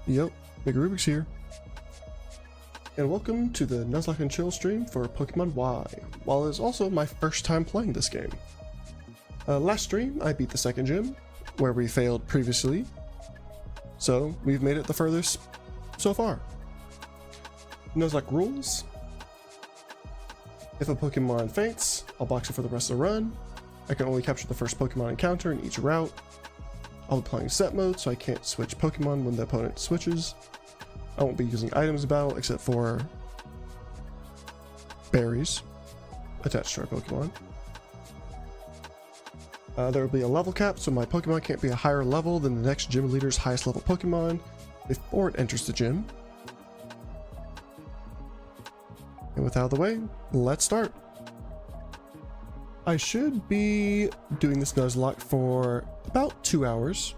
Yep, Big Rubik's here. And welcome to the Nuzlocke and Chill stream for Pokemon Y, while it's also my first time playing this game. Last stream, I beat the second gym, where we failed previously, so we've made it the furthest so far. Nuzlocke rules: if a Pokemon faints, I'll box it for the rest of the run. I can only capture the first Pokemon encounter in each route. I'll be playing set mode, so I can't switch Pokemon when the opponent switches. I won't be using items in battle except for berries attached to our Pokemon. There will be a level cap, so my Pokemon can't be a higher level than the next gym leader's highest level Pokemon before it enters the gym. And with out of the way, let's start. I should be doing this Nuzlocke for about 2 hours.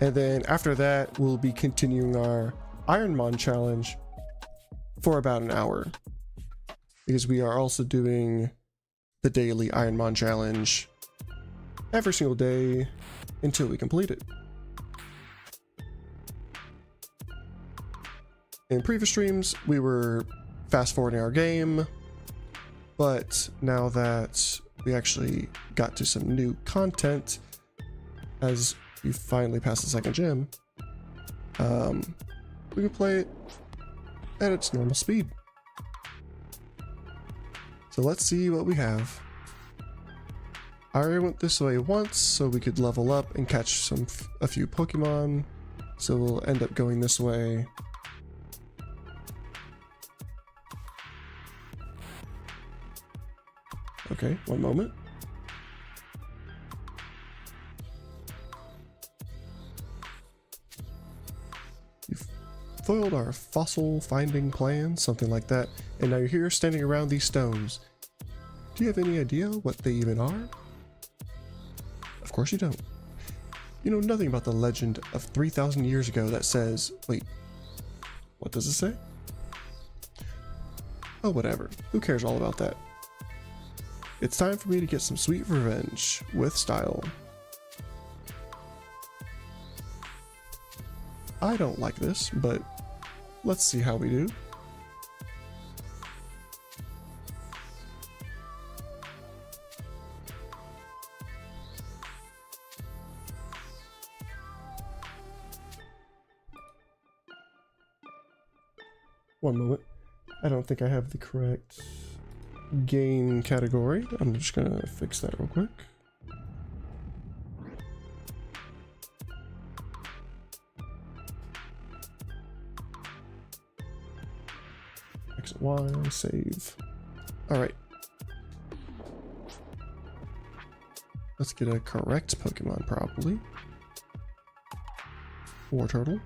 And then after that, we'll be continuing our Ironmon challenge for about an hour. Because we are also doing the daily Ironmon challenge every single day until we complete it. In previous streams, we were fast forwarding our game, but now that we actually got to some new content, as we finally passed the second gym, we can play it at its normal speed. So let's see what we have. I already went this way once so we could level up and catch a few Pokemon, so we'll end up going this way. Okay, one moment. You've foiled our fossil finding plan, something like that, and now you're here standing around these stones. Do you have any idea what they even are? Of course you don't. You know nothing about the legend of 3,000 years ago that says, wait, what does it say? Oh, whatever. Who cares all about that? It's time for me to get some sweet revenge with style. I don't like this, but let's see how we do. One moment. I don't think I have the correct game category. I'm just gonna fix that real quick. Exit Y, save. Alright. Let's get a correct Pokemon, probably. War Turtle.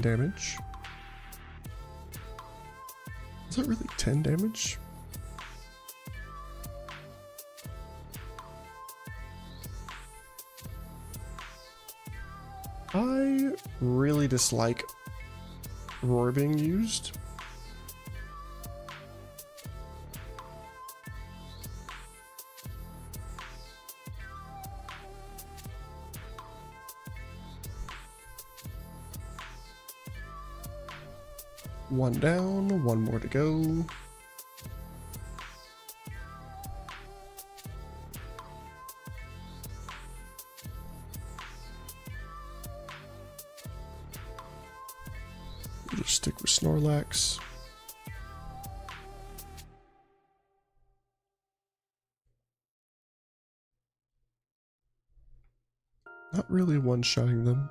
Damage. Is that really 10 damage? I really dislike roar being used. One down, one more to go. We'll just stick with Snorlax. Not really one-shotting them.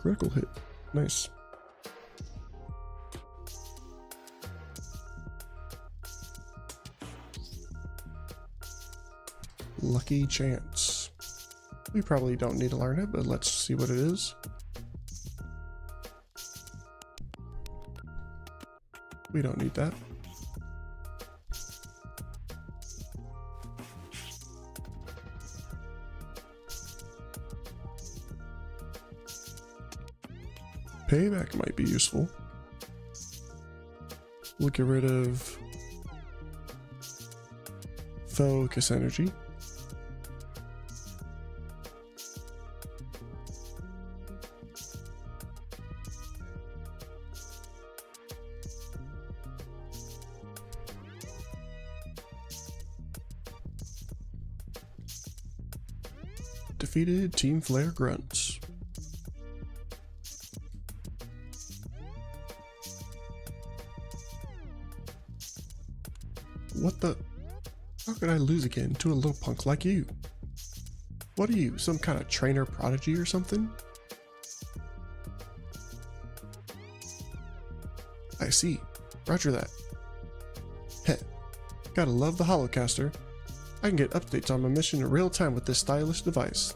Critical hit. Nice. Lucky Chance. We probably don't need to learn it, but let's see what it is. We don't need that. Payback might be useful. We'll get rid of focus energy. Defeated Team Flare Grunts. What the? How could I lose again to a little punk like you? What are you, some kind of trainer prodigy or something? I see. Roger that. Heh. Gotta love the Holocaster. I can get updates on my mission in real time with this stylish device.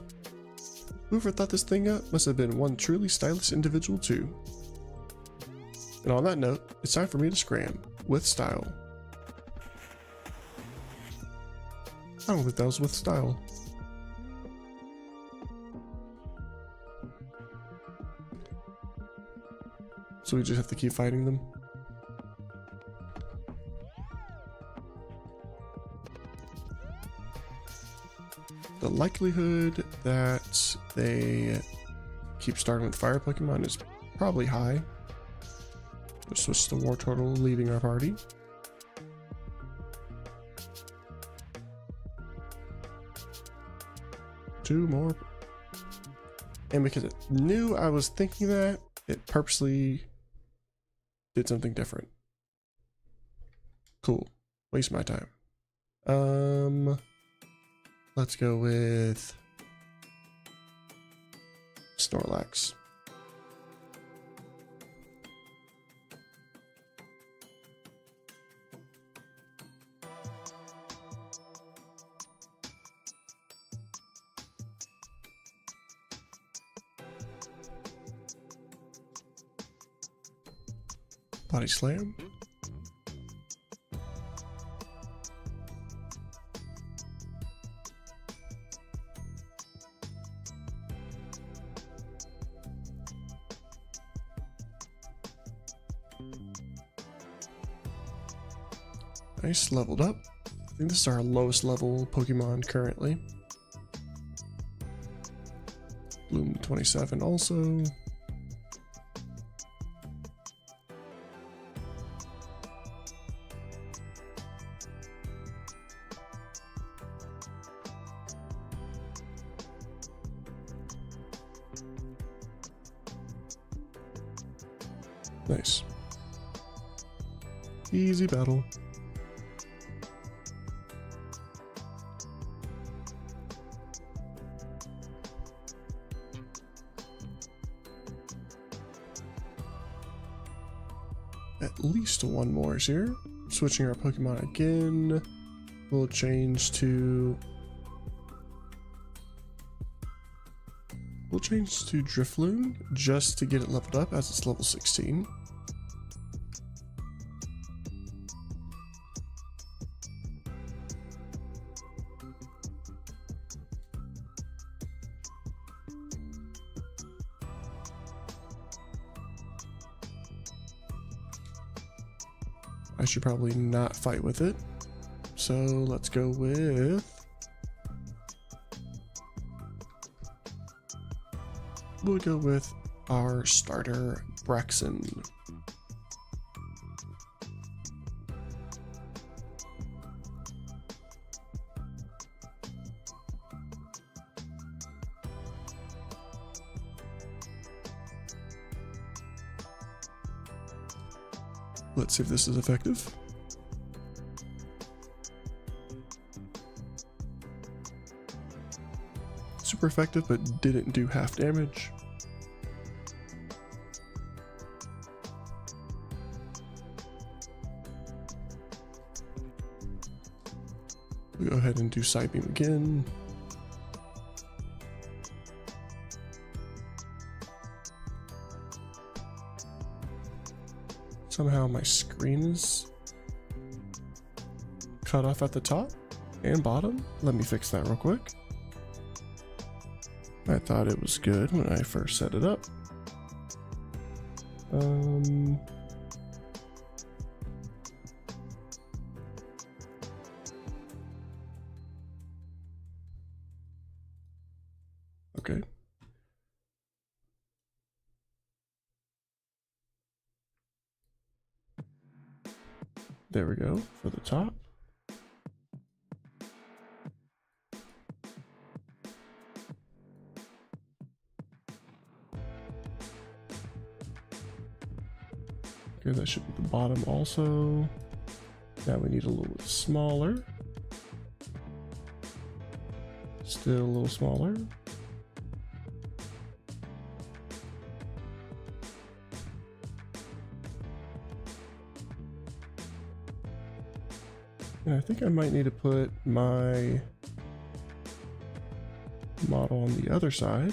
Whoever thought this thing up must have been one truly stylish individual too. And on that note, it's time for me to scram with style. I don't think that was with style. So we just have to keep fighting them. The likelihood that they keep starting with fire Pokemon is probably high. We'll switch to War Turtle, leaving our party. Two more. And because it knew I was thinking that, it purposely did something different. Cool. Waste my time. Let's go with Snorlax. Body Slam. Nice, leveled up. I think this is our lowest level Pokemon currently. Bloom 27 also. Nice. Easy battle. At least one more is here. Switching our Pokemon again. We'll change to Drifloon just to get it leveled up as it's level 16. I should probably not fight with it. So let's go with we'll go with our starter, Braxton. Let's see if this is effective. Super effective, but didn't do half damage. We'll go ahead and do Side Beam again. Somehow my screen is cut off at the top and bottom. Let me fix that real quick. I thought it was good when I first set it up. Okay. There we go for the top. Okay, that should be the bottom also. Now we need a little bit smaller. Still a little smaller. And I think I might need to put my model on the other side.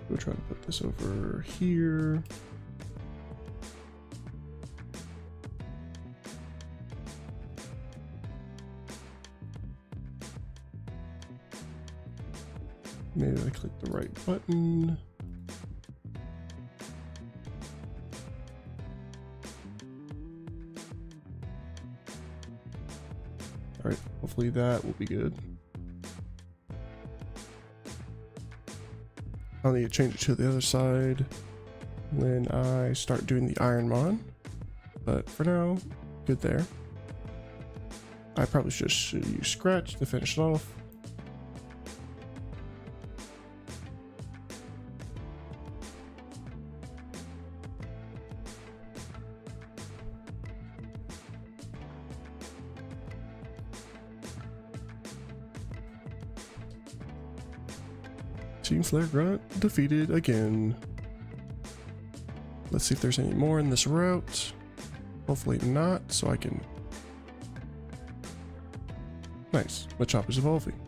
We'll try to put this over here. Maybe I click the right button. All right, hopefully that will be good. I'll need to change it to the other side when I start doing the Iron Mon, but for now, good there. I probably should use Scratch to finish it off. Team Flare Grunt defeated again. Let's see if there's any more in this route. Hopefully not, so I can... Nice, Machop is evolving.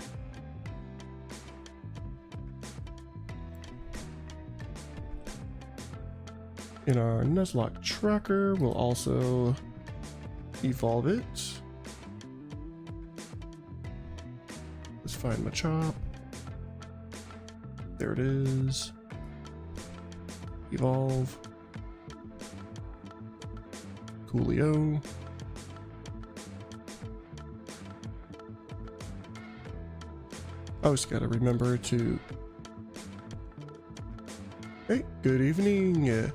In our Nuzlocke tracker, we'll also evolve it. Let's find Machop. There it is. Evolve. Coolio. I always gotta remember to... Hey, good evening.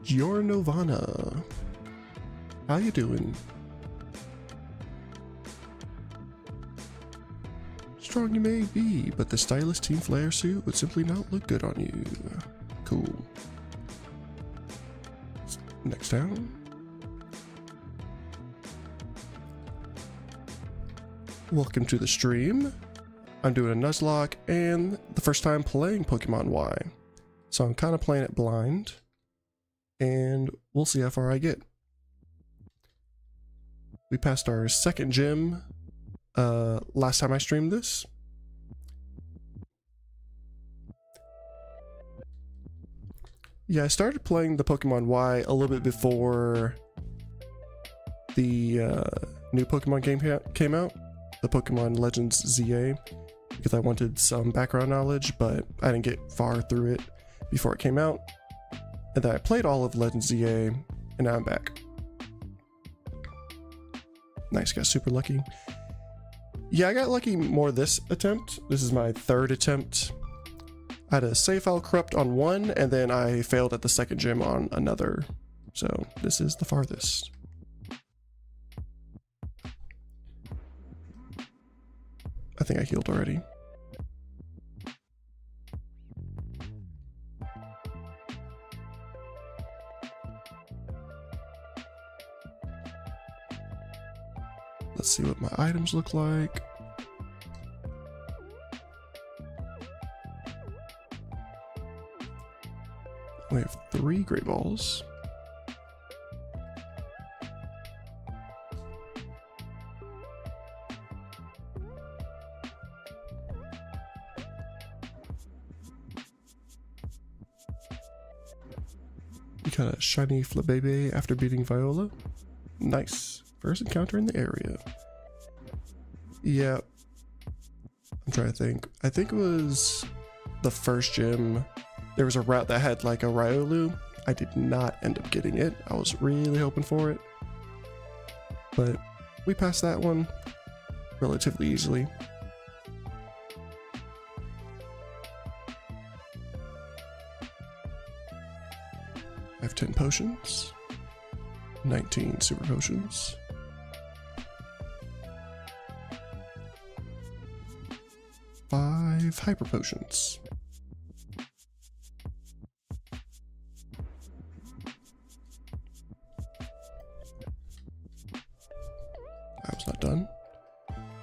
Giornovana. How you doing? Strong you may be, but the stylish Team Flare suit would simply not look good on you. Cool. Next down. Welcome to the stream. I'm doing a Nuzlocke and the first time playing Pokemon Y. So I'm kind of playing it blind. And we'll see how far I get. We passed our second gym last time I streamed this. Yeah, I started playing the Pokemon Y a little bit before the new Pokemon game came out, the Pokemon Legends ZA, because I wanted some background knowledge, but I didn't get far through it before it came out. And then I played all of Legends ZA, and now I'm back. Nice, got super lucky. Yeah, I got lucky more this attempt. This is my third attempt. I had a save file corrupt on one, and then I failed at the second gym on another. So this is the farthest. I think I healed already. Let's see what my items look like. We have 3 Great Balls. We got a shiny Flabébé after beating Viola. Nice. First encounter in the area. Yeah. I'm trying to think. I think it was the first gym. There was a route that had like a Riolu. I did not end up getting it. I was really hoping for it. But we passed that one relatively easily. I have 10 potions, 19 super potions. Five hyper potions. I was not done.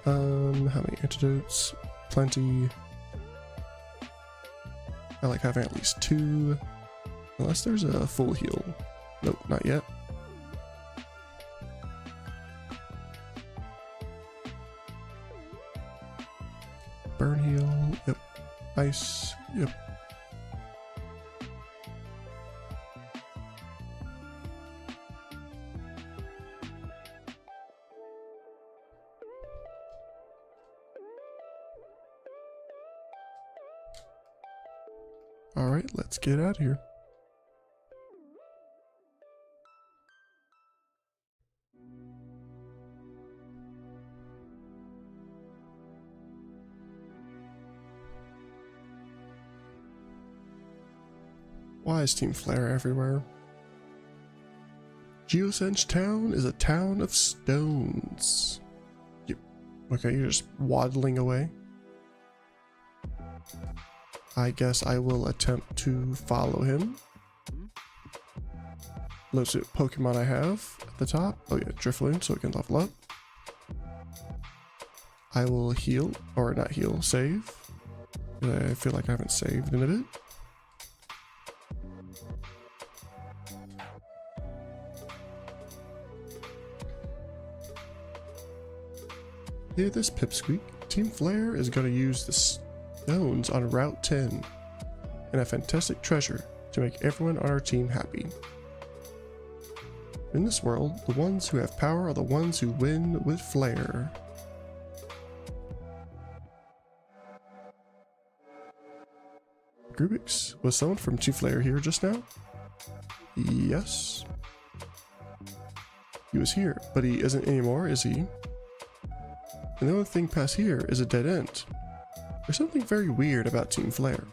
How many antidotes? Plenty. I like having at least 2. Unless there's a full heal. Nope, not yet. Burn heal, yep. Ice, yep. Alright, let's get out of here. Why is Team Flare everywhere? Geosenge Town is a town of stones. Okay, you're just waddling away. I guess I will attempt to follow him. Let's see what Pokemon I have at the top. Oh yeah, Drifloon, so it can level up. I will heal, or not heal, save. I feel like I haven't saved in a bit. Hear this, Pipsqueak. Team Flare is going to use the stones on Route 10 and a fantastic treasure to make everyone on our team happy. In this world, the ones who have power are the ones who win with flair. Grubix, was someone from Team Flare here just now? Yes. He was here, but he isn't anymore, is he? And the only thing past here is a dead end. There's something very weird about Team Flare.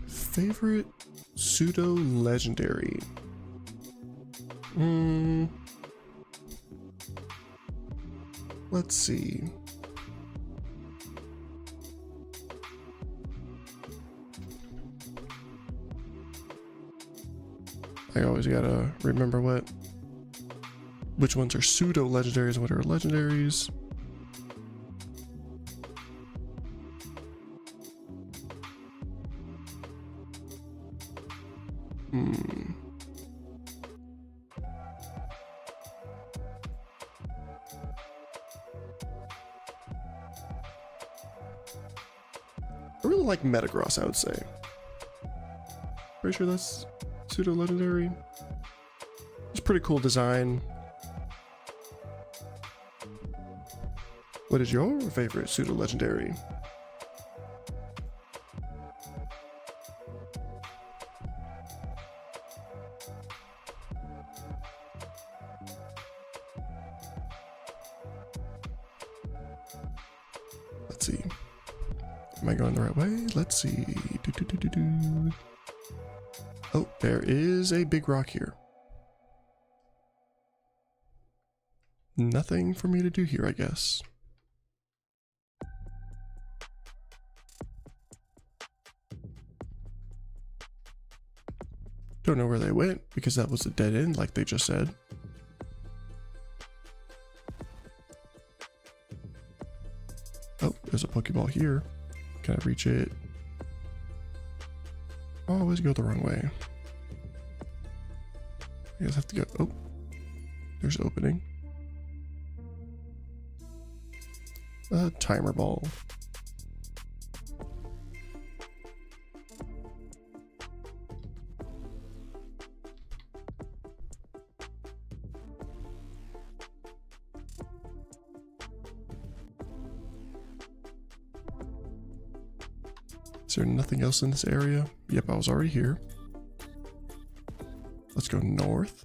Favorite pseudo-legendary? Let's see. I always gotta remember which ones are pseudo legendaries and what are legendaries. I really like Metagross, I would say. Pretty sure that's pseudo legendary. It's a pretty cool design. What is your favorite pseudo legendary? Let's see. Am I going the right way? Let's see. Oh, there is a big rock here. Nothing for me to do here, I guess. Don't know where they went because that was a dead end like they just said. Oh, there's a Pokeball here. Can I reach it? I always go the wrong way. I guess I have to go. Oh, there's an opening. A timer ball. Is there nothing else in this area? Yep, I was already here. Let's go north.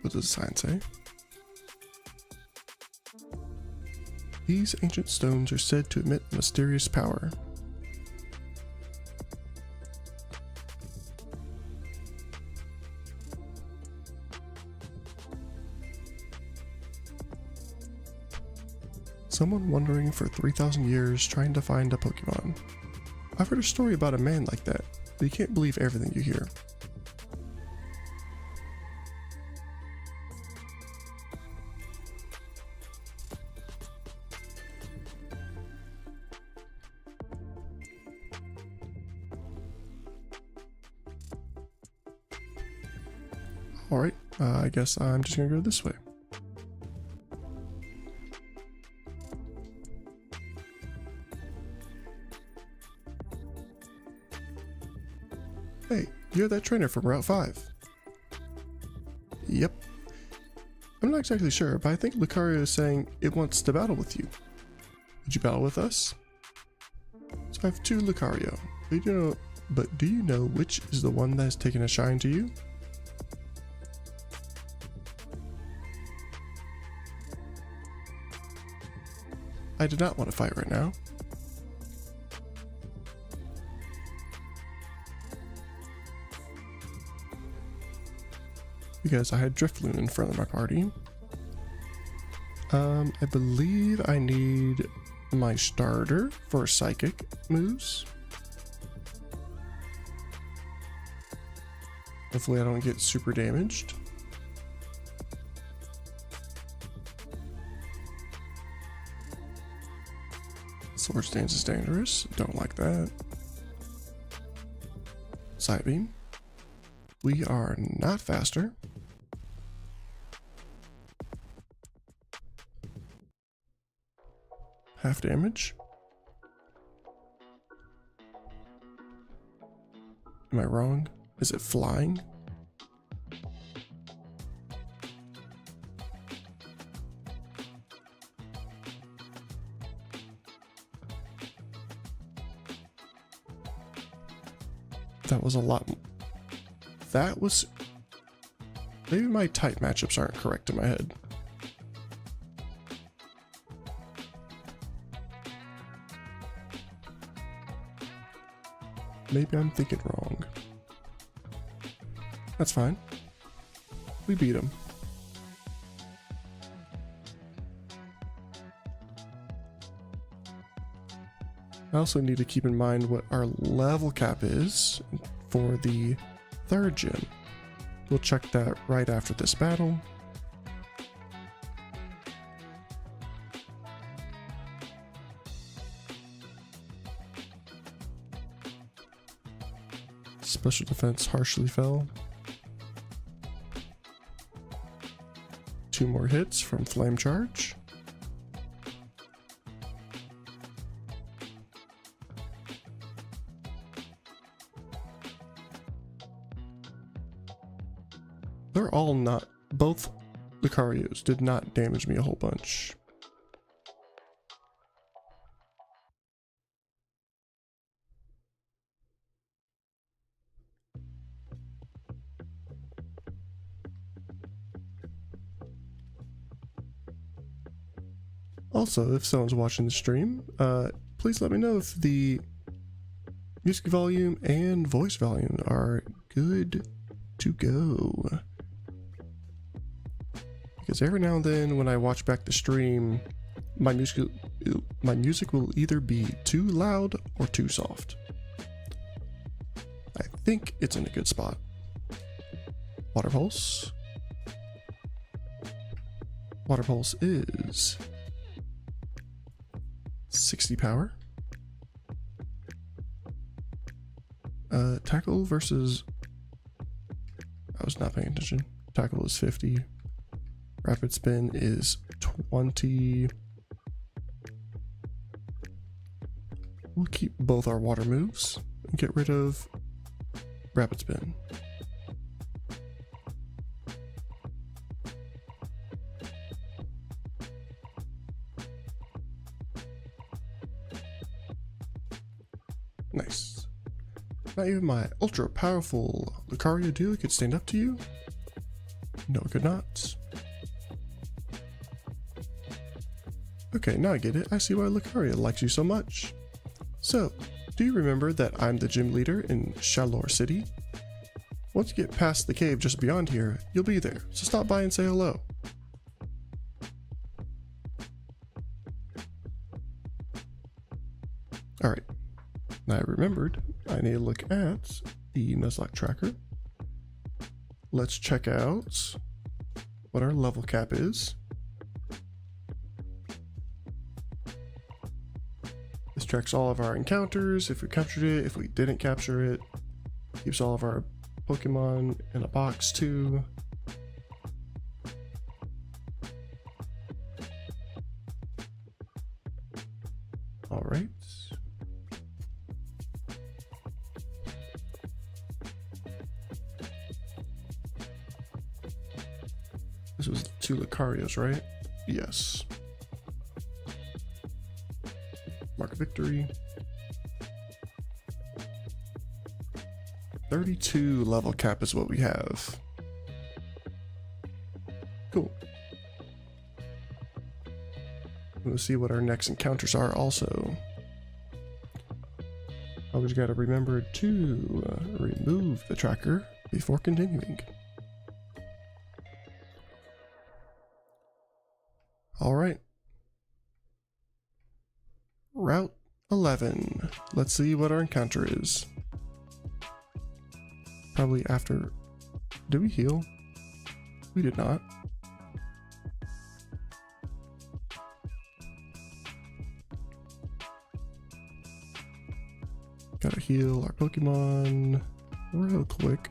What does the sign say? These ancient stones are said to emit mysterious power. Someone wandering for 3,000 years trying to find a Pokemon. I've heard a story about a man like that, but you can't believe everything you hear. Alright, I guess I'm just gonna go this way. Hey, you're that trainer from Route 5. Yep. I'm not exactly sure, but I think Lucario is saying it wants to battle with you. Would you battle with us? So I have 2 Lucario, but do you know which is the one that has taken a shine to you? I do not want to fight right now. Because I had Drifloon in front of my party. I believe I need my starter for psychic moves. Hopefully I don't get super damaged. Swords Dance is dangerous. Don't like that. Side Beam. We are not faster. Half damage. Am I wrong? Is it flying? That was a lot. That was... Maybe my type matchups aren't correct in my head. Maybe I'm thinking wrong. That's fine. We beat him. I also need to keep in mind what our level cap is for the 3rd gym. We'll check that right after this battle. Special defense harshly fell. 2 more hits from Flame Charge. They're all not, both Lucarios did not damage me a whole bunch. Also, if someone's watching the stream, please let me know if the music volume and voice volume are good to go. Because every now and then when I watch back the stream, my music will either be too loud or too soft. I think it's in a good spot. Water Pulse. Water Pulse is 60 power. Tackle versus... I was not paying attention. Tackle is 50. Rapid Spin is 20. We'll keep both our water moves and get rid of Rapid Spin. Nice. Not even my ultra powerful Lucario duo could stand up to you? No, it could not. Okay, now I get it. I see why Lucario likes you so much. So, do you remember that I'm the gym leader in Shalor City? Once you get past the cave just beyond here, you'll be there, so stop by and say hello. Alright, now I remembered I need to look at the Nuzlocke tracker. Let's check out what our level cap is. This tracks all of our encounters, if we captured it, if we didn't capture it. Keeps all of our Pokemon in a box too. Alright. This was 2 Lucarios, right? Yes. Mark victory. 32 level cap is what we have. Cool. We'll see what our next encounters are also. Always got to remember to remove the tracker before continuing. Alright. Route 11. Let's see what our encounter is. Probably after... Did we heal? We did not. Gotta heal our Pokemon real quick.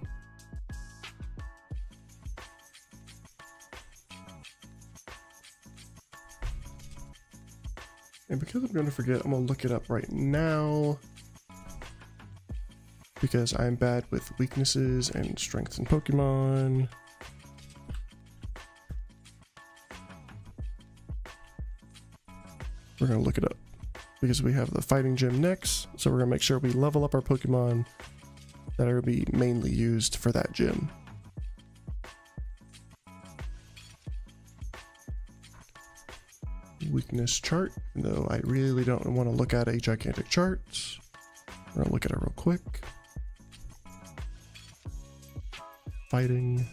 And because I'm going to forget, I'm going to look it up right now. Because I'm bad with weaknesses and strengths in Pokemon. We're going to look it up. Because we have the fighting gym next. So we're going to make sure we level up our Pokemon that are going to be mainly used for that gym. Weakness chart, though I really don't want to look at a gigantic chart. We're going to look at it real quick. Fighting.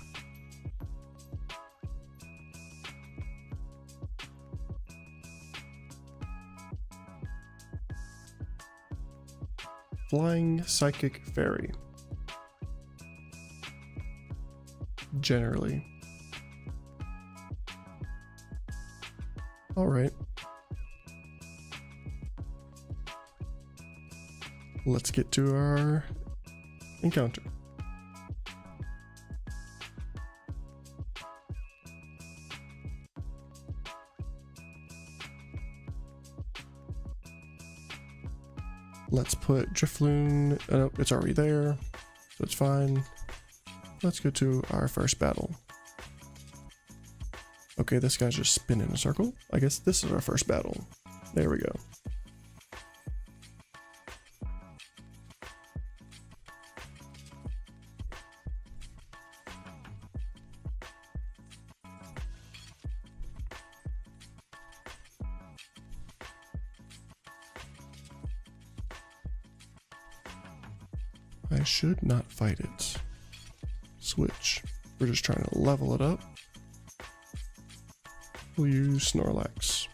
Flying Psychic Fairy. Generally. Alright. Let's get to our encounter. Let's put Drifloon. Oh, it's already there, so it's fine. Let's go to our first battle. Okay, this guy's just spinning in a circle. I guess this is our first battle. There we go. I should not fight it. Switch. We're just trying to level it up. We'll use Snorlax.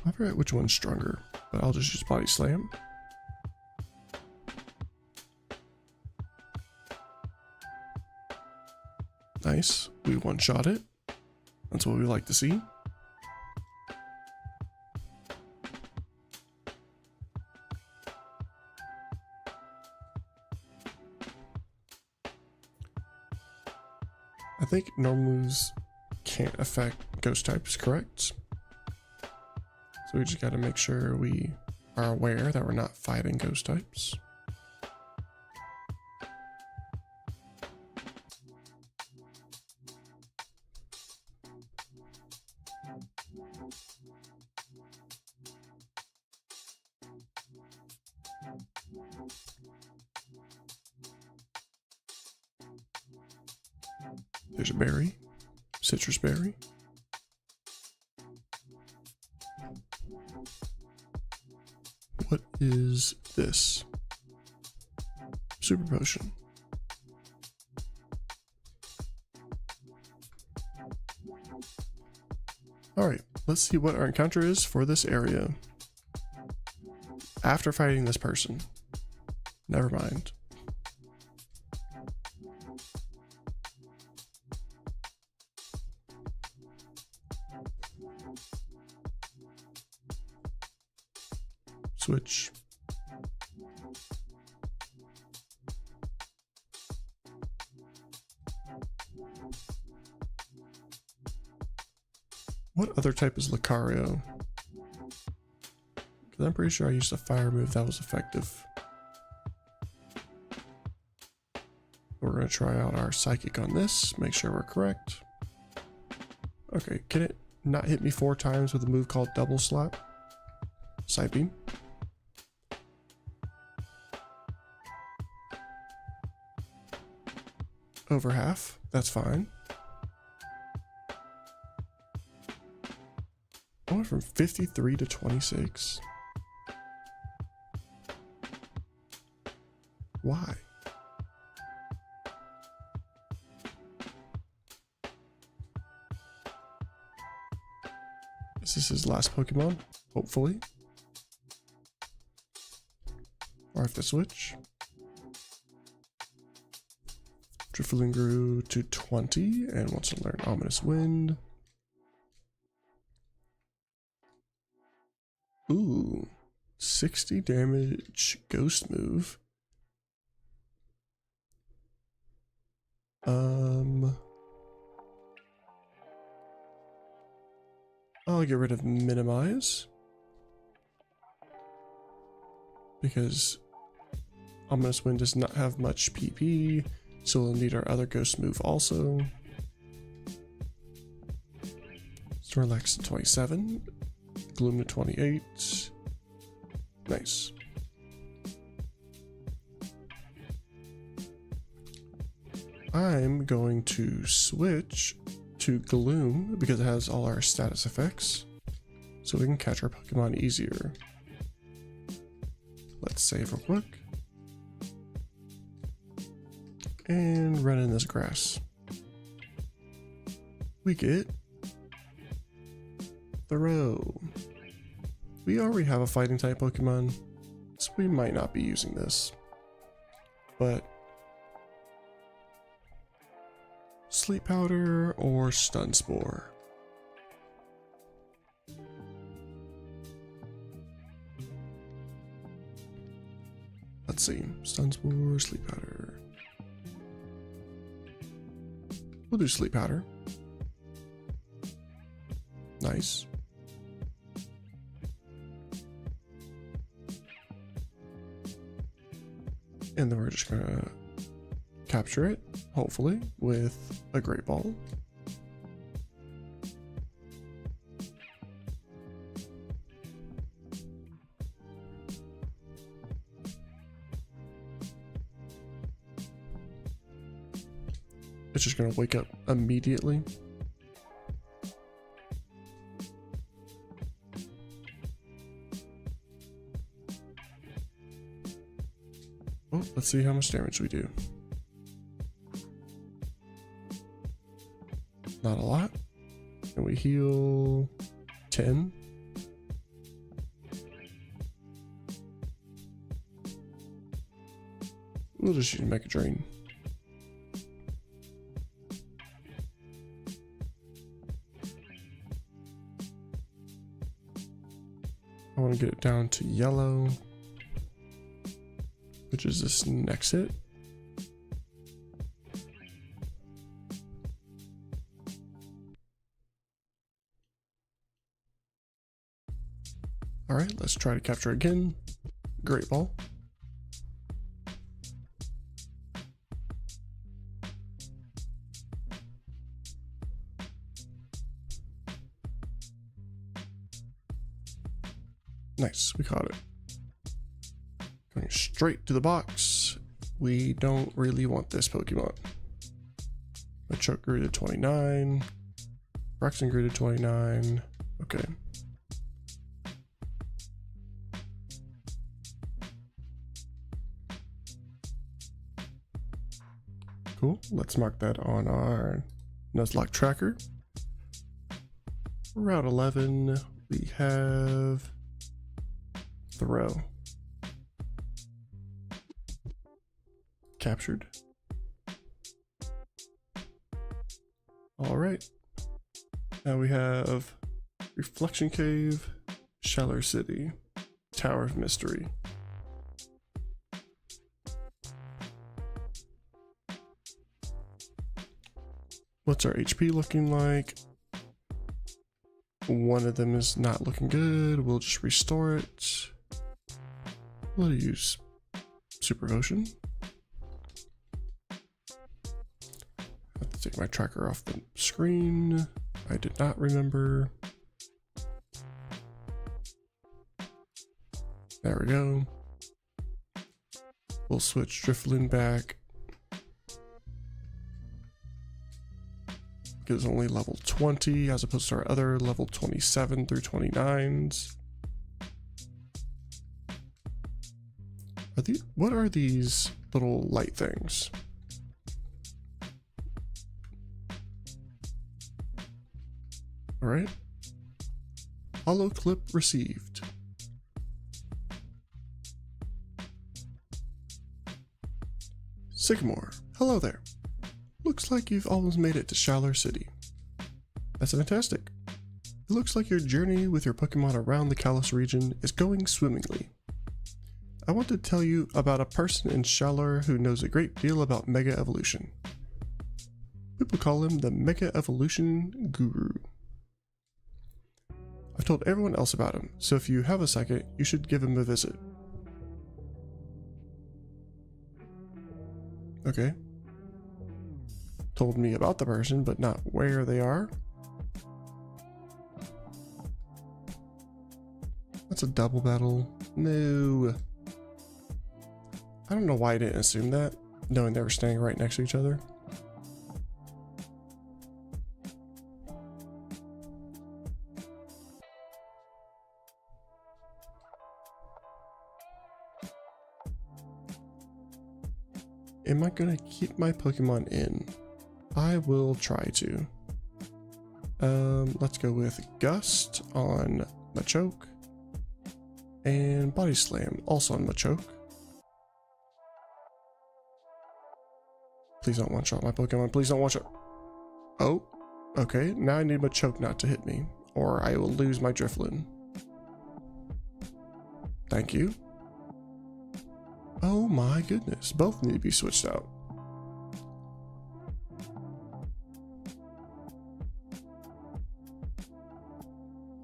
I forget which one's stronger, but I'll just use Body Slam. Nice. We one-shot it. That's what we like to see. I think normal moves can't affect ghost types, correct? So we just gotta make sure we are aware that we're not fighting ghost types. There's a berry, citrus berry. What is this? Super potion. Alright, let's see what our encounter is for this area. After fighting this person. Never mind. Switch. What other type is Lucario? Because I'm pretty sure I used a fire move that was effective. We're going to try out our psychic on this, make sure we're correct. Okay, can it not hit me 4 times with a move called double slap? Side beam. Over half, that's fine. I went from 53 to 26. Why? Is this his last Pokemon? Hopefully. Or I have to switch. Drifloon grew to 20 and wants to learn Ominous Wind. Ooh, 60 damage ghost move. I'll get rid of minimize because Ominous Wind does not have much PP, so we'll need our other ghost move also. Snorlax to 27, Gloom to 28. Nice. I'm going to switch to Gloom because it has all our status effects, so we can catch our Pokemon easier. Let's save real quick. And run in this grass. We get Throw. We already have a fighting type Pokemon, so we might not be using this. But Sleep Powder or Stun Spore. Let's see. Stun Spore, Sleep Powder. We'll do Sleep Powder. Nice. And then we're just gonna capture it, hopefully, with a Great Ball. It's just gonna wake up immediately. Oh, let's see how much damage we do. Not a lot. And we heal 10. We'll just use Mega Drain. I want to get it down to yellow, which is this next hit. All right, let's try to capture again. Great ball. Nice, we caught it. Going straight to the box. We don't really want this Pokemon. Machoke grew to 29. Braxton grew to 29. Okay. Cool. Let's mark that on our Nuzlocke tracker. Route 11, we have throw. Captured. All right. Now we have Reflection Cave, Shallow City, Tower of Mystery. What's our HP looking like? One of them is not looking good. We'll just restore it. We'll use Super Potion. I have to take my tracker off the screen. I did not remember. There we go. We'll switch Drifloon back. Because it's only level 20 as opposed to our other level 27 through 29s. What are these little light things? All right. Hollow clip received. Sycamore, hello there. Looks like you've almost made it to Shallow City. That's fantastic. It looks like your journey with your Pokemon around the Kalos region is going swimmingly. I want to tell you about a person in Shallow who knows a great deal about Mega Evolution. People call him the Mega Evolution Guru. I've told everyone else about him, so if you have a second, you should give him a visit. Okay. Told me about the person, but not where they are. That's a double battle. No. I don't know why I didn't assume that, knowing they were standing right next to each other. Am I gonna keep my Pokemon in? I will try to. Let's go with Gust on Machoke. And Body Slam also on Machoke. Please don't one-shot my Pokemon. Please don't one-shot. Oh, okay. Now I need Machoke not to hit me, or I will lose my Drifloon. Thank you. Oh my goodness. Both need to be switched out.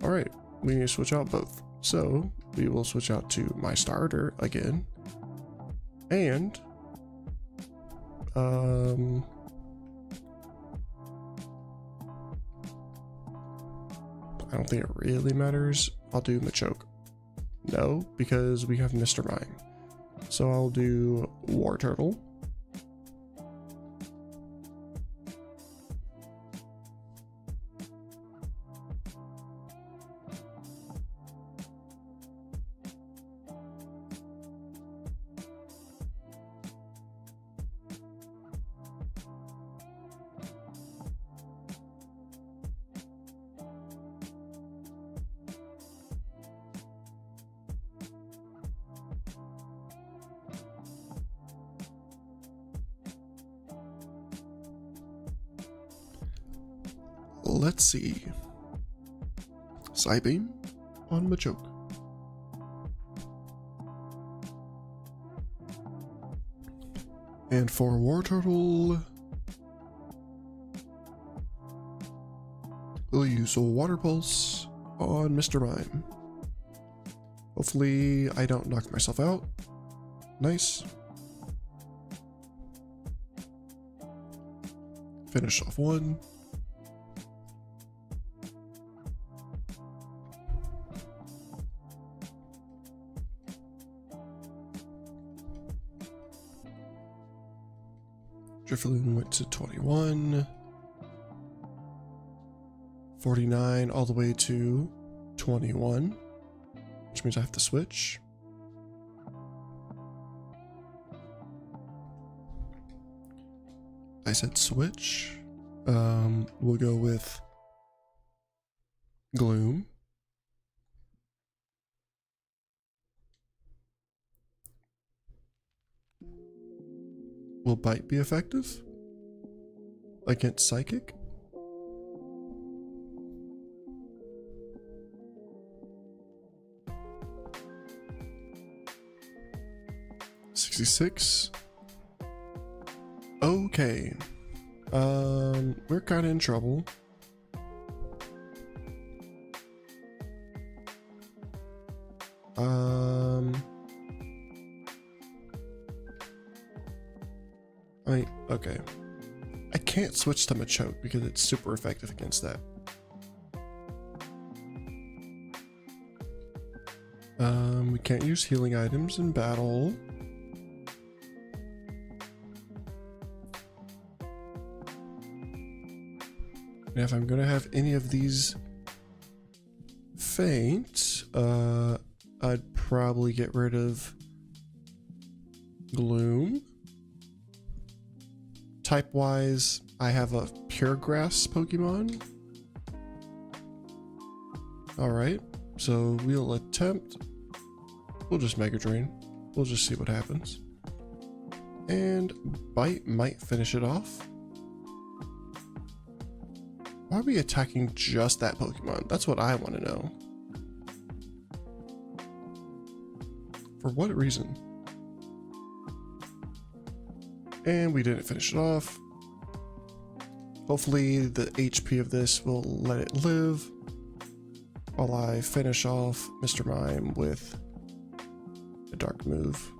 Alright, we need to switch out both. So, we will switch out to my starter again. And, I don't think it really matters. I'll do Machoke. No, because we have Mr. Mime. So I'll do War Turtle. Let's see. Psybeam on Machoke. And for War Turtle, we'll use a Water Pulse on Mr. Mime. Hopefully I don't knock myself out. Nice. Finish off one. Drifloon went to 21. 49 all the way to 21, which means I have to switch. I said switch. We'll go with Gloom. Will Bite be effective against Psychic? $66. Okay. We're kind of in trouble. Okay. I can't switch to Machoke because it's super effective against that. We can't use healing items in battle. And if I'm gonna have any of these faint, I'd probably get rid of Gloom. Type-wise, I have a Pure Grass Pokemon. Alright, so we'll attempt. We'll just Mega Drain. We'll just see what happens. And Bite might finish it off. Why are we attacking just that Pokemon? That's what I want to know. For what reason? And we didn't finish it off. Hopefully the HP of this will let it live while I finish off Mr. Mime with a dark move.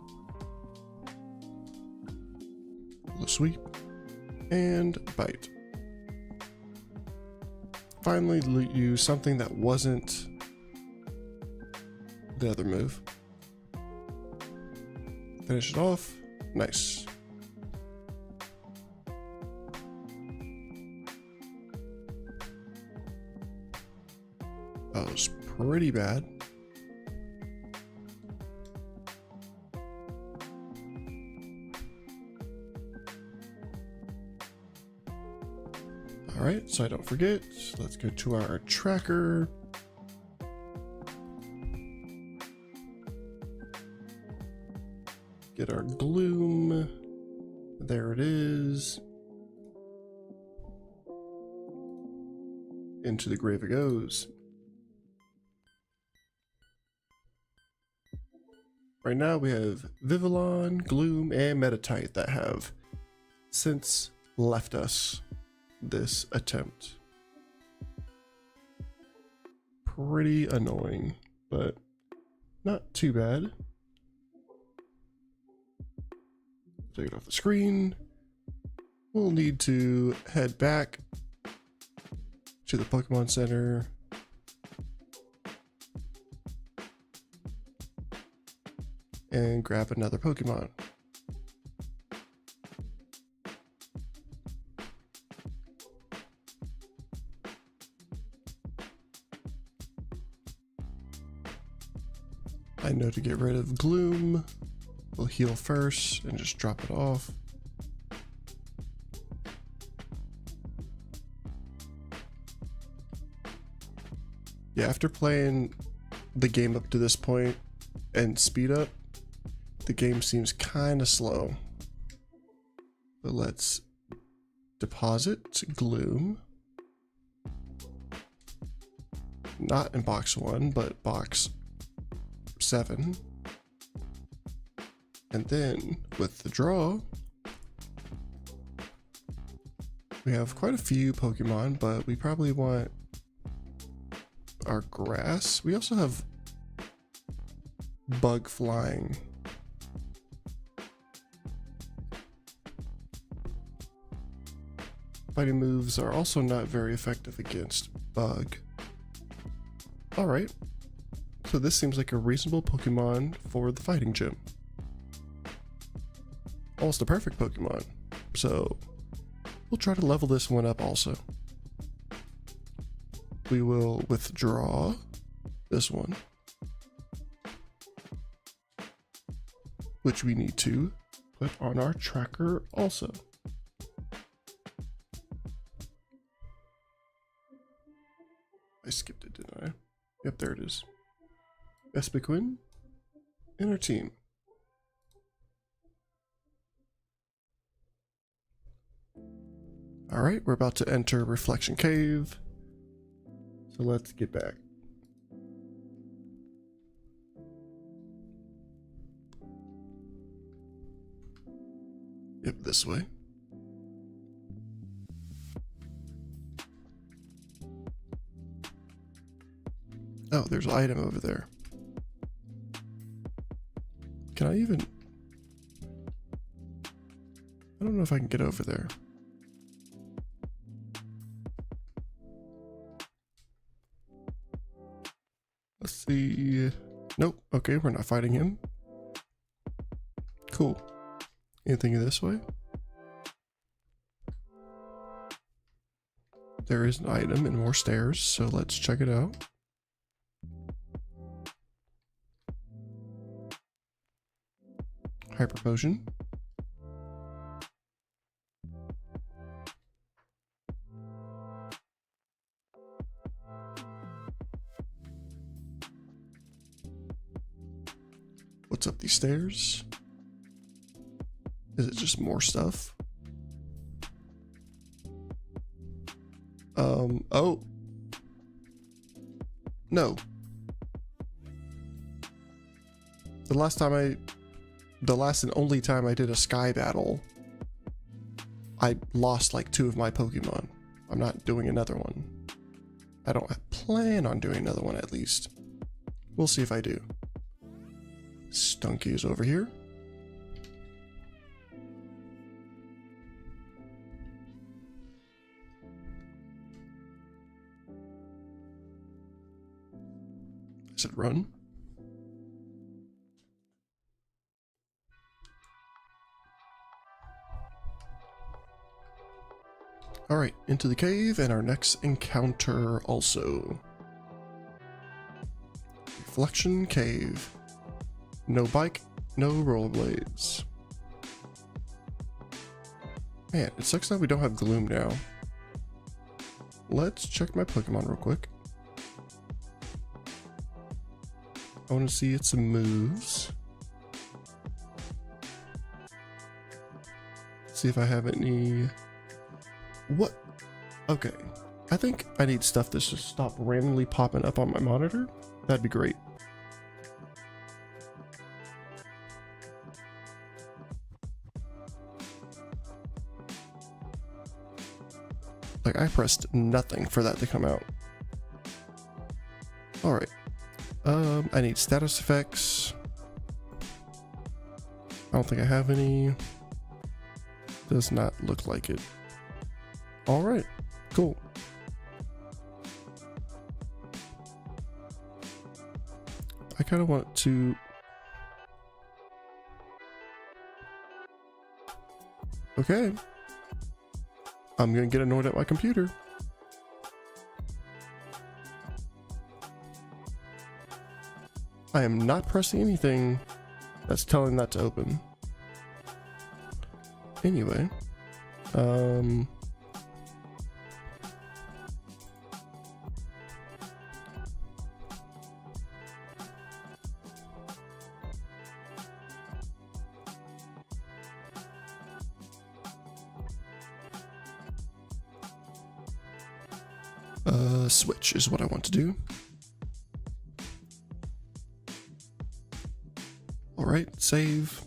Little sweep and bite. Finally use something that wasn't the other move. Finish it off. Nice. That was pretty bad. All right, so I don't forget, let's go to our tracker. Get our Gloom. There it is. Into the grave it goes. Right now we have Vivillon, Gloom, and Meditite that have since left us this attempt. Pretty annoying, but not too bad. Take it off the screen. We'll need to head back to the Pokemon Center. And grab another Pokemon. I know to get rid of Gloom. We'll heal first and just drop it off. Yeah, after playing the game up to this point and speed up, the game seems kind of slow. But let's deposit Gloom. Not in box 1, but box 7. And then with the draw, we have quite a few Pokemon, but we probably want our grass. We also have bug flying. Fighting moves are also not very effective against bug. Alright, so this seems like a reasonable Pokemon for the fighting gym. Almost a perfect Pokemon, so we'll try to level this one up also. We will withdraw this one, which we need to put on our tracker also. I skipped it, didn't I? Yep, there it is. Espiquin in our team. Alright, we're about to enter Reflection Cave. So let's get back. Yep, this way. Oh, there's an item over there. Can I even... I don't know if I can get over there. Let's see... Nope, okay, we're not fighting him. Cool. Anything this way? There is an item and more stairs, so let's check it out. Hyper Potion. What's up these stairs? Is it just more stuff? Oh. No. The last and only time I did a sky battle, I lost like 2 of my Pokemon. I'm not doing another one. I don't plan on doing another one at least. We'll see if I do. Stunky is over here. Is it run? Alright, into the cave and our next encounter also. Reflection Cave. No bike, no rollerblades. Man, it sucks that we don't have Gloom now. Let's check my Pokemon real quick. I want to see its moves. See if I have any... What? Okay. I think I need stuff that's just stop randomly popping up on my monitor. That'd be great. Like, I pressed nothing for that to come out. Alright. I need status effects. I don't think I have any. Does not look like it. Alright, cool. I kind of want to... Okay. I'm gonna get annoyed at my computer. I am not pressing anything that's telling that to open. Anyway, switch is what I want to do. Alright, save.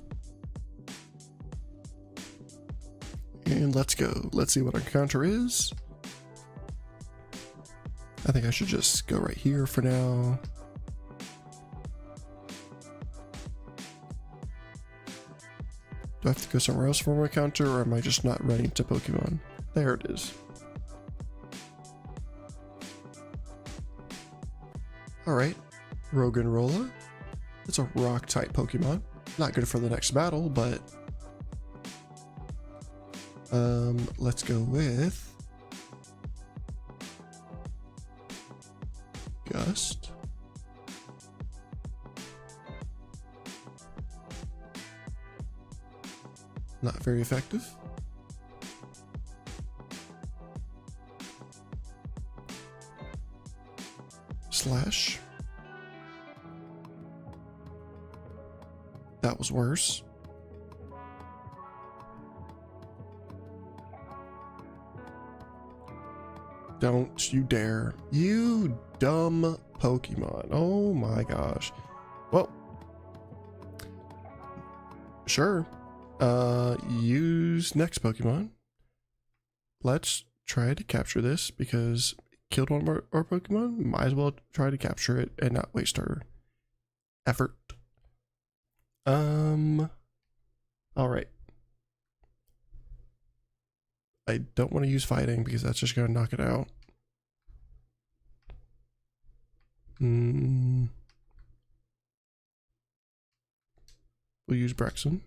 And let's go. Let's see what our counter is. I think I should just go right here for now. Do I have to go somewhere else for my counter, or am I just not running to Pokemon? There it is. Alright, Roggenrola. It's a rock-type Pokemon. Not good for the next battle, but... let's go with... Gust. Not very effective. Slash. That was worse. Don't you dare. You dumb Pokemon. Oh my gosh. Well. Sure. Use next Pokemon. Let's try to capture this because killed one of our Pokemon. Might as well try to capture it and not waste our effort. Alright. I don't want to use fighting because that's just going to knock it out. We'll use Brexen.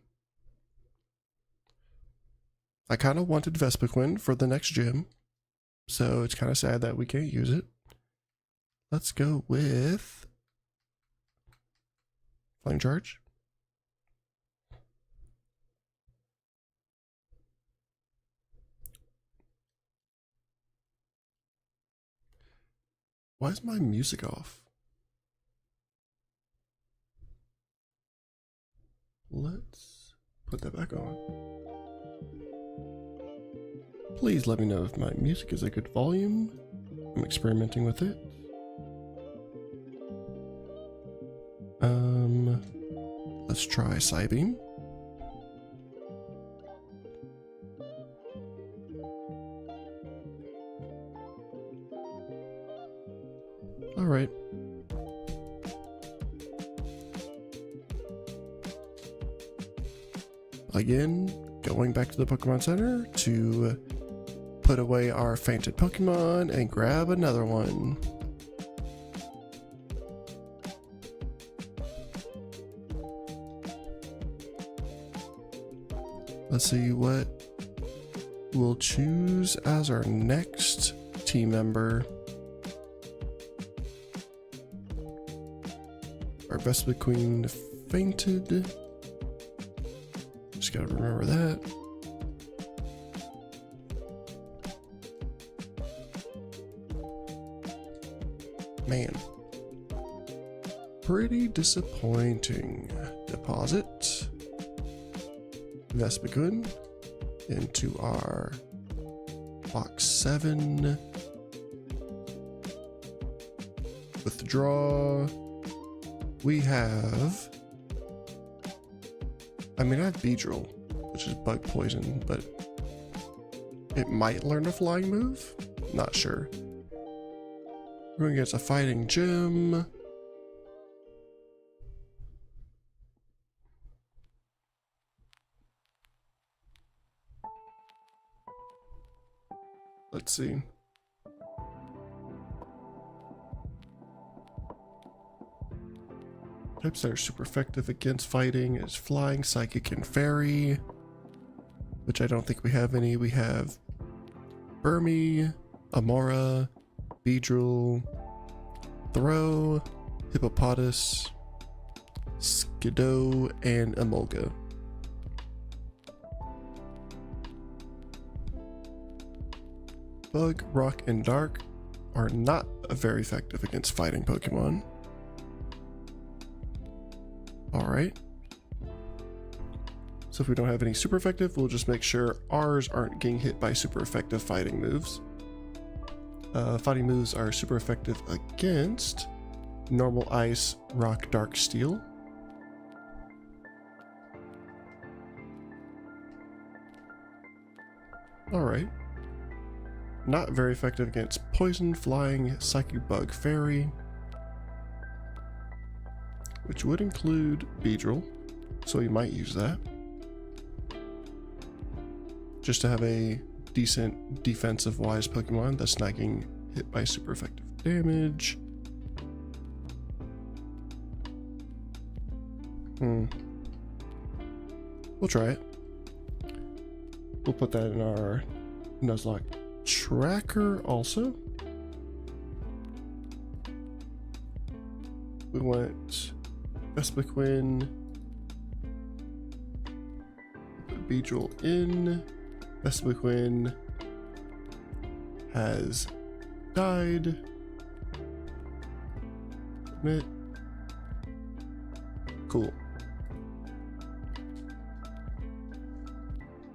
I kind of wanted Vespiquen for the next gym, so it's kind of sad that we can't use it. Let's go with Flame Charge. Why is my music off? Let's put that back on. Please let me know if my music is a good volume. I'm experimenting with it. Let's try Psybeam. All right. Again, going back to the Pokemon Center to put away our fainted Pokemon and grab another one. Let's see what we'll choose as our next team member. Our Vespiquen fainted. Just gotta remember that. Man. Pretty disappointing. Deposit Vespiquen into our box 7. Withdraw. We have... I mean, I have Beedrill, which is bug poison, but it might learn a flying move? Not sure. We're going against a fighting gym. Let's see. Types that are super effective against fighting is Flying, Psychic, and Fairy, which I don't think we have any. We have Burmy, Amora, Beedrill, Throw, Hippopotas, Skiddo, and Emolga. Bug, Rock, and Dark are not very effective against fighting Pokemon. Alright. So if we don't have any super effective, we'll just make sure ours aren't getting hit by super effective fighting moves. Fighting moves are super effective against normal ice, rock, dark, steel. Alright. Not very effective against poison, flying, psychic, bug, fairy, which would include Beedrill, so we might use that. just to have a decent defensive-wise Pokemon that's not getting hit by super effective damage. We'll try it. We'll put that in our Nuzlocke tracker also. We want Vespiquen, Beedrill in. Vespiquen has died. Admit. Cool.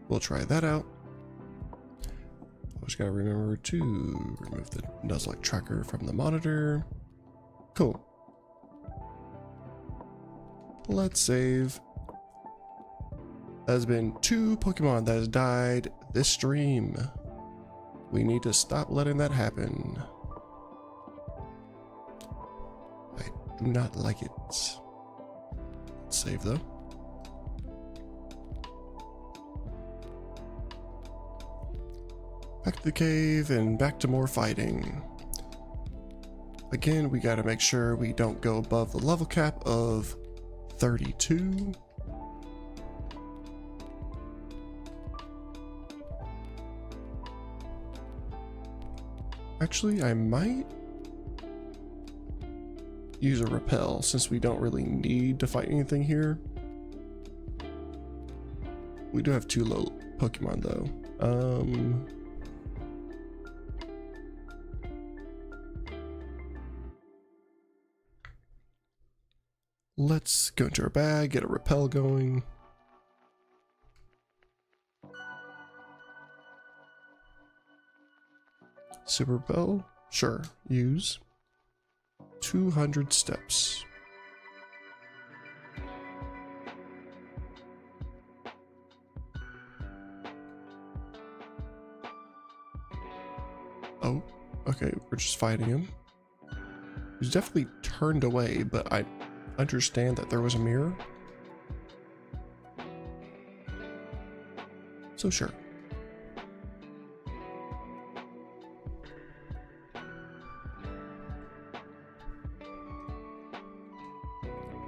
We'll try that out. I just gotta remember to remove the Nuzlocke tracker from the monitor. Cool. Let's save. There's been 2 Pokemon that has died this stream. We need to stop letting that happen. I do not like it. Let's save though. Back to the cave and back to more fighting. Again, we gotta make sure we don't go above the level cap of 32. Actually, I might use a repel since we don't really need to fight anything here. We do have 2 low Pokemon though. Let's go into our bag, get a repel going. Super repel, sure, use. 200 steps. Oh, okay, we're just fighting him. He's definitely turned away, but I understand that there was a mirror. So sure.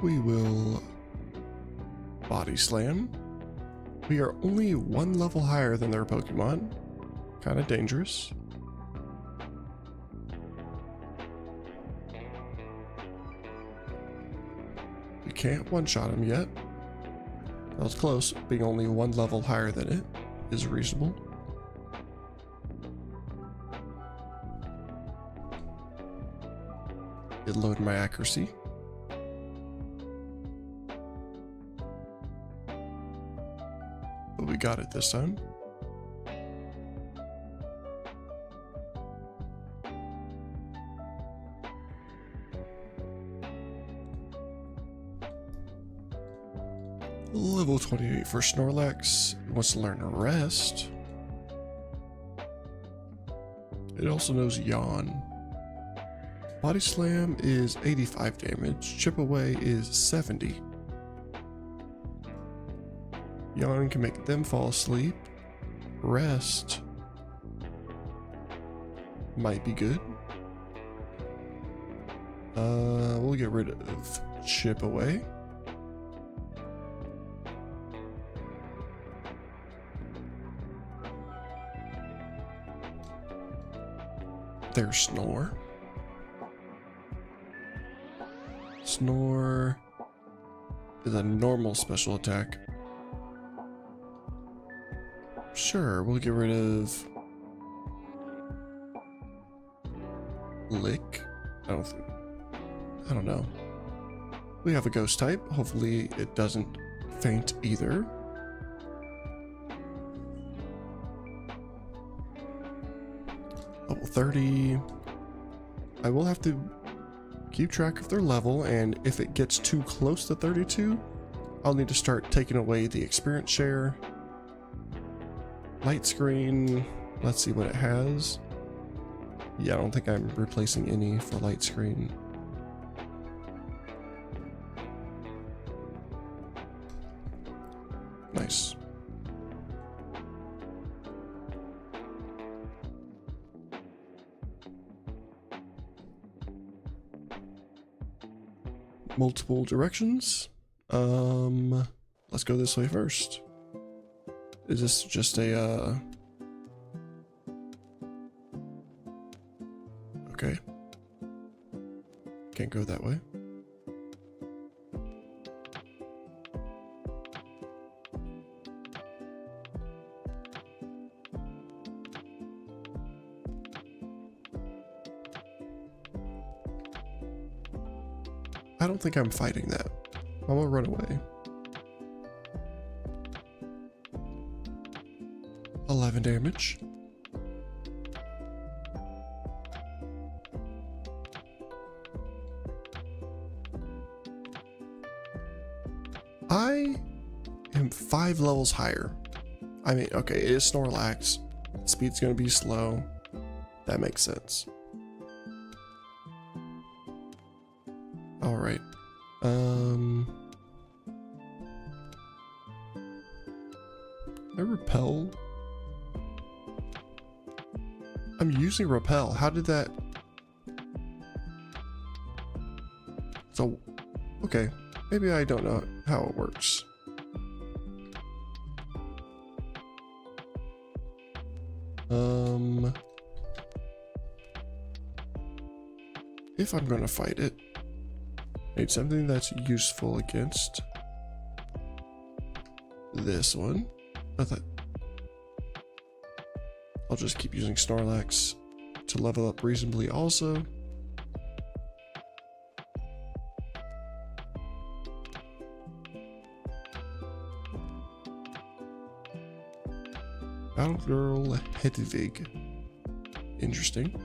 We will body slam. We are only 1 level higher than their Pokemon. Kind of dangerous. We can't one-shot him yet. That was close. Being only 1 level higher than it is reasonable. It lowered my accuracy. But we got it this time. Level 28 for Snorlax. It wants to learn Rest. It also knows Yawn. Body Slam is 85 damage. Chip Away is 70. Yawn can make them fall asleep. Rest might be good. We'll get rid of Chip Away. There's Snore. Snore is a normal special attack. Sure, we'll get rid of Lick. I don't know. We have a ghost type. Hopefully it doesn't faint either. Level 30. I will have to keep track of their level, and if it gets too close to 32, I'll need to start taking away the experience share. Light screen, let's see what it has. Yeah, I don't think I'm replacing any for light screen. Nice. multiple directions. Let's go this way first. Is this just a, okay. Can't go that way. I don't think I'm fighting that. I'm gonna run away. 11 damage. I am 5 levels higher. I mean, okay, it is Snorlax. Speed's gonna be slow. That makes sense. Alright. I repel? I'm using repel. How did that? So, okay. Maybe I don't know how it works. If I'm gonna fight it, I need something that's useful against this one. I'll just keep using Snorlax to level up reasonably also. Battle Girl Hedvig. Interesting.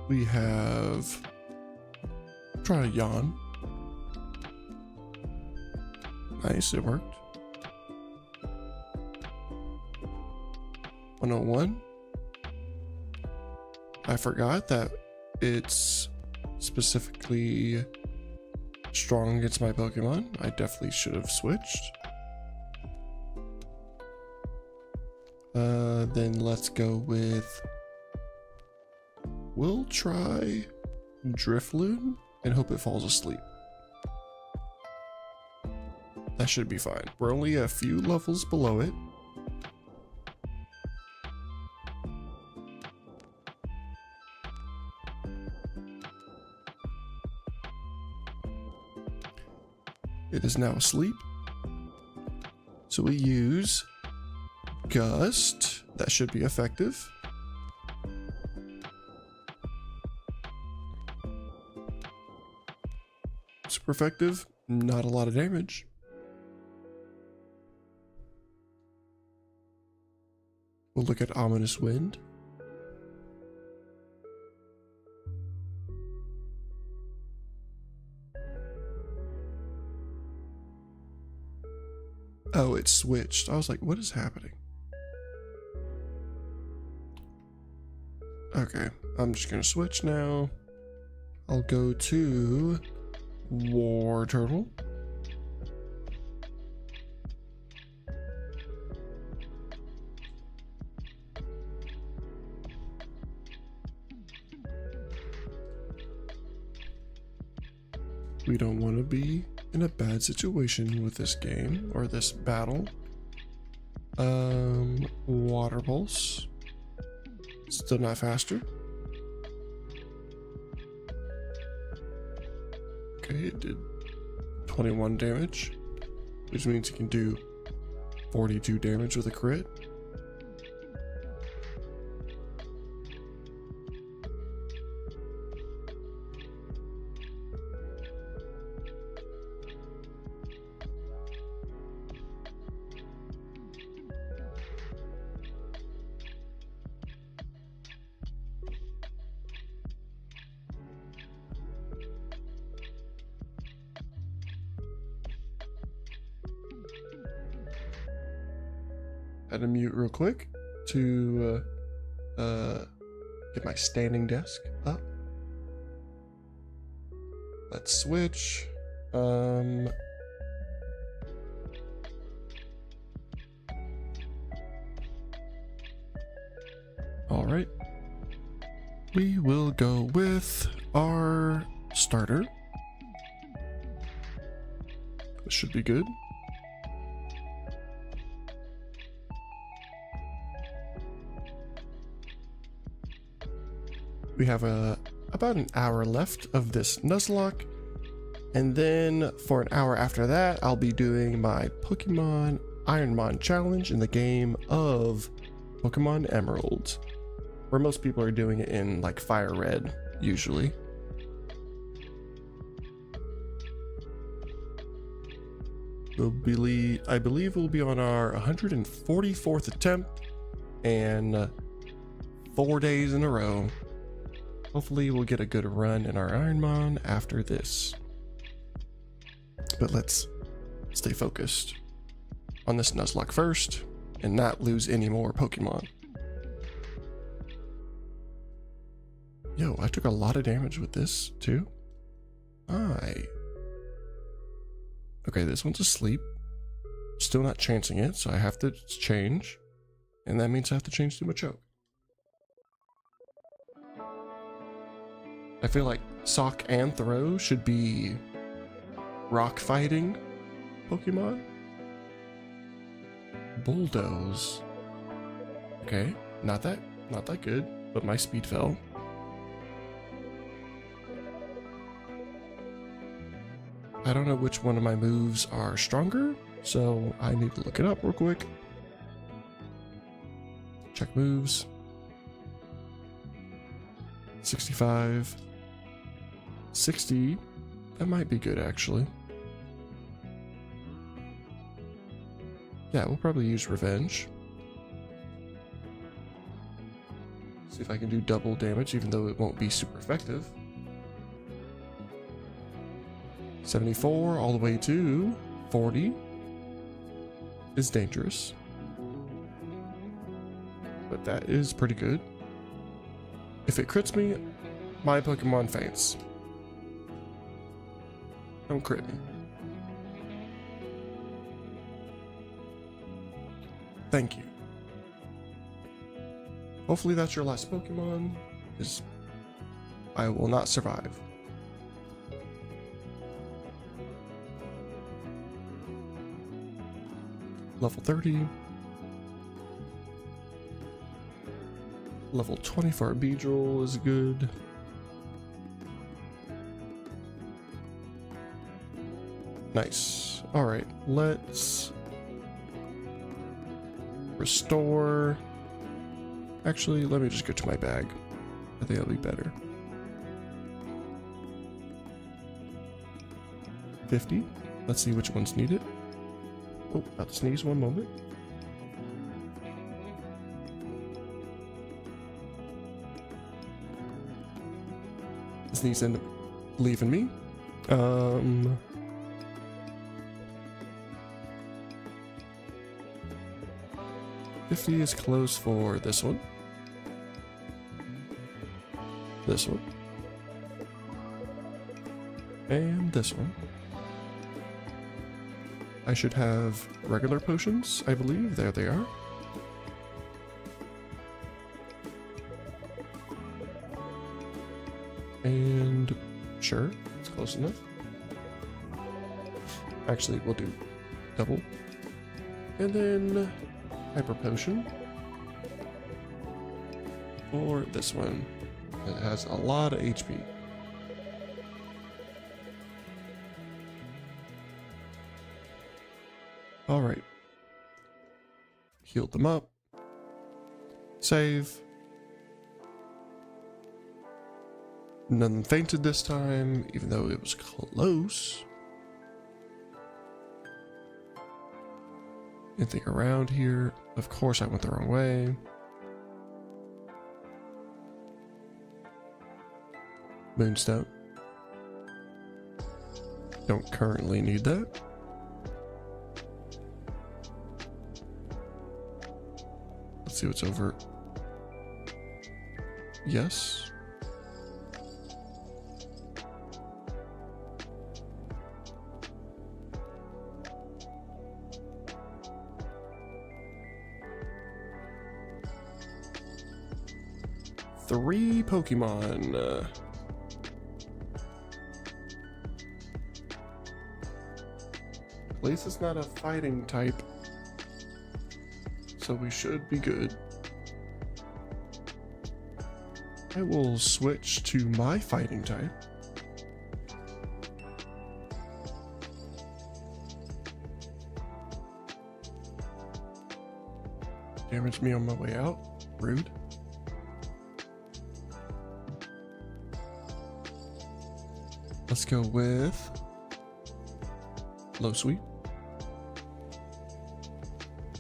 We have try a yawn. Nice, it worked. 101. I forgot that it's specifically strong against my Pokemon. I definitely should have switched. Then let's go with... We'll try Drifloon and hope it falls asleep. That should be fine. We're only a few levels below it. It is now asleep. So we use Gust. That should be effective. Super effective. Not a lot of damage. We'll look at Ominous Wind. Oh, it switched. I was like, what is happening? Okay, I'm just gonna switch now. I'll go to War Turtle. We don't want to be in a bad situation with this game or this battle. Water Pulse. Still not faster. Okay, it did 21 damage, which means it can do 42 damage with a crit. Had to mute real quick to get my standing desk up. Let's switch. All right. We will go with our starter. This should be good. We have about an hour left of this Nuzlocke, and then for an hour after that, I'll be doing my Pokemon Ironmon challenge in the game of Pokemon Emerald, where most people are doing it in like Fire Red usually. I believe we'll be on our 144th attempt and 4 days in a row. Hopefully we'll get a good run in our Ironmon after this. But let's stay focused on this Nuzlocke first and not lose any more Pokemon. Yo, I took a lot of damage with this too. Okay, this one's asleep. Still not chancing it, so I have to change. And that means I have to change to Machoke. I feel like Sock and Throw should be rock fighting Pokemon. Bulldoze. Okay, not that good, but my speed fell. I don't know which one of my moves are stronger, so I need to look it up real quick. Check moves. 65. 60. That might be good, actually. Yeah, we'll probably use Revenge. See if I can do double damage, even though it won't be super effective. 74 all the way to 40 is dangerous. But that is pretty good. If it crits me, my Pokemon faints. Don't crit me. Thank you. Hopefully that's your last Pokemon, because I will not survive. Level 30. Level 20 for our Beedrill is good. Nice. Alright, let's restore. Actually, let me just go to my bag. I think that'll be better. 50. Let's see which ones need it. Oh, about to sneeze, one moment. The sneeze ended up leaving me. 50 is close for this one. This one. And this one. I should have regular potions, I believe. There they are. And sure, it's close enough. Actually, we'll do double. And then hyper potion for this one. It has a lot of HP. Alright. Healed them up. Save. None fainted this time, even though it was close. Anything around here? Of course I went the wrong way. Moonstone. Don't currently need that. Let's see what's over. Yes. 3 Pokemon. At least it's not a fighting type, so we should be good. I will switch to my fighting type. Damage me on my way out. Rude. Let's go with Low Sweep.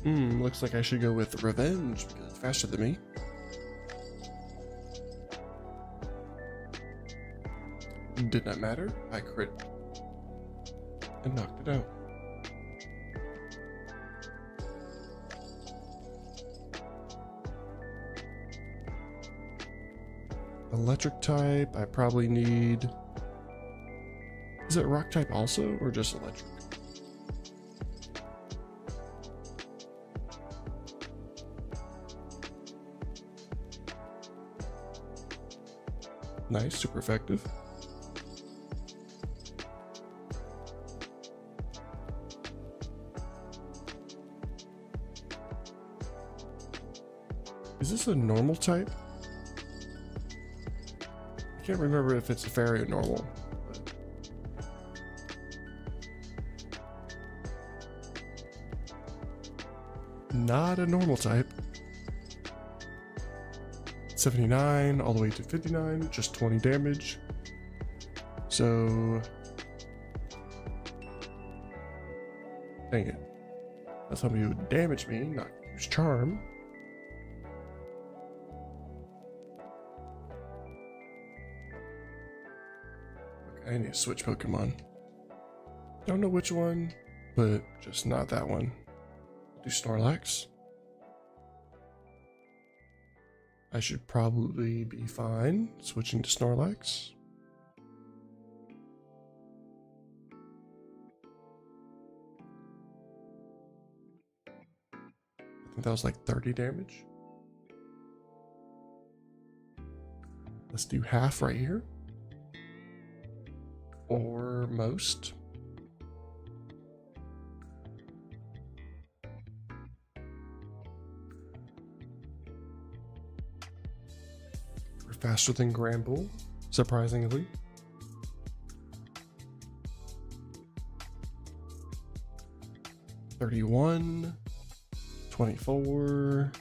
Looks like I should go with Revenge because it's faster than me. Did not matter. I crit and knocked it out. Electric type, I probably need... Is it rock type also, or just electric? Nice, super effective. Is this a normal type? I can't remember if it's a fairy or normal. Not a normal type. 79 all the way to 59, just 20 damage. So, dang it. That's somebody who would damage me, not use charm. Okay, I need to switch Pokemon. Don't know which one, but just not that one. Do Snorlax. I should probably be fine switching to Snorlax. I think that was like 30 damage. Let's do half right here. Or most. Faster than Granbull, surprisingly. $31, $24.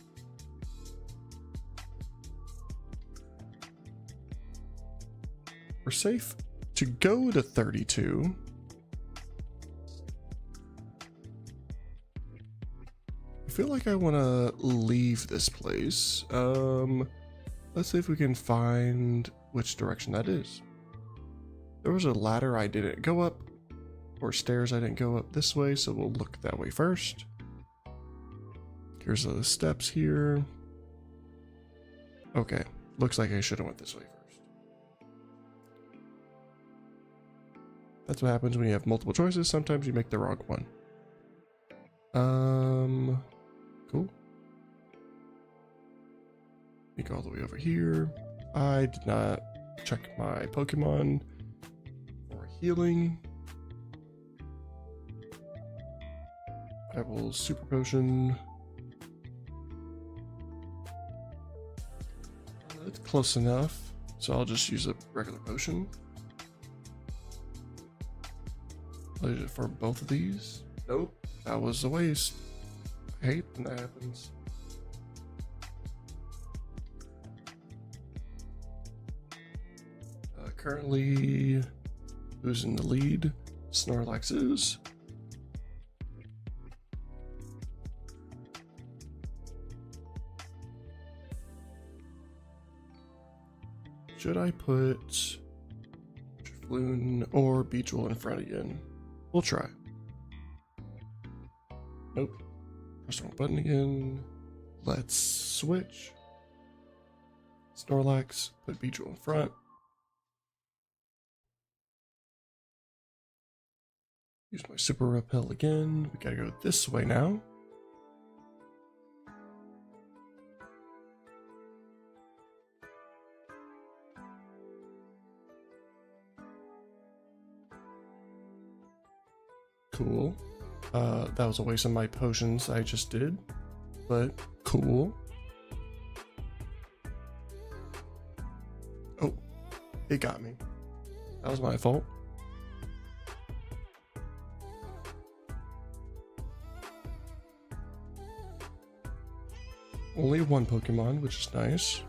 We're safe to go to 32. I feel like I want to leave this place. Let's see if we can find which direction that is. There was a ladder I didn't go up, or stairs I didn't go up this way, so we'll look that way first. Here's the steps here. Okay, looks like I should have went this way first. That's what happens when you have multiple choices. Sometimes you make the wrong one. Cool. Let me go all the way over here. I did not check my Pokemon for healing. I will Super Potion. It's close enough, so I'll just use a regular potion. I'll use it for both of these. Nope, that was a waste. I hate when that happens. Currently, who's in the lead? Snorlax is. Should I put Floon or Beachwell in front again? We'll try. Nope. Press the wrong button again. Let's switch. Snorlax, put Beachwell in front. Use my super repel again. We gotta go this way now. cool. That was a waste of my potions I just did, but cool. Oh, it got me. That was my fault. Only one Pokemon, which is nice.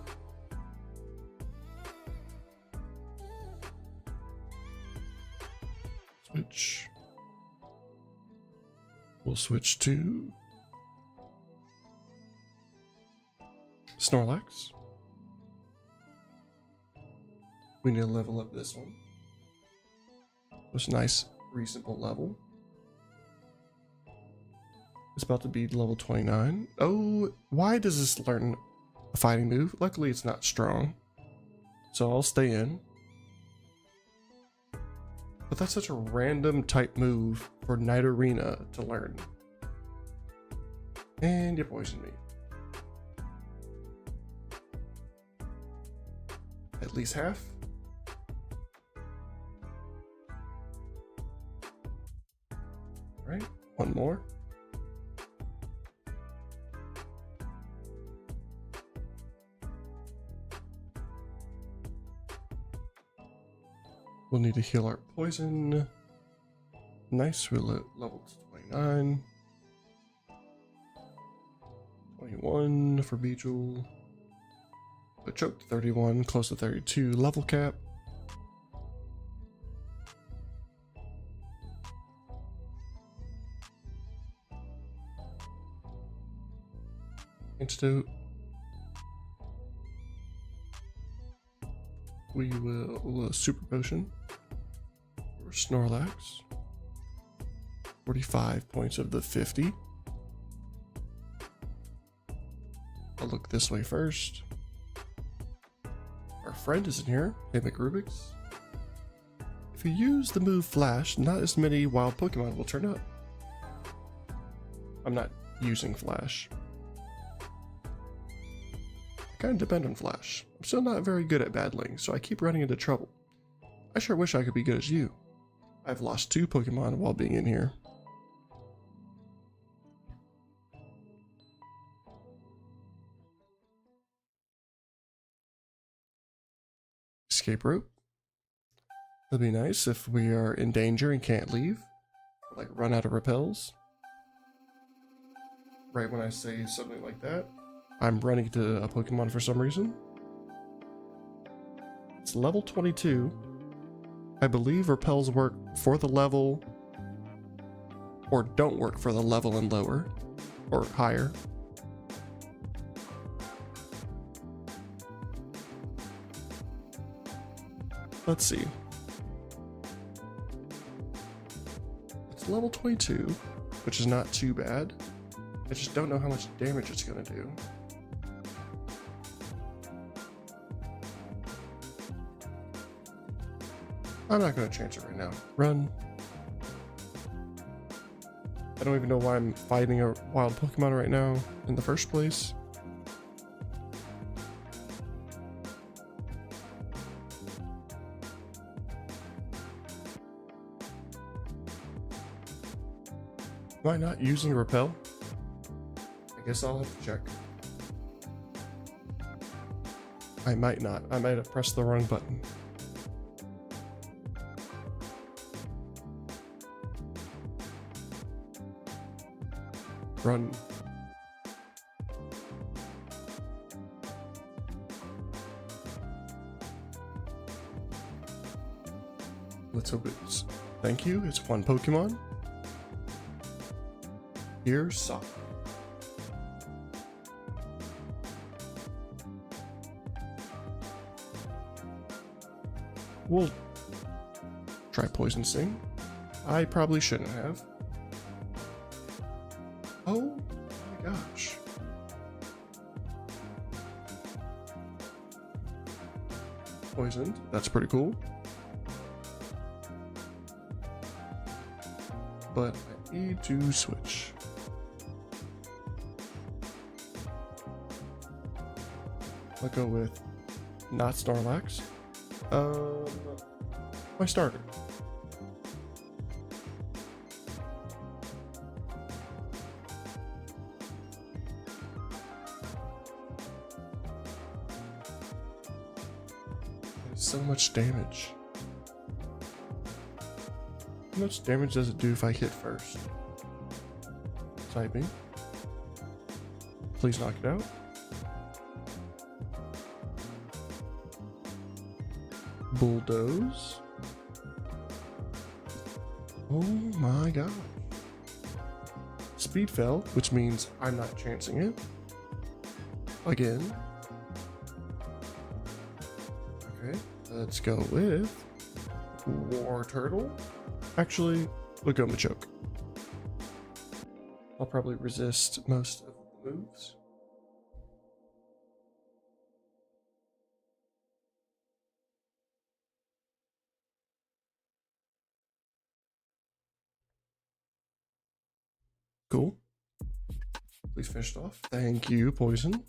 Switch. We'll switch to Snorlax. We need to level up this one. It's a nice, reasonable level. It's about to be level 29. Oh, why does this learn a fighting move? Luckily, it's not strong, so I'll stay in. But that's such a random type move for Night Arena to learn. And you poisoned me. At least half. All right, one more. We'll need to heal our poison. Nice, we're level 29. 21 for Beedrill. A choke to 31, close to 32, level cap. Antidote. We will super potion for Snorlax. 45 points of the 50. I'll look this way first. Our friend is in here. Hey, McRubik's. If you use the move Flash, not as many wild Pokemon will turn up. I'm not using Flash. I kind of depend on Flash. I'm still not very good at battling, so I keep running into trouble. I sure wish I could be good as you. I've lost 2 Pokemon while being in here. Escape rope. That'd be nice if we are in danger and can't leave. Like run out of repels. Right when I say something like that, I'm running to a Pokemon for some reason. It's level 22. I believe repels work for the level or don't work for the level and lower or higher. Let's see. It's level 22, which is not too bad. I just don't know how much damage it's going to do. I'm not going to chance it right now. Run. I don't even know why I'm fighting a wild Pokemon right now in the first place. Am I not using Repel? I guess I'll have to check. I might not. I might have pressed the wrong button. Run. Let's hope it's... Thank you. It's one Pokemon. Here's Sock. We'll try Poison Sting. I probably shouldn't have. Oh my gosh. Poisoned. That's pretty cool. But I need to switch. I'll go with not Snorlax. My starter. so much damage. How much damage does it do if I hit first? Typing. Please knock it out. Bulldoze. Oh my god. Speed fell, which means I'm not chancing it. Again. Okay, let's go with War Turtle. Actually, we'll go Machoke. I'll probably resist most of the moves. Cool. Please finish it off. Thank you, Poison.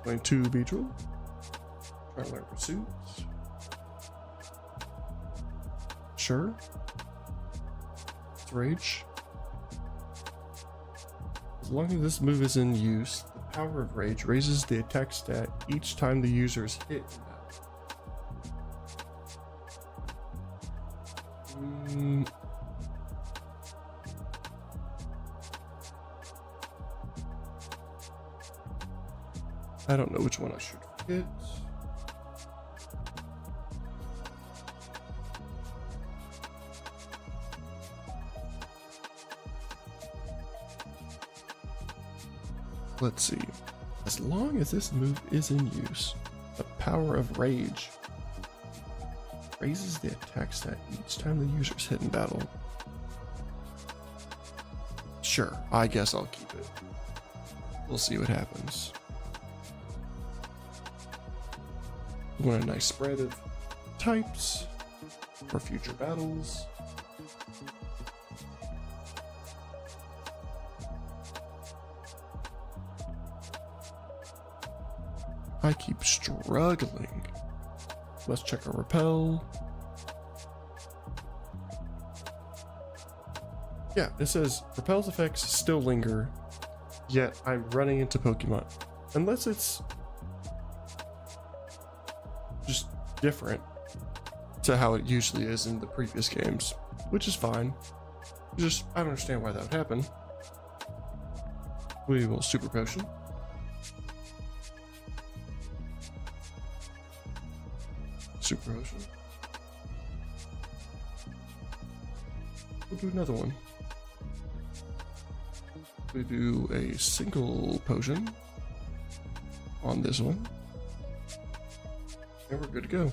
Playing 2 Beedrill. Trying to learn pursuits. Sure. It's Rage. As long as this move is in use, the power of Rage raises the attack stat each time the user is hit. I don't know which one I should hit. Let's see. As long as this move is in use, the power of Rage raises the attack stat each time the user is hit in battle. Sure, I guess I'll keep it. We'll see what happens. We want a nice spread of types for future battles. I keep struggling. Let's check our repel. Yeah, it says repel's effects still linger, yet I'm running into Pokemon. Unless it's just different to how it usually is in the previous games, which is fine. Just, I don't understand why that would happen. We will Super Potion. Super Potion. We'll do another one. We do a single potion on this one. And we're good to go.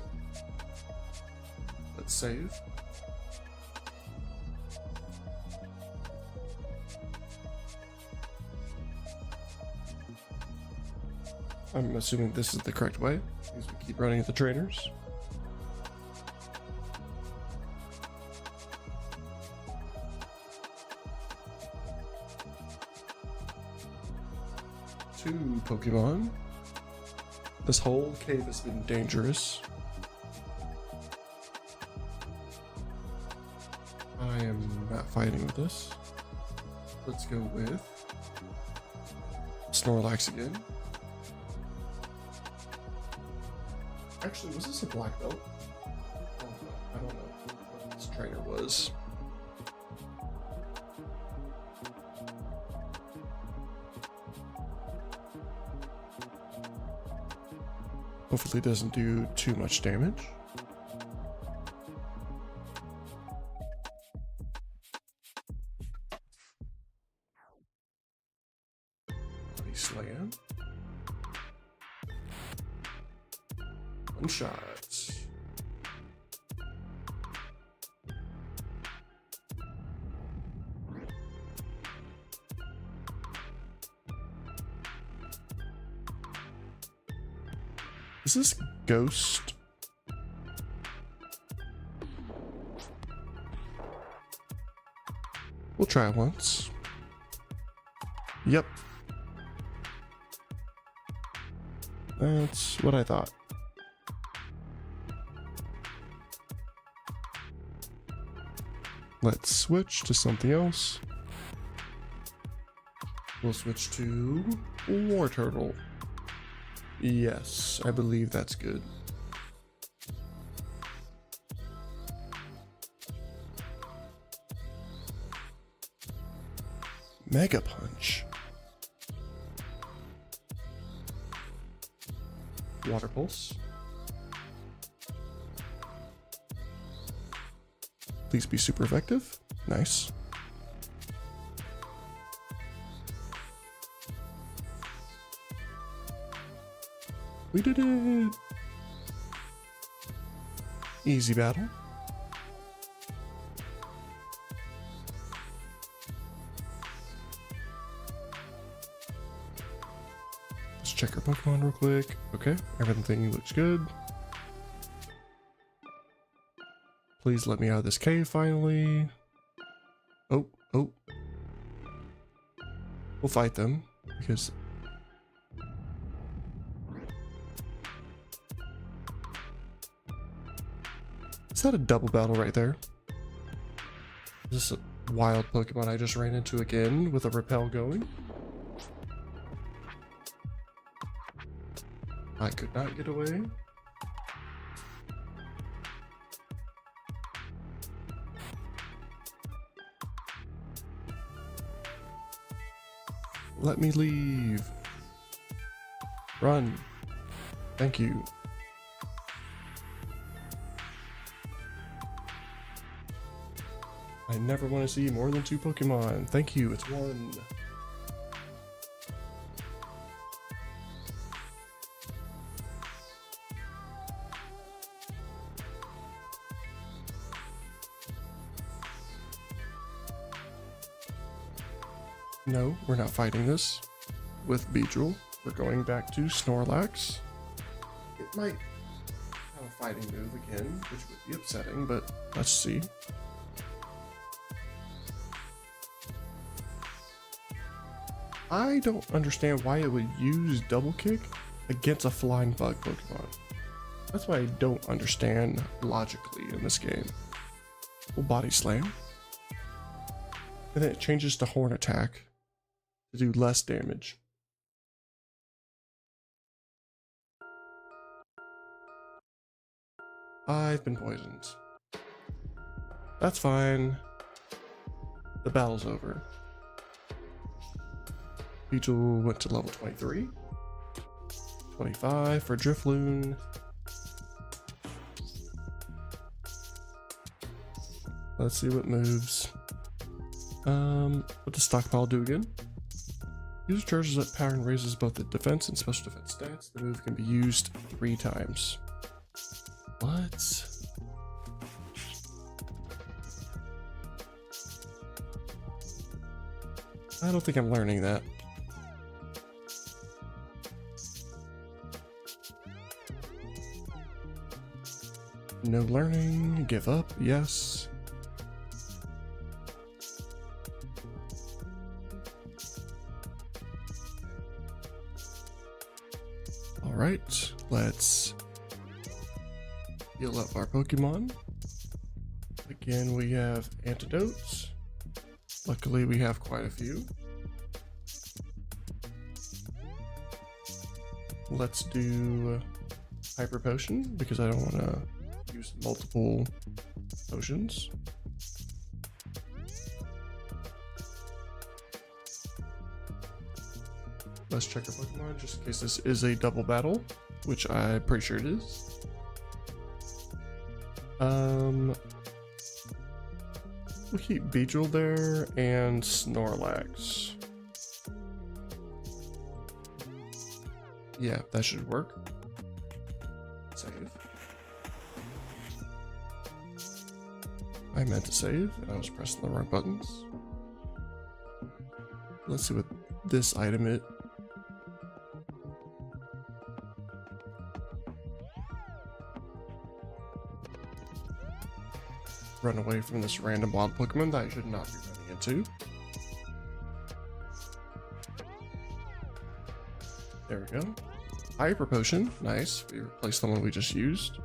Let's save. I'm assuming this is the correct way, because we keep running at the trainers. Two Pokemon. This whole cave has been dangerous. I am not fighting with this. Let's go with Snorlax again. Actually, was this a black belt? Oh, I don't know what this trainer was. Hopefully it doesn't do too much damage. Nice land. One shot. Is this Ghost? We'll try it once. Yep. That's what I thought. Let's switch to something else. We'll switch to War Turtle. Yes, I believe that's good. Mega Punch. Water Pulse. Please be super effective. Nice. We did it! Easy battle. Let's check our Pokemon real quick. Okay, everything looks good. Please let me out of this cave finally. Oh. We'll fight them because is that a double battle right there? Is this a wild Pokemon I just ran into again with a repel going? I could not get away. Let me leave. Run. Thank you. I never want to see more than 2 Pokemon. Thank you, it's 1. No, we're not fighting this with Beedrill. We're going back to Snorlax. It might have a fighting move again, which would be upsetting, but let's see. I don't understand why it would use Double Kick against a Flying Bug Pokemon. That's what I don't understand logically in this game. We'll Body Slam. And then it changes to Horn Attack to do less damage. I've been poisoned. That's fine. The battle's over. Beedrill went to level 23. 25 for Drifloon. Let's see what moves. What does Stockpile do again? User charges up power and raises both the defense and special defense stats. The move can be used 3 times. What? I don't think I'm learning that. No learning, give up, yes. Alright, let's heal up our Pokemon. Again, we have antidotes. Luckily, we have quite a few. Let's do Hyper Potion because I don't want to use multiple potions. Let's check our Pokemon just in case this is a double battle, which I'm pretty sure it is. We'll keep Beedrill there and Snorlax. Yeah, that should work. Save. I meant to save, and I was pressing the wrong buttons. Let's see what this item is. Run away from this random wild Pokemon that I should not be running into. There we go. Hyper Potion, nice. We replaced the one we just used.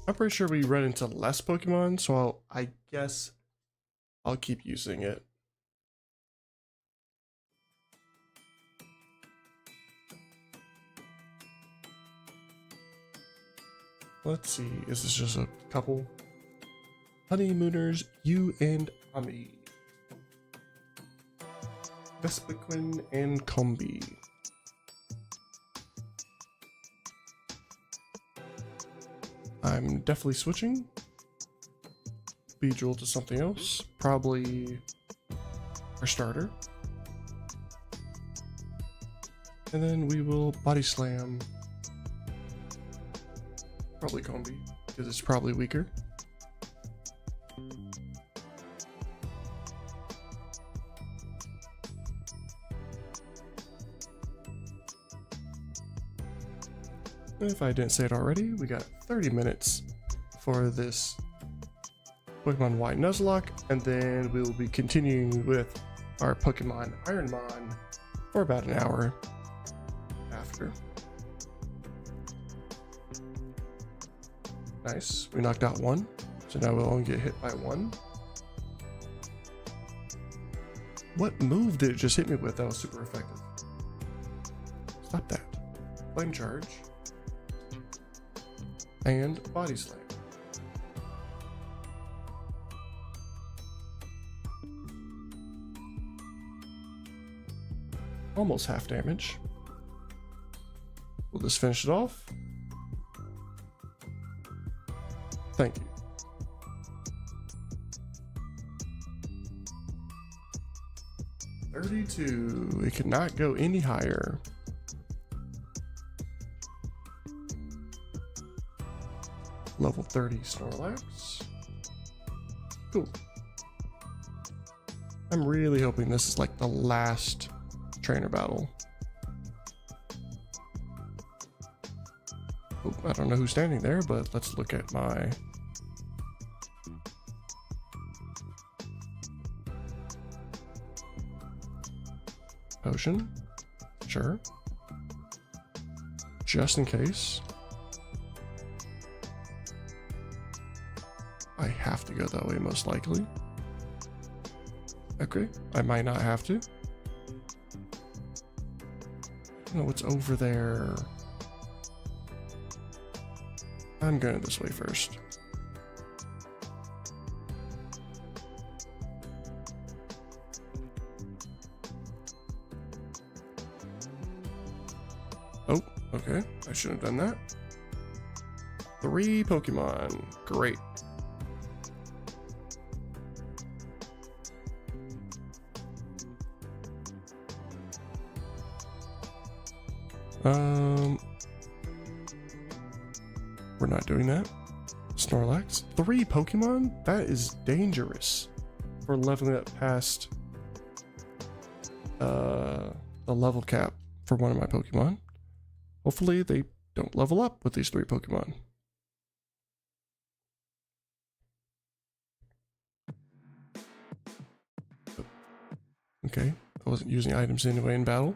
I'm pretty sure we run into less Pokemon, so I guess I'll keep using it. Let's see, is this just a couple? Honeymooners, you and Ami. Vespiquen and Combi. I'm definitely switching Beedrill to something else, probably our starter. And then we will Body Slam, probably Combi, because it's probably weaker. If I didn't say it already, we got 30 minutes for this Pokemon Y Nuzlocke, and then we will be continuing with our Pokemon Ironmon for about an hour after. Nice, we knocked out one, so now we'll only get hit by one. What move did it just hit me with that was super effective? Stop that. Flame Charge. And Body Slam. Almost half damage. We'll just finish it off. Thank you. $32. It could not go any higher. Level 30 Snorlax. Cool. I'm really hoping this is like the last trainer battle. Oh, I don't know who's standing there, but let's look at my potion. Sure. Just in case. I have to go that way, most likely. Okay, I might not have to. I don't know what's over there. I'm going this way first. Oh, okay. I shouldn't have done that. 3 Pokemon. Great. We're not doing that. Snorlax. 3 Pokemon? That is dangerous for leveling up past the level cap for one of my Pokemon. Hopefully they don't level up with these 3 Pokemon. Okay, I wasn't using items anyway in battle.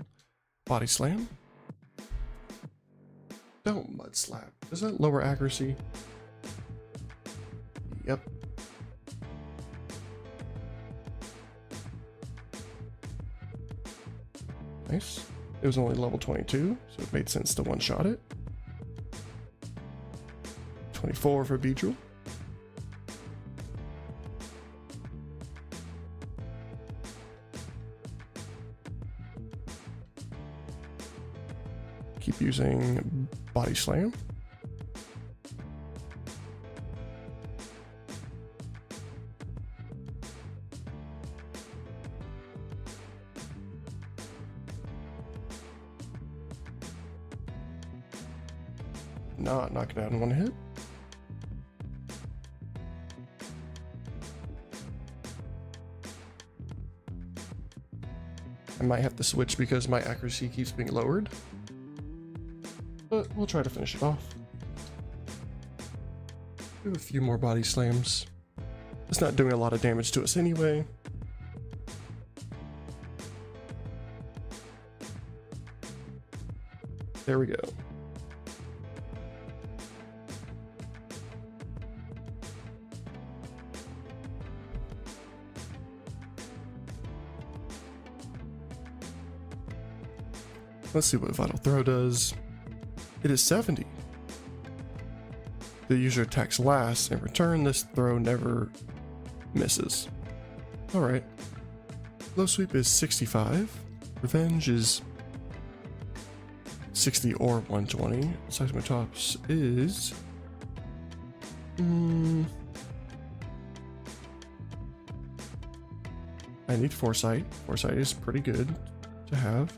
Body Slam. Don't Mud Slap. Does that lower accuracy? Yep. Nice. It was only level 22, so it made sense to one-shot it. 24 for Beedrill. Keep using Body Slam. Not knocking out in one hit. I might have to switch because my accuracy keeps being lowered. But we'll try to finish it off. Do a few more Body Slams. It's not doing a lot of damage to us anyway. There we go. Let's see what Vital Throw does. It is 70. The user attacks last. In return, this throw never misses. Alright. Low Sweep is 65. Revenge is 60 or 120. Seismic Tops is... I need Foresight. Foresight is pretty good to have.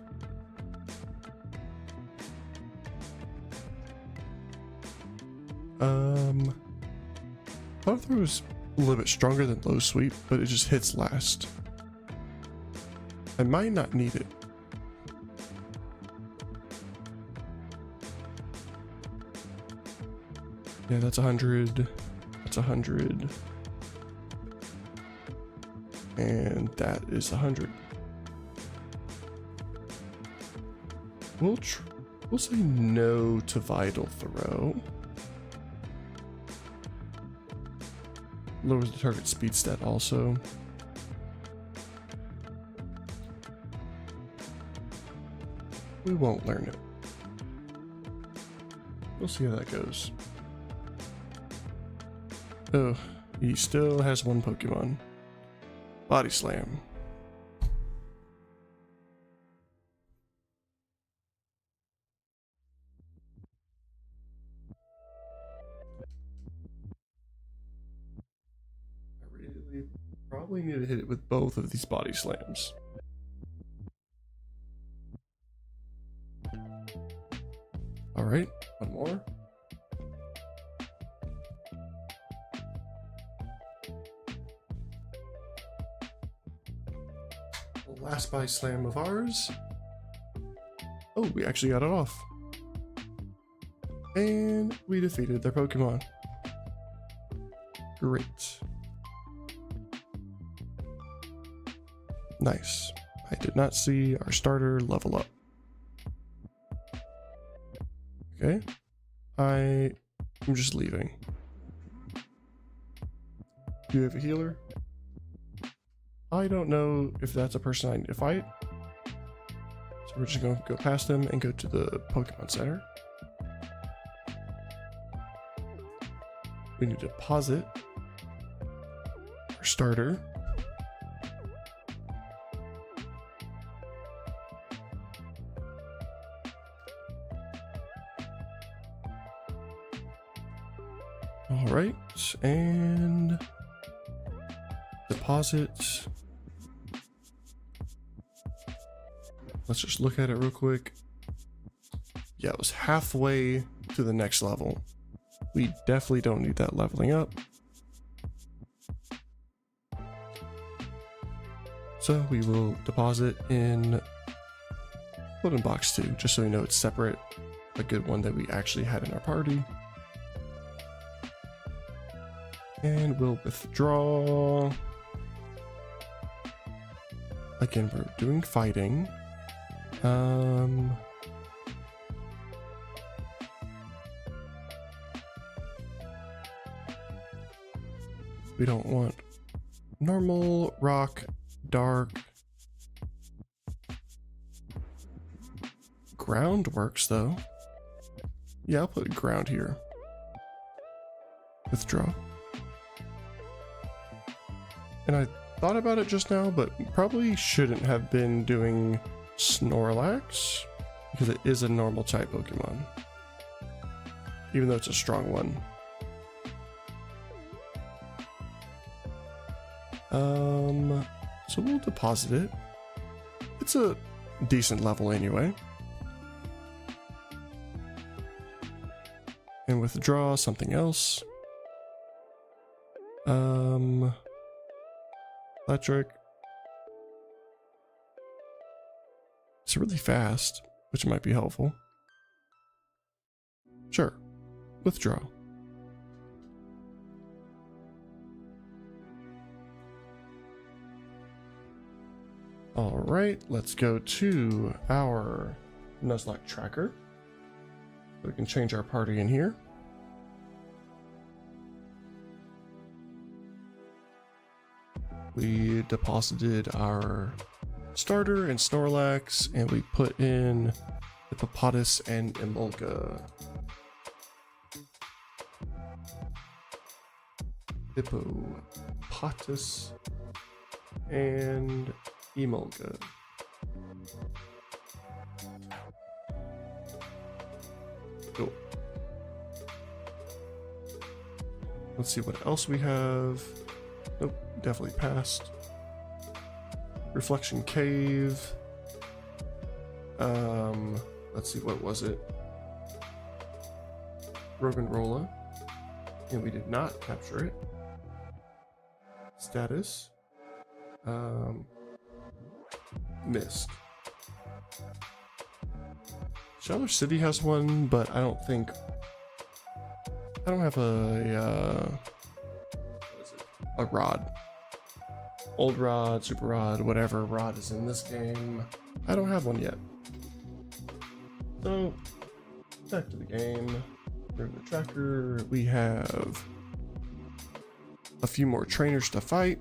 Vital Throw is a little bit stronger than Low Sweep, but it just hits last. I might not need it. Yeah, that's 100. That's 100. And that is 100. We'll say no to Vital Throw. Lowers the target speed stat also. We won't learn it. We'll see how that goes. Oh, he still has one Pokemon. Body Slam. I really probably need to hit it with both of these Body Slams. Alright, one more. Last Body Slam of ours. Oh, we actually got it off. And we defeated their Pokemon. Great. Nice. I did not see our starter level up. Okay. I'm just leaving. Do you have a healer? I don't know if that's a person I need to fight. So we're just going to go past him and go to the Pokemon Center. We need to deposit our starter. All right, and deposit. Let's just look at it real quick. Yeah, it was halfway to the next level. We definitely don't need that leveling up. So we will deposit in Golden Box 2, just so we know it's separate. A good one that we actually had in our party. And we'll withdraw. Again, we're doing fighting. We don't want normal, rock, dark. Ground works though. Yeah, I'll put ground here. Withdraw. And I thought about it just now, but probably shouldn't have been doing Snorlax because it is a normal type Pokemon, even though it's a strong one. So we'll deposit it. It's a decent level anyway. And withdraw something else. Electric. It's really fast, which might be helpful. Sure. Withdraw. All right, let's go to our Nuzlocke tracker. We can change our party in here. We deposited our starter and Snorlax, and we put in Hippopotas and Emolga. Hippopotas and Emolga. Cool. Let's see what else we have. Nope, definitely passed. Reflection Cave. Let's see, what was it? Roggenrola. And we did not capture it. Status. Missed. Shallow City has one, but I don't have a rod. Old rod, super rod, whatever rod is in this game. I don't have one yet. So, back to the game. Remove the tracker. We have a few more trainers to fight.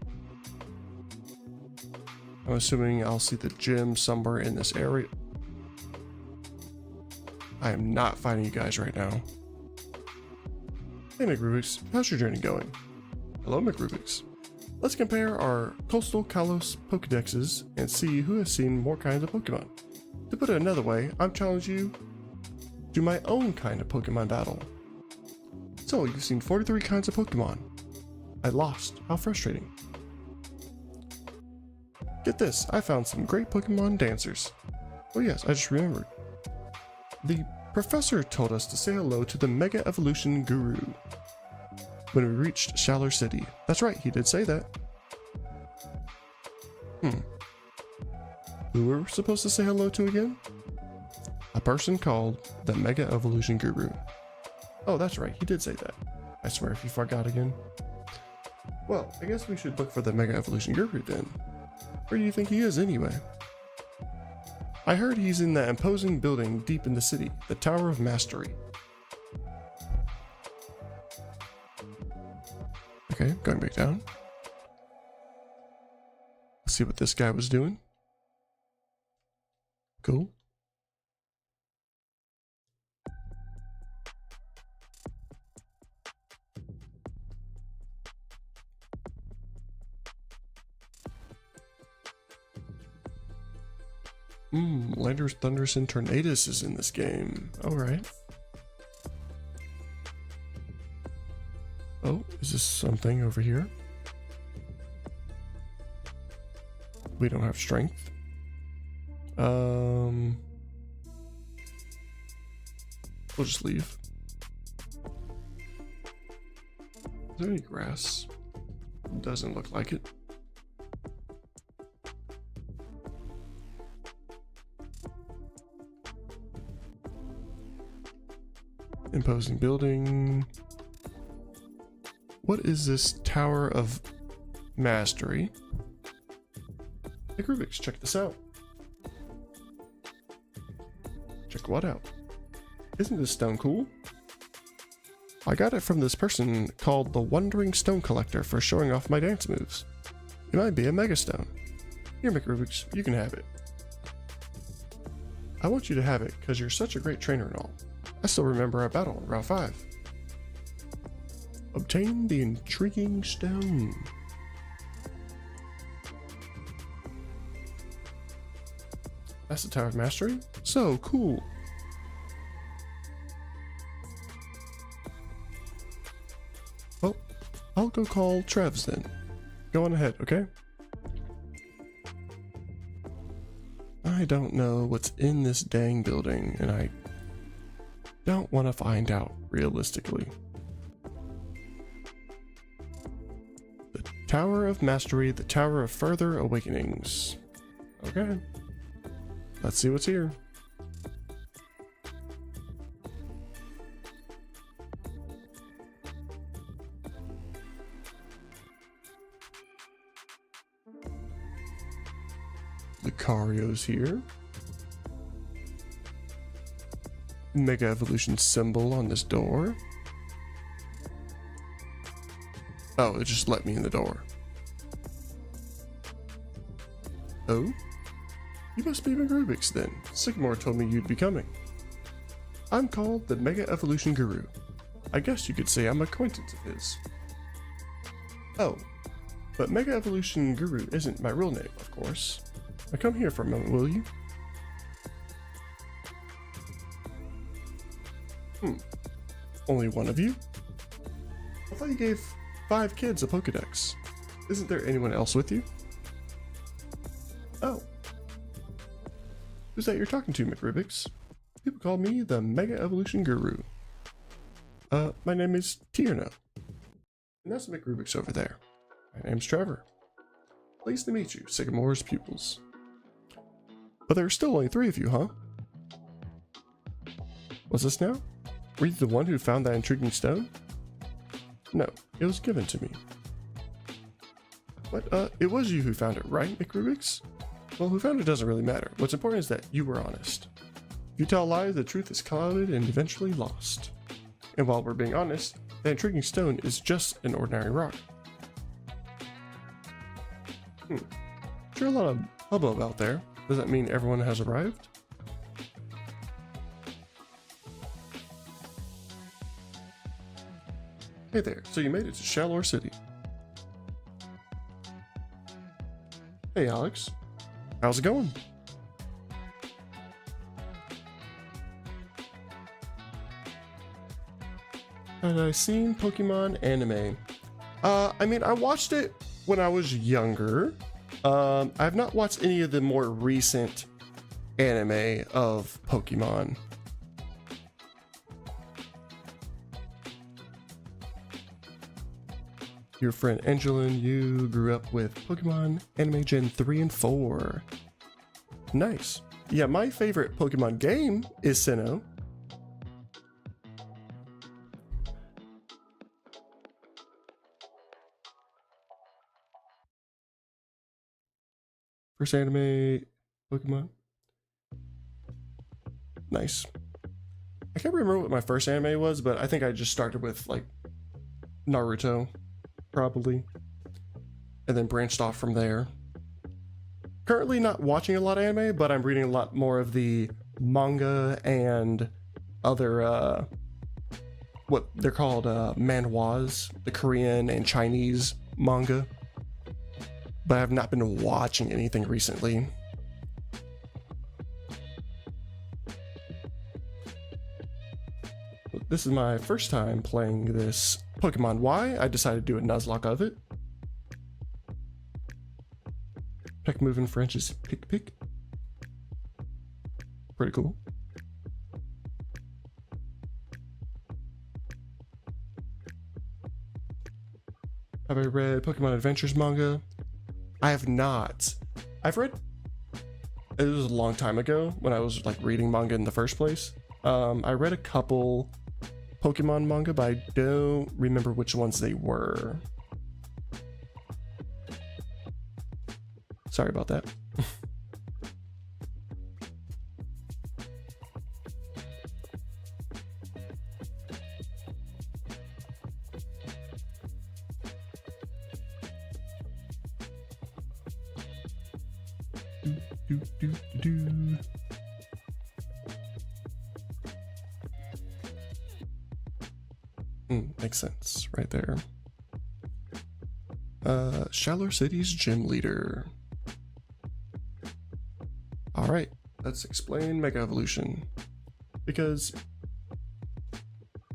I'm assuming I'll see the gym somewhere in this area. I am not fighting you guys right now. Hey McRubik's, how's your journey going? Hello McRubik's. Let's compare our Coastal Kalos Pokedexes and see who has seen more kinds of Pokemon. To put it another way, I'm challenging you to my own kind of Pokemon battle. So, you've seen 43 kinds of Pokemon. I lost. How frustrating. Get this, I found some great Pokemon dancers. Oh yes, I just remembered. The professor told us to say hello to the Mega Evolution Guru when we reached Shallow City. That's right, he did say that. Who were we supposed to say hello to again? A person called the Mega Evolution Guru. Oh, that's right, he did say that. I swear if you forgot again. Well, I guess we should look for the Mega Evolution Guru then. Where do you think he is anyway? I heard he's in that imposing building deep in the city, the Tower of Mastery. Okay, going back down. Let's see what this guy was doing. Cool. Landers, Thunders, and Tornadus is in this game. Alright. Oh, is this something over here? We don't have strength. We'll just leave. Is there any grass? Doesn't look like it. Imposing building. What is this Tower of Mastery? Hey Rubik's, check this out. Check what out? Isn't this stone cool? I got it from this person called the Wandering Stone Collector for showing off my dance moves. It might be a Mega Stone. Here, McRubik's, you can have it. I want you to have it because you're such a great trainer and all. I still remember our battle in Route 5. Obtain the intriguing stone. That's the Tower of Mastery? So cool. Well, I'll go call Trevs then. Go on ahead, okay? I don't know what's in this dang building, and I don't want to find out realistically. The Tower of Mastery, the Tower of Further Awakenings. Okay. Let's see what's here. Lucario's here. Mega Evolution symbol on this door. Oh, it just let me in the door. Oh, You must be McRubik's then. Sycamore told me you'd be coming. I'm called the Mega Evolution Guru. I guess you could say I'm an acquaintance of his. Oh, but Mega Evolution Guru isn't my real name, of course. Now come here for a moment, will you? Only one of you? I thought you gave 5 kids a Pokedex. Isn't there anyone else with you? Oh. Who's that you're talking to, McRubik's? People call me the Mega Evolution Guru. My name is Tierno. And that's McRubik's over there. My name's Trevor. Pleased to meet you, Sycamore's pupils. But there are still only 3 of you, huh? What's this now? Were you the one who found that intriguing stone? No, it was given to me. But, it was you who found it, right, McRubik's? Well, who found it doesn't really matter. What's important is that you were honest. If you tell lies, the truth is clouded and eventually lost. And while we're being honest, the intriguing stone is just an ordinary rock. Sure, a lot of hubbub out there. Does that mean everyone has arrived? Hey there, so you made it to Shalor City. Hey Alex, how's it going? Had I seen Pokemon anime? I mean, I watched it when I was younger. I've not watched any of the more recent anime of Pokemon. Your friend Angelin, you grew up with Pokemon Anime Gen 3 and 4. Nice. Yeah, my favorite Pokemon game is Sinnoh. First anime Pokemon. Nice. I can't remember what my first anime was, but I think I just started with like Naruto, probably, and then branched off from there. Currently not watching a lot of anime, but I'm reading a lot more of the manga and other what they're called manhwas, the Korean and Chinese manga. But I have not been watching anything recently. This is my first time playing this Pokemon Y. I decided to do a Nuzlocke of it. Peck move in French is pick pick. Pretty cool. Have I read Pokemon Adventures manga? I have not. I've read, it was a long time ago when I was like reading manga in the first place. I read a couple Pokemon manga, but I don't remember which ones they were. Sorry about that. Makes sense right there. Shalor City's gym leader. Alright, let's explain Mega Evolution. Because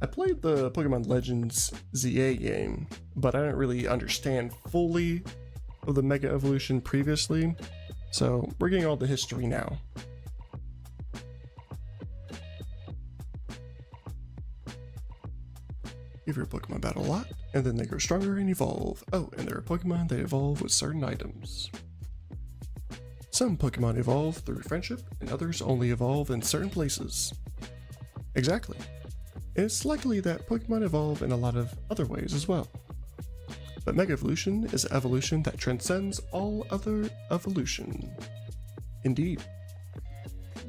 I played the Pokemon Legends ZA game, but I didn't really understand fully of the Mega Evolution previously, so we're getting all the history now. Give your Pokemon battle a lot, and then they grow stronger and evolve. Oh, and there are Pokemon that evolve with certain items. Some Pokemon evolve through friendship, and others only evolve in certain places. Exactly. And it's likely that Pokemon evolve in a lot of other ways as well. But Mega Evolution is an evolution that transcends all other evolution. Indeed.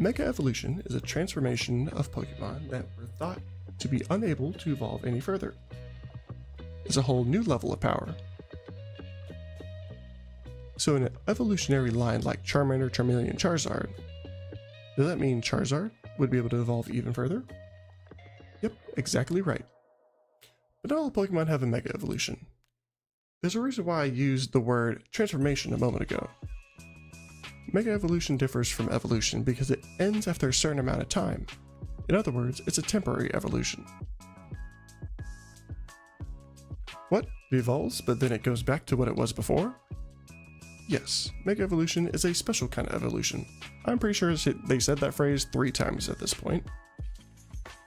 Mega Evolution is a transformation of Pokemon that were thought to be unable to evolve any further. It's a whole new level of power. So in an evolutionary line like Charmander, Charmeleon, Charizard, does that mean Charizard would be able to evolve even further? Yep, exactly right. But not all Pokemon have a Mega Evolution. There's a reason why I used the word transformation a moment ago. Mega Evolution differs from evolution because it ends after a certain amount of time. In other words, it's a temporary evolution. What? It evolves, but then it goes back to what it was before? Yes, Mega Evolution is a special kind of evolution. I'm pretty sure they said that phrase 3 times at this point.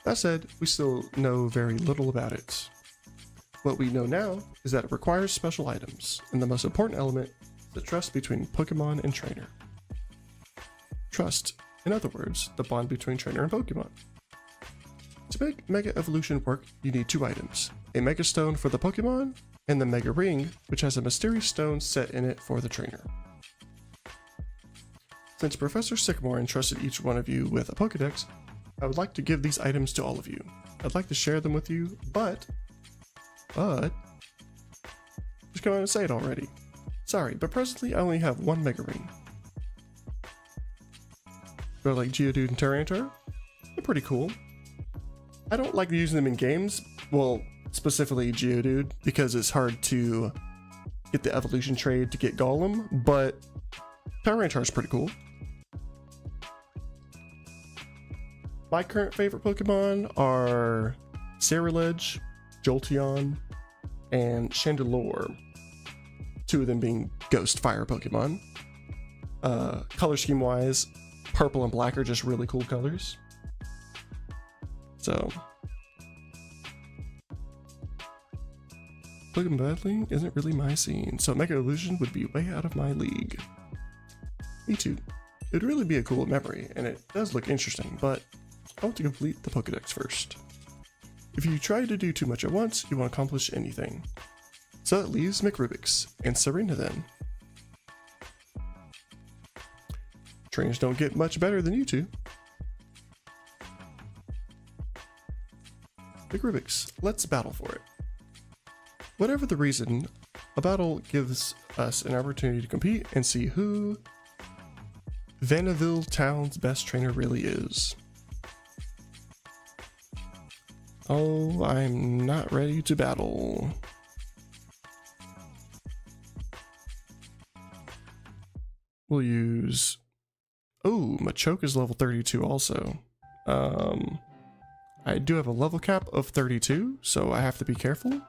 That said, we still know very little about it. What we know now is that it requires special items, and the most important element is the trust between Pokemon and trainer. Trust, in other words, the bond between trainer and Pokemon. To make Mega Evolution work, you need 2 items, a Mega Stone for the Pokemon, and the Mega Ring, which has a mysterious stone set in it for the trainer. Since Professor Sycamore entrusted each one of you with a Pokedex, I would like to give these items to all of you. I'd like to share them with you, but just come out and say it already. Sorry, but presently I only have 1 Mega Ring. But like Geodude and Tyranitar, they're pretty cool. I don't like using them in games, well, specifically Geodude, because it's hard to get the evolution trade to get Golem, but Tyranitar is pretty cool. My current favorite Pokemon are Ceruledge, Jolteon, and Chandelure. 2 of them being Ghost Fire Pokemon. Color scheme wise, purple and black are just really cool colors. So, Pokemon battling isn't really my scene, so Mega Evolution would be way out of my league. Me too. It would really be a cool memory, and it does look interesting, but I want to complete the Pokedex first. If you try to do too much at once, you won't accomplish anything. So that leaves McRubik's and Serena then. Trainers don't get much better than you two. McRubik's, let's battle for it. Whatever the reason, a battle gives us an opportunity to compete and see who Vanaville Town's best trainer really is. Oh, I'm not ready to battle. We'll use... Oh, Machoke is level 32 also. I do have a level cap of 32, so I have to be careful.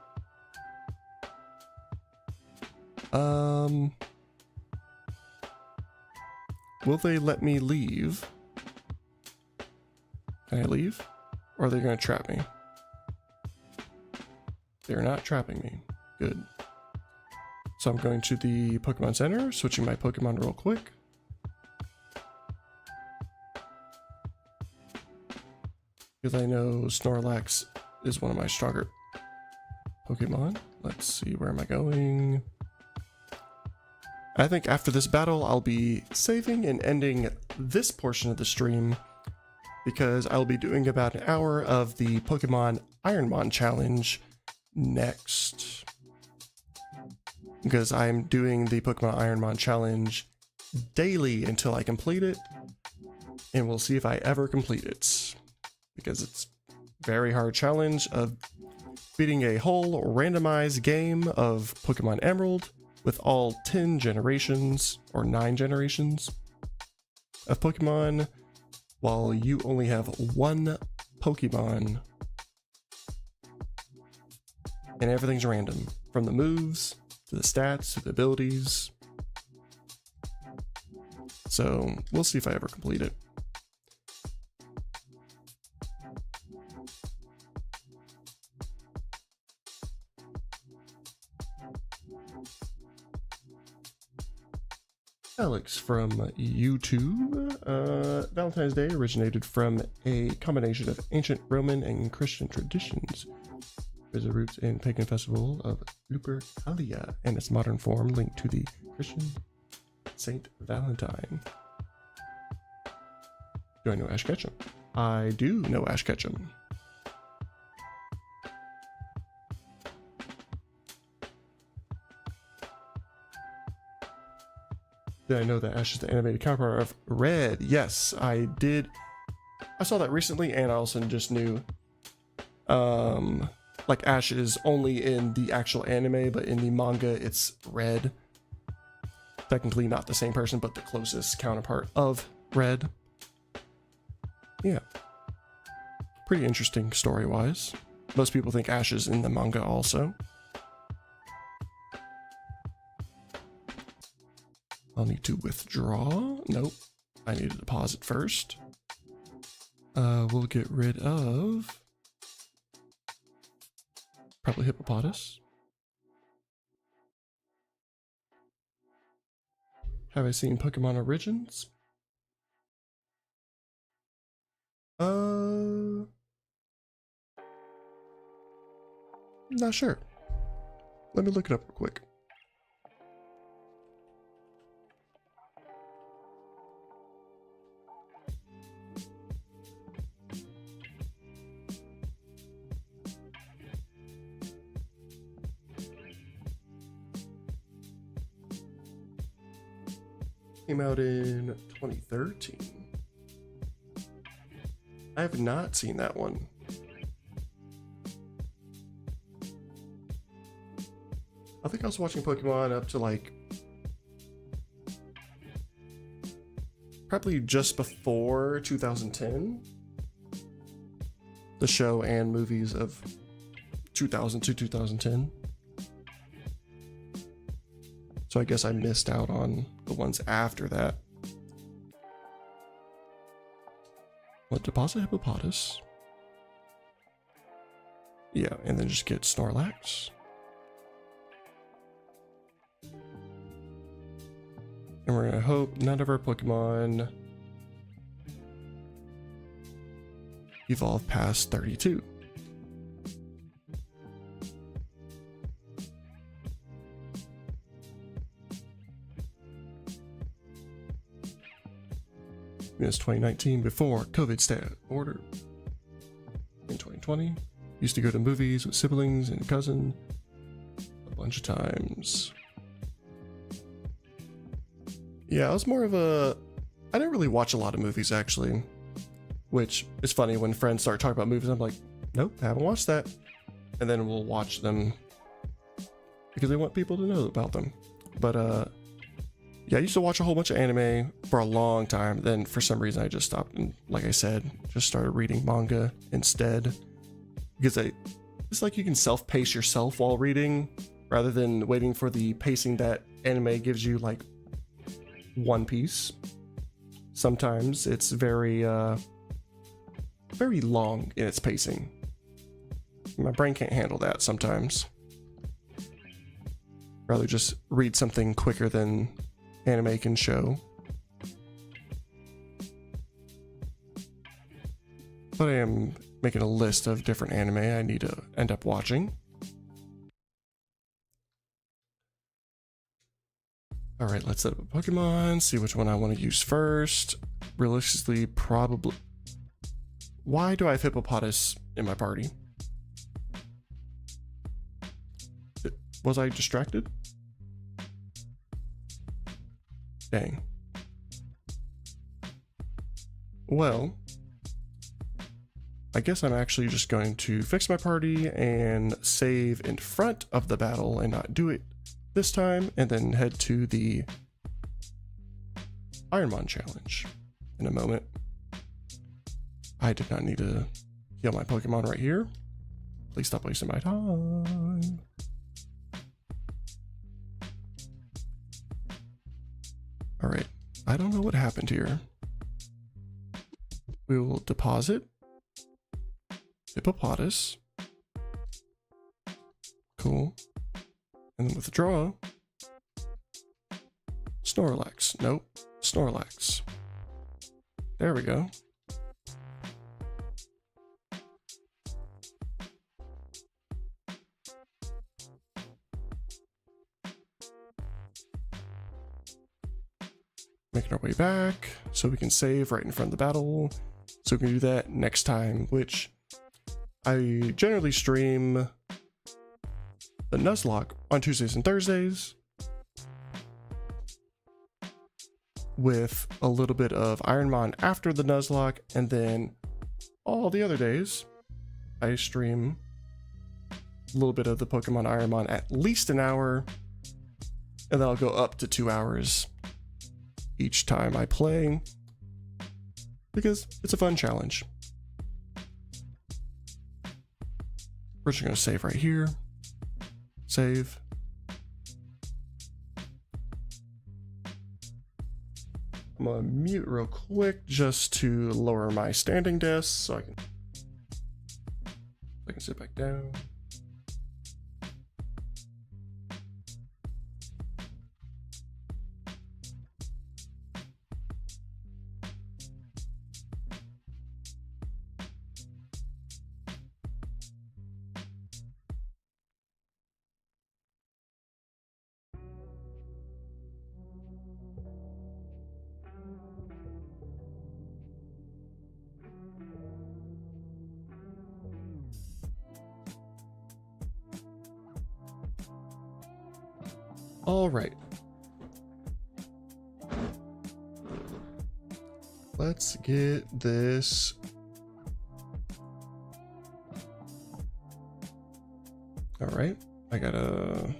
Will they let me leave? Can I leave? Or are they going to trap me? They're not trapping me. Good. So I'm going to the Pokemon Center, switching my Pokemon real quick. Because I know Snorlax is one of my stronger Pokemon. Let's see, where am I going? I think after this battle, I'll be saving and ending this portion of the stream because I'll be doing about an hour of the Pokemon Ironmon challenge next. Because I'm doing the Pokemon Ironmon challenge daily until I complete it, and we'll see if I ever complete it. Because it's a very hard challenge of beating a whole randomized game of Pokemon Emerald with all 10 generations or 9 generations of Pokemon, while you only have 1 Pokemon, and everything's random, from the moves to the stats to the abilities. So we'll see if I ever complete it. Alex from YouTube. Valentine's Day originated from a combination of ancient Roman and Christian traditions. There's a roots in pagan festival of Lupercalia and its modern form linked to the Christian Saint Valentine. Do I know Ash Ketchum? I do know Ash Ketchum. Did I know that Ash is the animated counterpart of Red? Yes, I did. I saw that recently, and I also just knew like Ash is only in the actual anime, but in the manga it's Red. Technically not the same person, but the closest counterpart of Red. Yeah. Pretty interesting story-wise. Most people think Ash is in the manga also. I'll need to withdraw. Nope. I need to deposit first. We'll get rid of probably Hippopotamus. Have I seen Pokemon Origins? Not sure. Let me look it up real quick. Came out in 2013. I have not seen that one. I think I was watching Pokemon up to like probably just before 2010. The show and movies of 2000 to 2010. So I guess I missed out on the ones after that. What, deposit Hippopotamus? Yeah, and then just get Snorlax. And we're gonna hope none of our Pokemon evolve past 32. It's 2019 before COVID stay order. In 2020, used to go to movies with siblings and cousin a bunch of times. Yeah, I was more of a... I didn't really watch a lot of movies actually, which is funny when friends start talking about movies. I'm like, nope, haven't watched that. And then we'll watch them because they want people to know about them. But yeah, I used to watch a whole bunch of anime for a long time. Then for some reason I just stopped and, like I said, just started reading manga instead. Because it's like you can self-pace yourself while reading rather than waiting for the pacing that anime gives you, like One Piece. Sometimes it's very very long in its pacing. My brain can't handle that sometimes. Rather just read something quicker than anime can show. But I am making a list of different anime I need to end up watching. Alright, let's set up a Pokemon, see which one I want to use first. Realistically, probably... Why do I have Hippopotamus in my party? Was I distracted? Dang. Well, I guess I'm actually just going to fix my party and save in front of the battle and not do it this time, and then head to the Ironmon challenge in a moment. I did not need to heal my Pokemon right here. Please stop wasting my time. All right, I don't know what happened here. We will deposit Hippopotamus. Cool. And then withdraw Snorlax. Nope, Snorlax. There we go. Making our way back so we can save right in front of the battle. So we can do that next time, which I generally stream the Nuzlocke on Tuesdays and Thursdays. with a little bit of Ironmon after the Nuzlocke, and then all the other days I stream a little bit of the Pokemon Ironmon at least an hour, and then I'll go up to 2 hours each time I play, because it's a fun challenge. We're just gonna save right here. Save. I'm gonna mute real quick just to lower my standing desk so I can sit back down. All right. Let's get this. All right. I gotta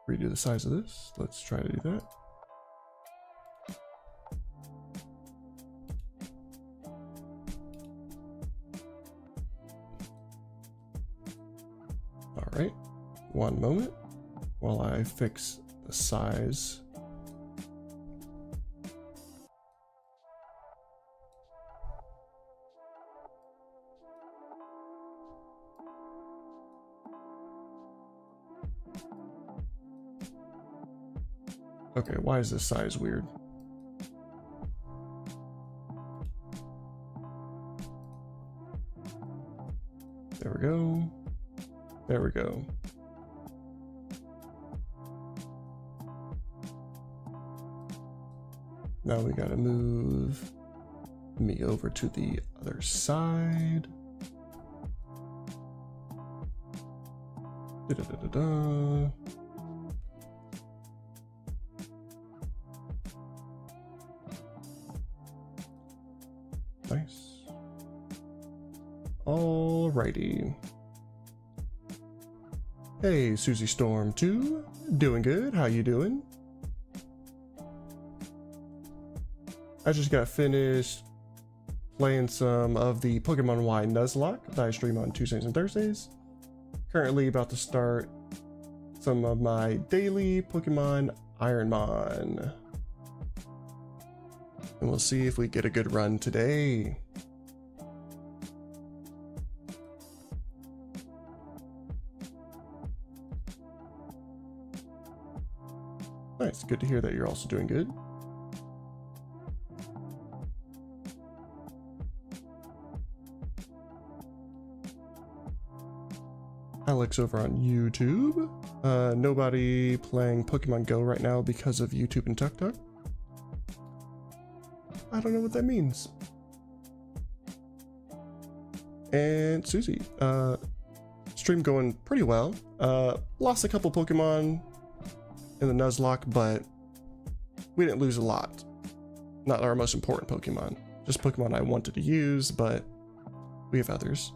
redo the size of this. Let's try to do that. All right. One moment while I fix the size. Okay, why is this size weird? There we go. There we go. Now we gotta move me over to the other side. Da-da-da-da-da. Nice. Alrighty. Hey, Susie Storm 2. Doing good. How you doing? I just got finished playing some of the Pokemon Y Nuzlocke that I stream on Tuesdays and Thursdays. Currently about to start some of my daily Pokemon Ironmon. And we'll see if we get a good run today. Nice, good to hear that you're also doing good. Alex over on YouTube. Nobody playing Pokemon Go right now because of YouTube and TikTok. I don't know what that means. And Susie, stream going pretty well. Lost a couple Pokemon in the Nuzlocke, but we didn't lose a lot. Not our most important Pokemon. Just Pokemon I wanted to use, but we have others.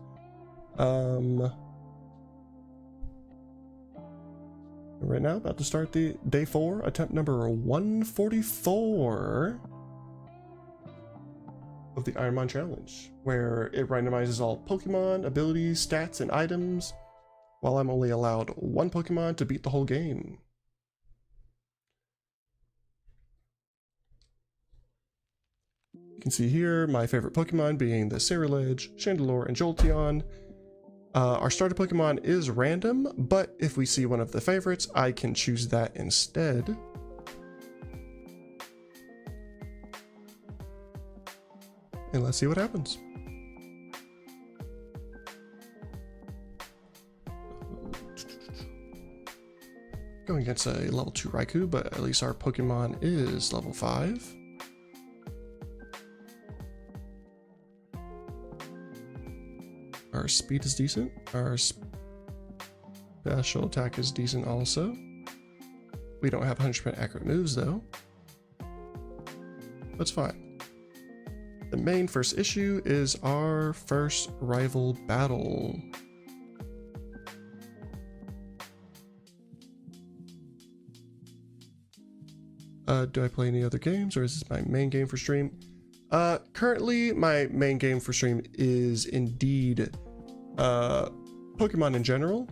Right now, about to start the day 4, attempt number 144 of the Ironmon challenge, where it randomizes all Pokemon, abilities, stats, and items, while I'm only allowed one Pokemon to beat the whole game. You can see here my favorite Pokemon being the Ceruledge, Chandelure, and Jolteon. Our starter Pokemon is random, but if we see one of the favorites, I can choose that instead. And let's see what happens. Going against a level 2 Raikou, but at least our Pokemon is level 5. Our speed is decent. Our special attack is decent also. We don't have 100% accurate moves though. That's fine. The main first issue is our first rival battle. Do I play any other games, or is this my main game for stream? Currently my main game for stream is indeed Pokemon in general.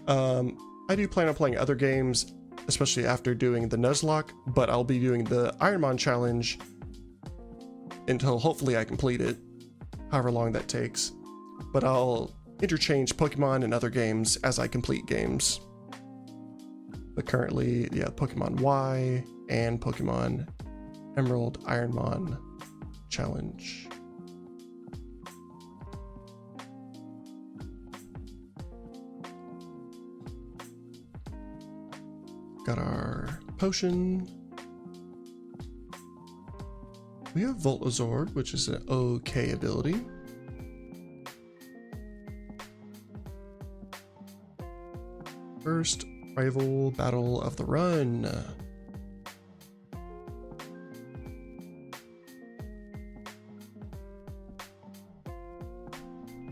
I do plan on playing other games, especially after doing the Nuzlocke, but I'll be doing the Ironmon challenge until hopefully I complete it, however long that takes. But I'll interchange Pokemon and other games as I complete games. But currently, yeah, Pokemon Y and Pokemon Emerald Ironmon challenge. Got our potion. We have Voltazord, which is an okay ability. First rival battle of the run.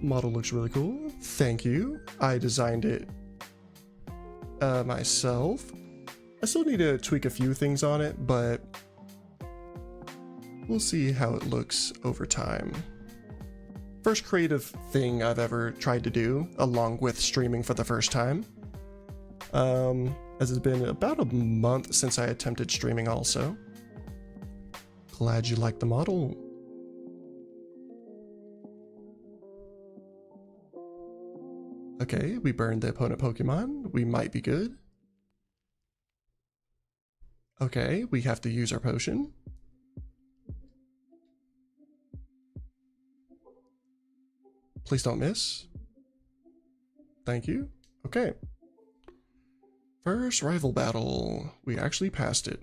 Model looks really cool. Thank you. I designed it myself. I still need to tweak a few things on it, but we'll see how it looks over time. First creative thing I've ever tried to do, along with streaming for the first time. As it's been about a month since I attempted streaming also. Glad you like the model. Okay, we burned the opponent Pokemon. We might be good. Okay, we have to use our potion. Please don't miss. Thank you. Okay. First rival battle. We actually passed it.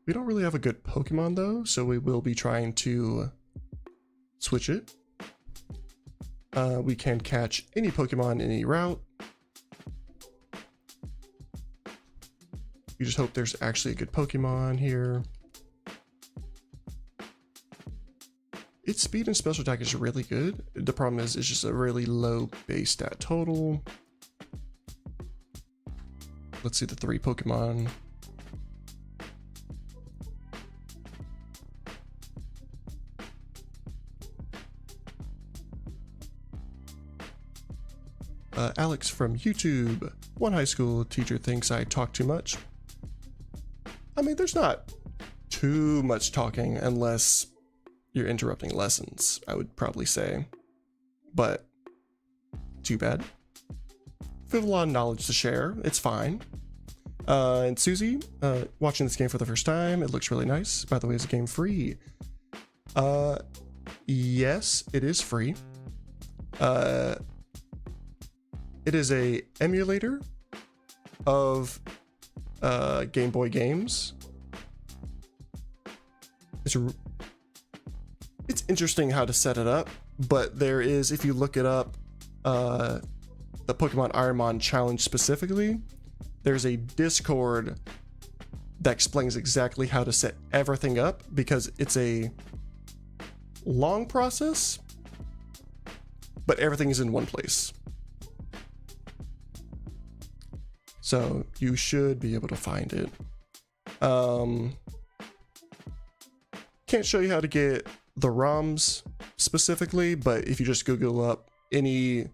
We don't really have a good Pokemon though, so we will be trying to switch it. We can catch any Pokemon in any route. You just hope there's actually a good Pokemon here. Its speed and special attack is really good. The problem is it's just a really low base stat total. Let's see the 3 Pokemon. Alex from YouTube. One high school teacher thinks I talk too much. I mean, there's not too much talking unless you're interrupting lessons, I would probably say. But too bad. If you have a lot of knowledge to share, it's fine. And Susie, watching this game for the first time, it looks really nice. By the way, is the game free? Yes, it is free. It is a emulator of Game Boy games. It's interesting how to set it up, but there is, if you look it up, the Pokemon Ironmon challenge specifically, there's a Discord that explains exactly how to set everything up, because it's a long process, but everything is in one place. So you should be able to find it. Can't show you how to get the ROMs specifically, but if you just Google up any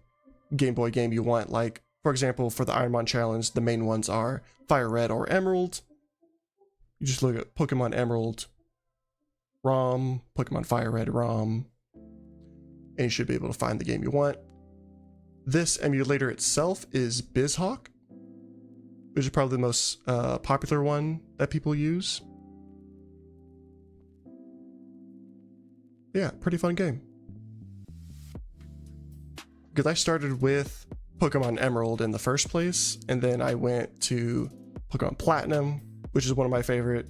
Game Boy game you want, like for example for the Ironmon challenge, the main ones are Fire Red or Emerald. You just look at Pokemon Emerald ROM, Pokemon Fire Red ROM, and you should be able to find the game you want. This emulator itself is BizHawk, which is probably the most popular one that people use. Yeah, pretty fun game. Because I started with Pokemon Emerald in the first place, and then I went to Pokemon Platinum, which is one of my favorite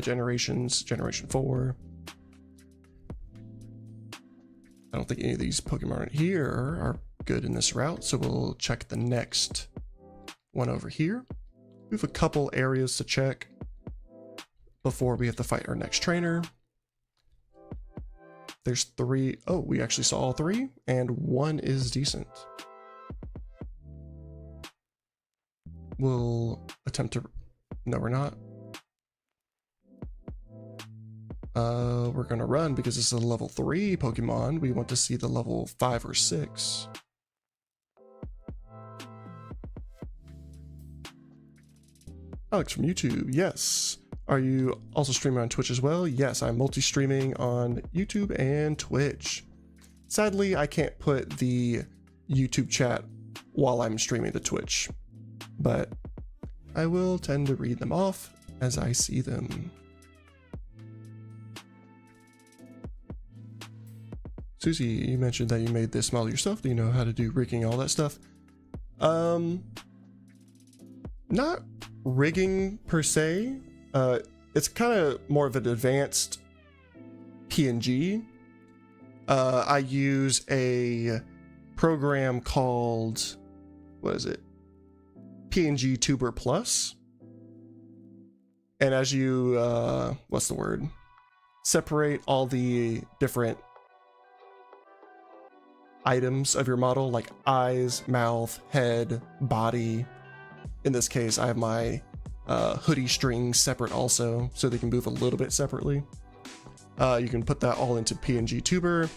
generations, Generation 4. I don't think any of these Pokemon here are good in this route, so we'll check the next one over here. We have a couple areas to check before we have to fight our next trainer. There's 3. Oh, we actually saw all 3, and 1 is decent. We'll attempt to... No, we're not. We're gonna run because this is a level 3 Pokemon. We want to see the level 5 or 6. Alex from YouTube, yes. Are you also streaming on Twitch as well? Yes, I'm multi-streaming on YouTube and Twitch. Sadly, I can't put the YouTube chat while I'm streaming the Twitch, but I will tend to read them off as I see them. Susie, you mentioned that you made this model yourself. Do you know how to do rigging, all that stuff? Not rigging per se. It's kind of more of an advanced PNG. I use a program called, what is it? PNG Tuber Plus. And as you, what's the word? Separate all the different items of your model, like eyes, mouth, head, body. In this case, I have my hoodie strings separate also, so they can move a little bit separately. You can put that all into PNG Tuber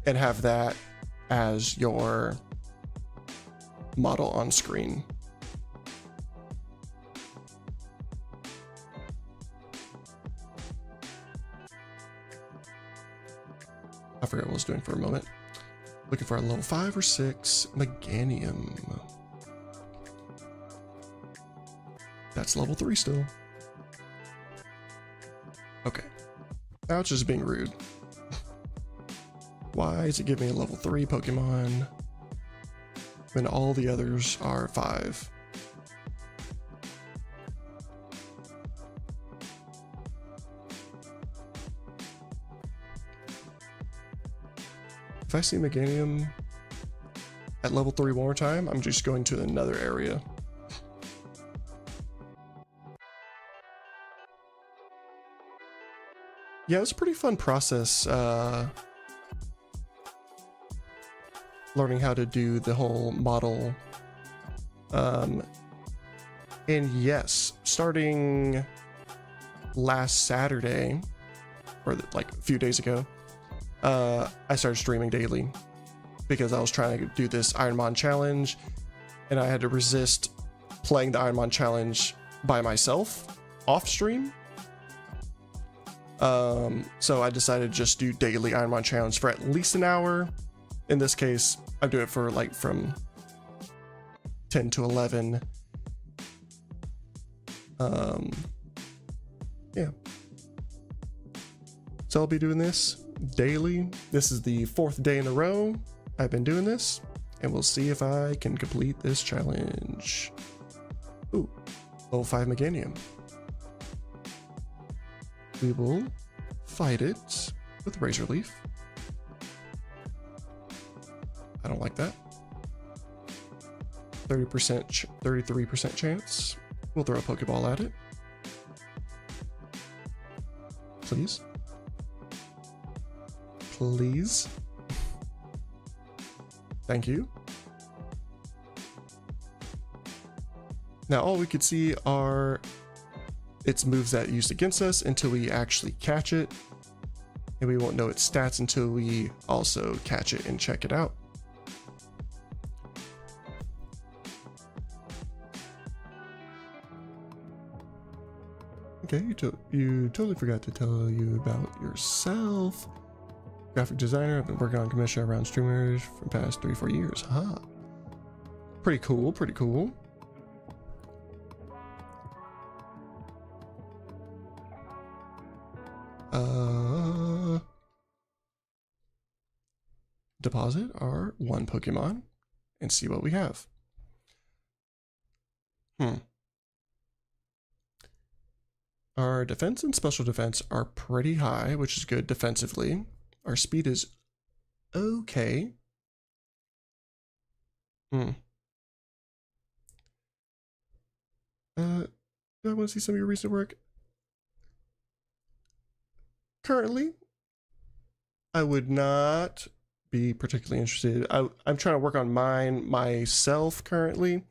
and have that as your model on screen. I forgot what I was doing for a moment. Looking for a level 5 or 6 Meganium. That's level 3 still. Okay. Now it's just being rude. Why is it giving me a level 3 Pokemon when all the others are 5? If I see Meganium at level 3 one more time, I'm just going to another area. Yeah, it was a pretty fun process, learning how to do the whole model. And yes, starting last Saturday, or like a few days ago, I started streaming daily because I was trying to do this Ironmon challenge, and I had to resist playing the Ironmon challenge by myself off stream. So I decided to just do daily Ironmon challenge for at least an hour. In this case, I do it for like from 10 to 11. Yeah. So I'll be doing this daily. This is the 4th day in a row I've been doing this, and we'll see if I can complete this challenge. Ooh, level 5 Meganium. We will fight it with Razor Leaf. I don't like that. 30%, 33% chance. We'll throw a Pokeball at it. Please. Please. Thank you. Now all we could see are its moves that used against us until we actually catch it, and we won't know its stats until we also catch it and check it out. Okay, you totally forgot to tell you about yourself. Graphic designer. I've been working on commission around streamers for the past 3-4 years. Huh. Pretty cool, pretty cool. Deposit our 1 Pokemon and see what we have. Our defense and special defense are pretty high, which is good defensively. Our speed is okay. Do I want to see some of your recent work? Currently, I would not be particularly interested. I'm trying to work on mine myself currently,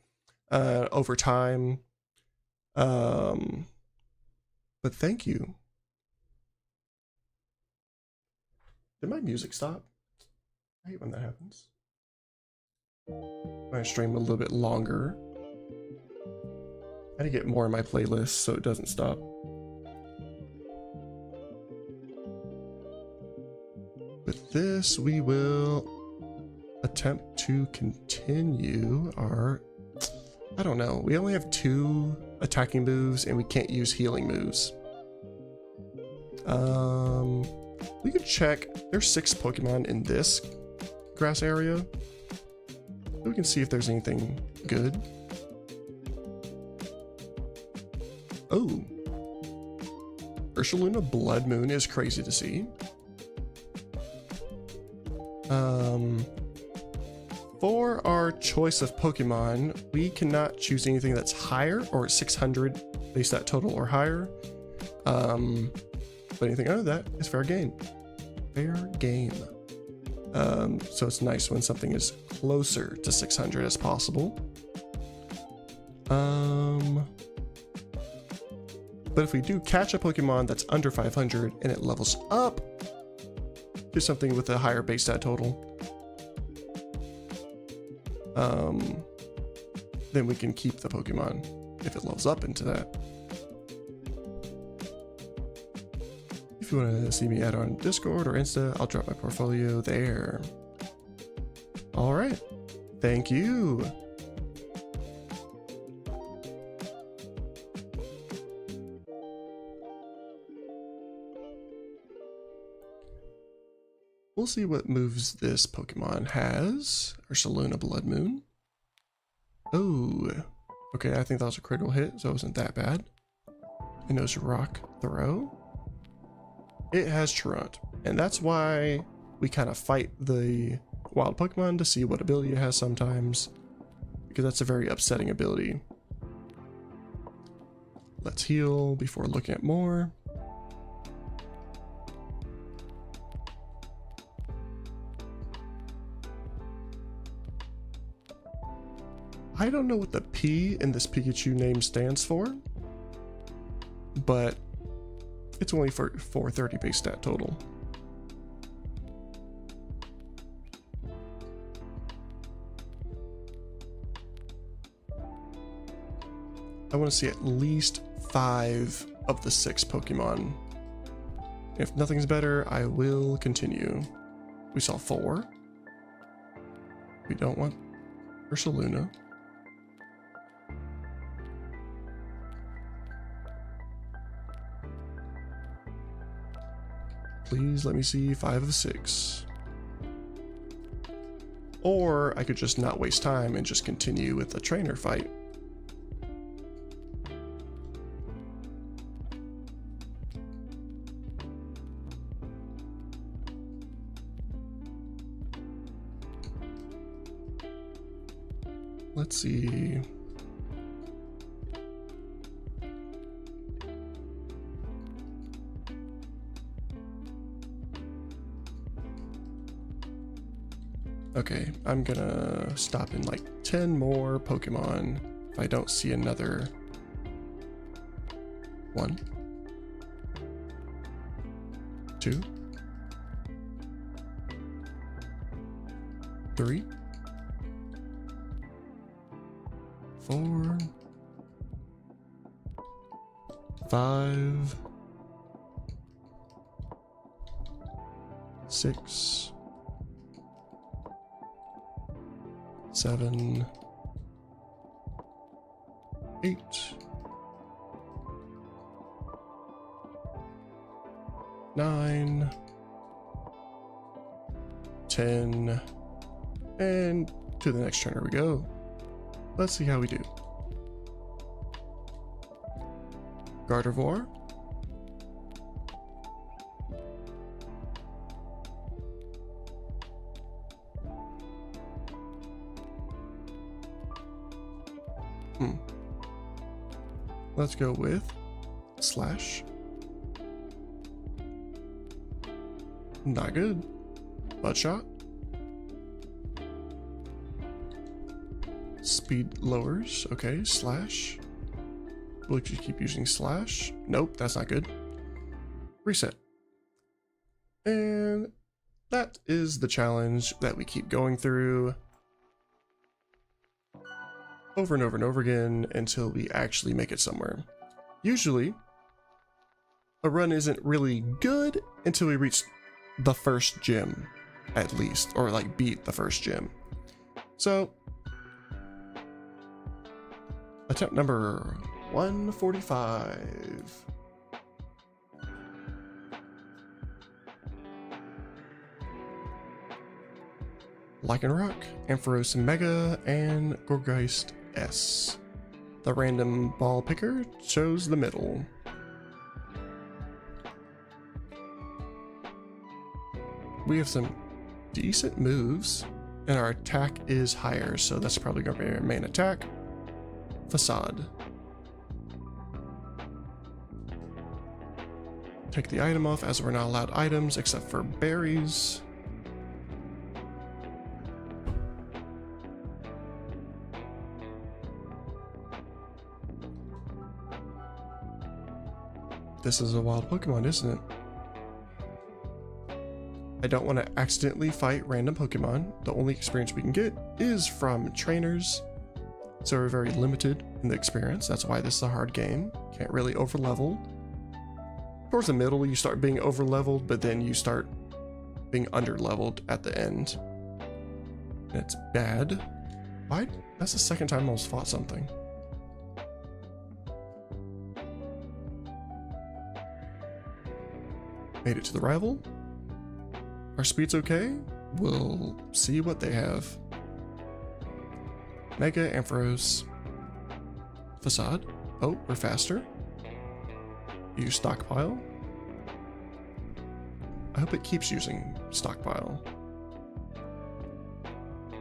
over time. But thank you. Did my music stop? I hate when that happens. I stream a little bit longer. I need to get more in my playlist so it doesn't stop. With this, we will attempt to continue our... I don't know. We only have 2 attacking moves and we can't use healing moves. We could check. There's 6 Pokemon in this grass area. We can see if there's anything good. Oh. Ursaluna Blood Moon is crazy to see. For our choice of Pokemon, we cannot choose anything that's higher or 600 base stat total or higher. But anything under that is fair game. Fair game. So it's nice when something is closer to 600 as possible. But if we do catch a Pokemon that's under 500 and it levels up to something with a higher base stat total, then we can keep the Pokemon if it levels up into that. If you want to see me add on Discord or Insta, I'll drop my portfolio there. All right, thank you. We'll see what moves this Pokemon has. Ursaluna Blood Moon. Oh, okay, I think that was a critical hit, so it wasn't that bad. It knows Rock Throw. It has Truant, and that's why we kind of fight the wild Pokemon to see what ability it has sometimes, because that's a very upsetting ability. Let's heal before looking at more. I don't know what the P in this Pikachu name stands for, but it's only for 430 base stat total. I want to see at least 5 of the 6 Pokemon. If nothing's better, I will continue. We saw 4. We don't want Ursaluna. Please let me see 5 of 6. Or I could just not waste time and just continue with the trainer fight. Let's see. Okay, I'm gonna stop in like 10 more Pokemon if I don't see another one, 2, 3, 4, 5, 6, 7, 8, 9, 10, and to the next trainer we go. Let's see how we do. Gardevoir. Let's go with slash. Not good. Butt shot. Speed lowers. Okay, slash. Will you keep using slash? Nope, that's not good. Reset. And that is the challenge that we keep going through over and over and over again until we actually make it somewhere. Usually, a run isn't really good until we reach the first gym, at least, or like beat the first gym. So, attempt number 145. Lycanroc, Ampharos Mega, and Gorgeist S. The random ball picker chose the middle. We have some decent moves, and our attack is higher, so that's probably going to be our main attack. Facade. Take the item off, as we're not allowed items except for berries. This is a wild Pokemon, isn't it? I don't want to accidentally fight random Pokemon. The only experience we can get is from trainers, so we're very limited in the experience. That's why this is a hard game. Can't really overlevel. Towards the middle, you start being overleveled, but then you start being underleveled at the end. And it's bad. Why? That's the second time I almost fought something. Made it to the rival. Our speed's okay. We'll see what they have. Mega, Ampharos, Facade. Oh, we're faster. Use Stockpile. I hope it keeps using Stockpile.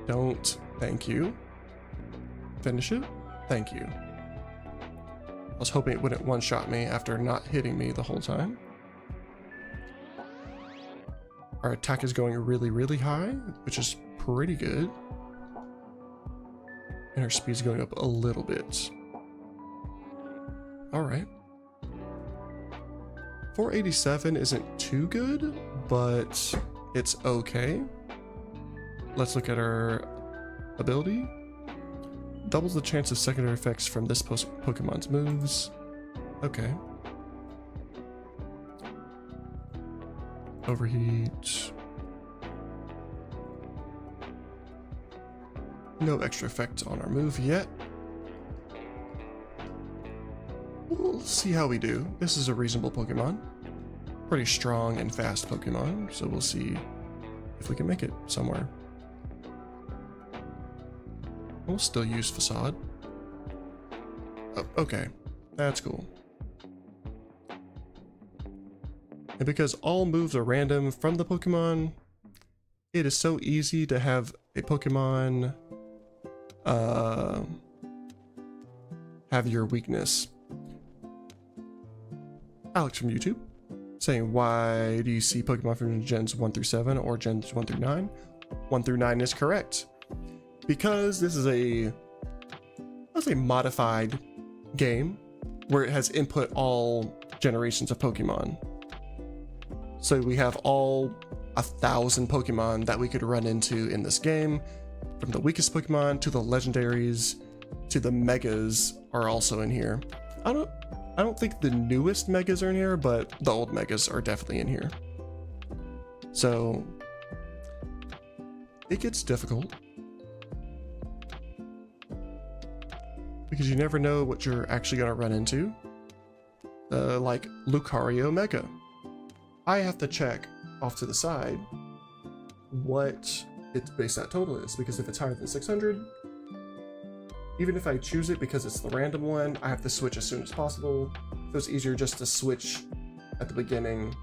Don't. Thank you. Finish it. Thank you. I was hoping it wouldn't one-shot me after not hitting me the whole time. Our attack is going really, really high, which is pretty good. And our speed's going up a little bit. All right. 487 isn't too good, but it's okay. Let's look at our ability. Doubles the chance of secondary effects from this Pokemon's moves. Okay. Overheat. No extra effect on our move yet. We'll see how we do. This is a reasonable Pokemon. Pretty strong and fast Pokemon, so we'll see if we can make it somewhere. We'll still use Facade. Oh, okay, that's cool. And because all moves are random from the Pokemon, it is so easy to have a Pokemon have your weakness. Alex from YouTube saying, why do you see Pokemon from gens 1 through 7 or gens 1 through 9? 1 through 9 is correct. Because this is a modified game where it has input all generations of Pokemon. So we have all 1,000 Pokemon that we could run into in this game, from the weakest Pokemon to the legendaries to the megas are also in here. I don't think the newest megas are in here, but the old megas are definitely in here. So it gets difficult because you never know what you're actually going to run into. Like Lucario Mega. I have to check off to the side what its base stat total is, because if it's higher than 600, even if I choose it because it's the random one, I have to switch as soon as possible. So it's easier just to switch at the beginning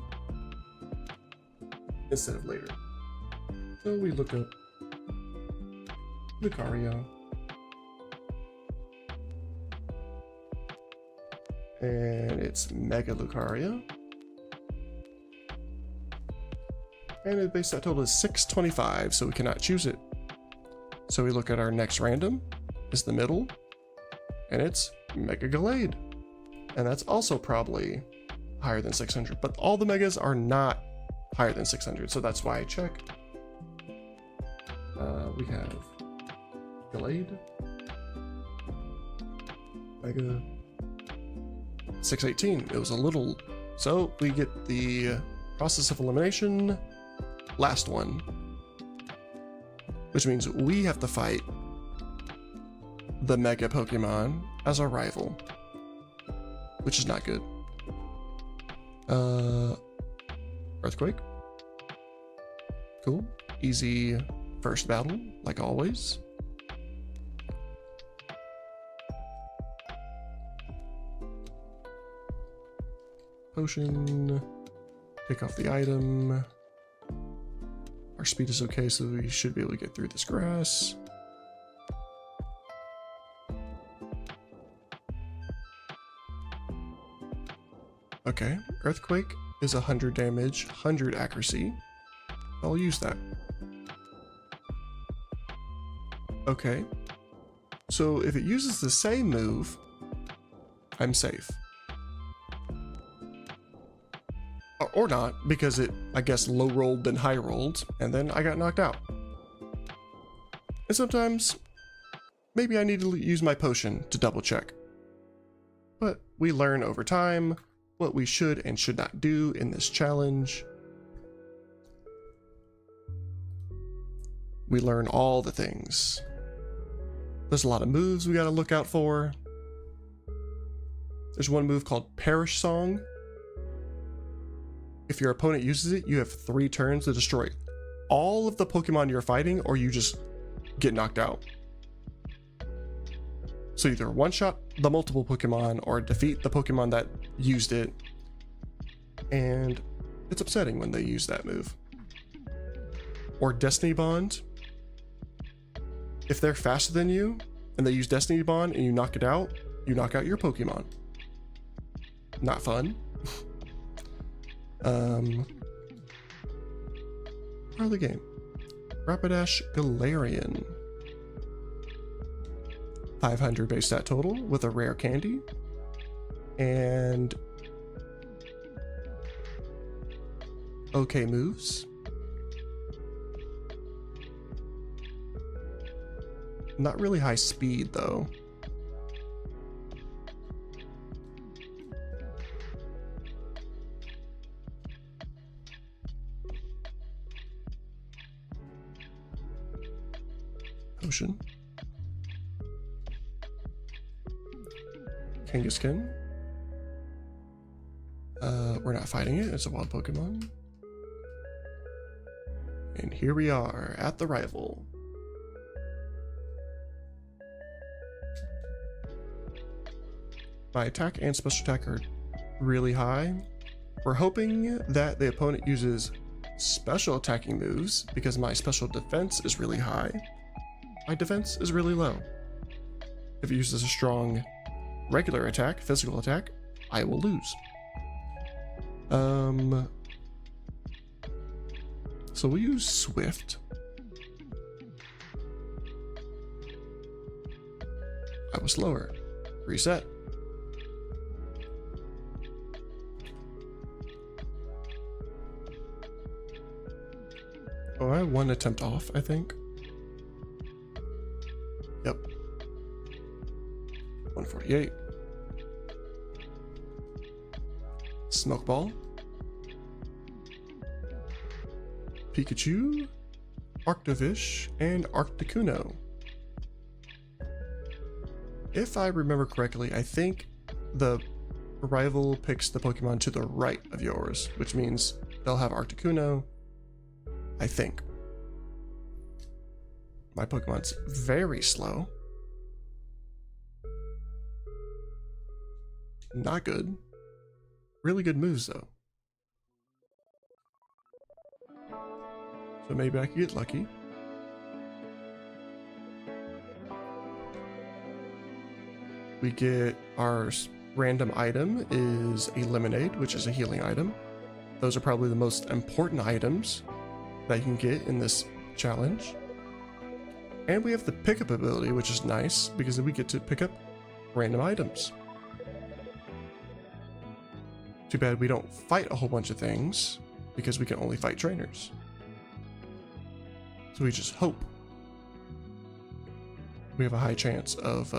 instead of later. So we look up Lucario. And it's Mega Lucaria. And the base stat total is 625, so we cannot choose it. So we look at our next random, is the middle, and it's Mega Gallade. And that's also probably higher than 600, but all the megas are not higher than 600, so that's why I checked. We have Gallade, Mega 618. It was a little, so we get the process of elimination, last one, which means we have to fight the Mega Pokemon as our rival, which is not good. Earthquake. Cool. Easy first battle, like always. Potion. Take off the item. Our speed is okay, so we should be able to get through this grass. Okay, Earthquake is 100 damage, 100 accuracy. I'll use that. Okay, so if it uses the same move, I'm safe. Or not, because it, I guess, low rolled then high rolled, and then I got knocked out. And sometimes, maybe I need to use my potion to double check. But we learn over time what we should and should not do in this challenge. We learn all the things. There's a lot of moves we gotta look out for. There's one move called Perish Song. If your opponent uses it, you have 3 turns to destroy all of the Pokemon you're fighting, or you just get knocked out. So either one-shot the multiple Pokemon or defeat the Pokemon that used it. And it's upsetting when they use that move. Or Destiny Bond. If they're faster than you and they use Destiny Bond and you knock it out, you knock out your Pokemon. Not fun. Part of the game. Rapidash Galarian. 500 base stat total with a rare candy. And okay moves. Not really high speed though. Potion. Kangaskhan. We're not fighting it, it's a wild Pokemon. And here we are at the rival. My attack and special attack are really high. We're hoping that the opponent uses special attacking moves because my special defense is really high. My defense is really low. If it uses a strong regular attack, physical attack, I will lose. So we'll use Swift. I was slower. Reset. Oh, I have 1 attempt off, I think. Yep. 148. Smoke Ball. Pikachu. Arctovish, and Articuno. If I remember correctly, I think the rival picks the Pokemon to the right of yours, which means they'll have Articuno, I think. My Pokemon's very slow. Not good. Really good moves though. So maybe I could get lucky. We get our random item is a lemonade, which is a healing item. Those are probably the most important items that you can get in this challenge. And we have the pickup ability, which is nice because then we get to pick up random items. Too bad we don't fight a whole bunch of things because we can only fight trainers. So we just hope we have a high chance of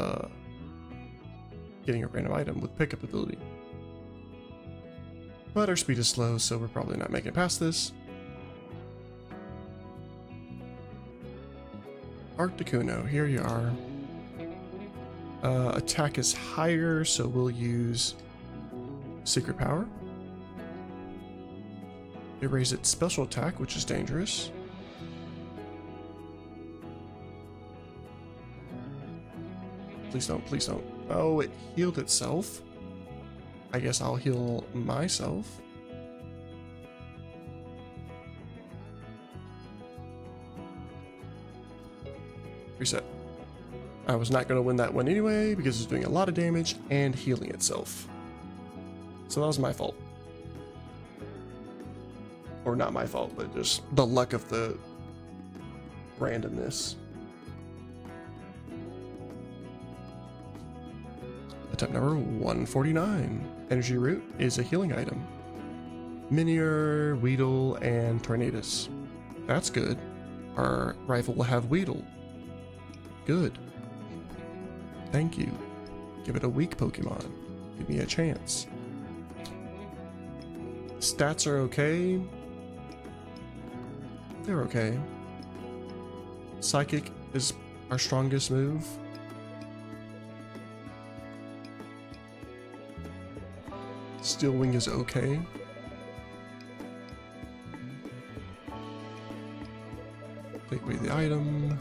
getting a random item with pickup ability. But our speed is slow, so we're probably not making it past this. Articuno, here you are. Attack is higher, so we'll use Secret Power. It raised its special attack, which is dangerous. Please don't, please don't. Oh, it healed itself. I guess I'll heal myself. Reset. I was not going to win that one anyway because it's doing a lot of damage and healing itself. So that was my fault. Or not my fault, but just the luck of the randomness. Attempt number 149. Energy Root is a healing item. Minior, Weedle, and Tornadus. That's good. Our rival will have Weedle. Good. Thank you. Give it a weak Pokemon. Give me a chance. Stats are okay. They're okay. Psychic is our strongest move. Steel Wing is okay. Take away the item.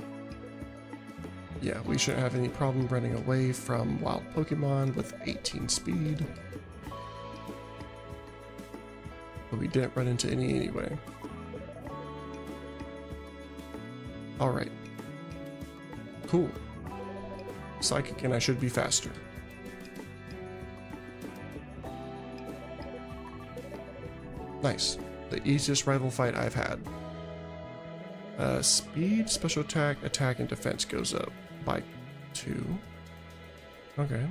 Yeah, we shouldn't have any problem running away from wild Pokemon with 18 speed. But we didn't run into any anyway. Alright. Cool. Psychic and I should be faster. Nice. The easiest rival fight I've had. Speed, special attack, attack, and defense goes up by 2. Okay.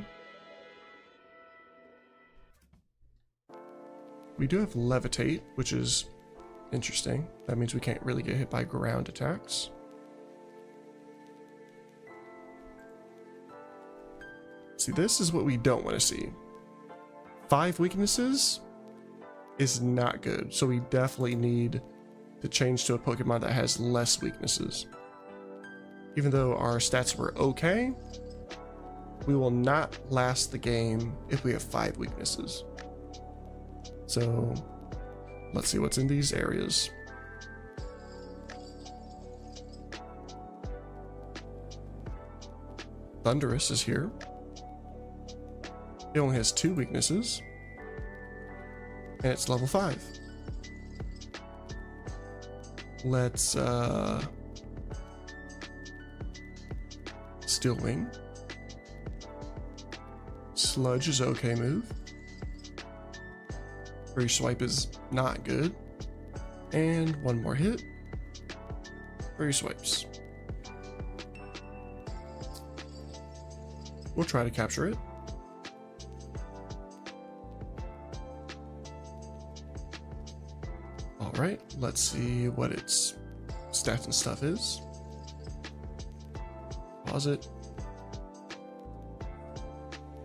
We do have levitate, which is interesting. That means we can't really get hit by ground attacks. See, this is what we don't want to see. 5 weaknesses is not good, so we definitely need to change to a Pokemon that has less weaknesses. Even though our stats were okay, we will not last the game if we have 5 weaknesses. So let's see what's in these areas. Thundurus is here. It only has 2 weaknesses. And it's level 5. Let's Steel Wing. Sludge is okay move. Free Swipe is not good. And one more hit. Free Swipes. We'll try to capture it. Alright, let's see what its stats and stuff is. Pause it.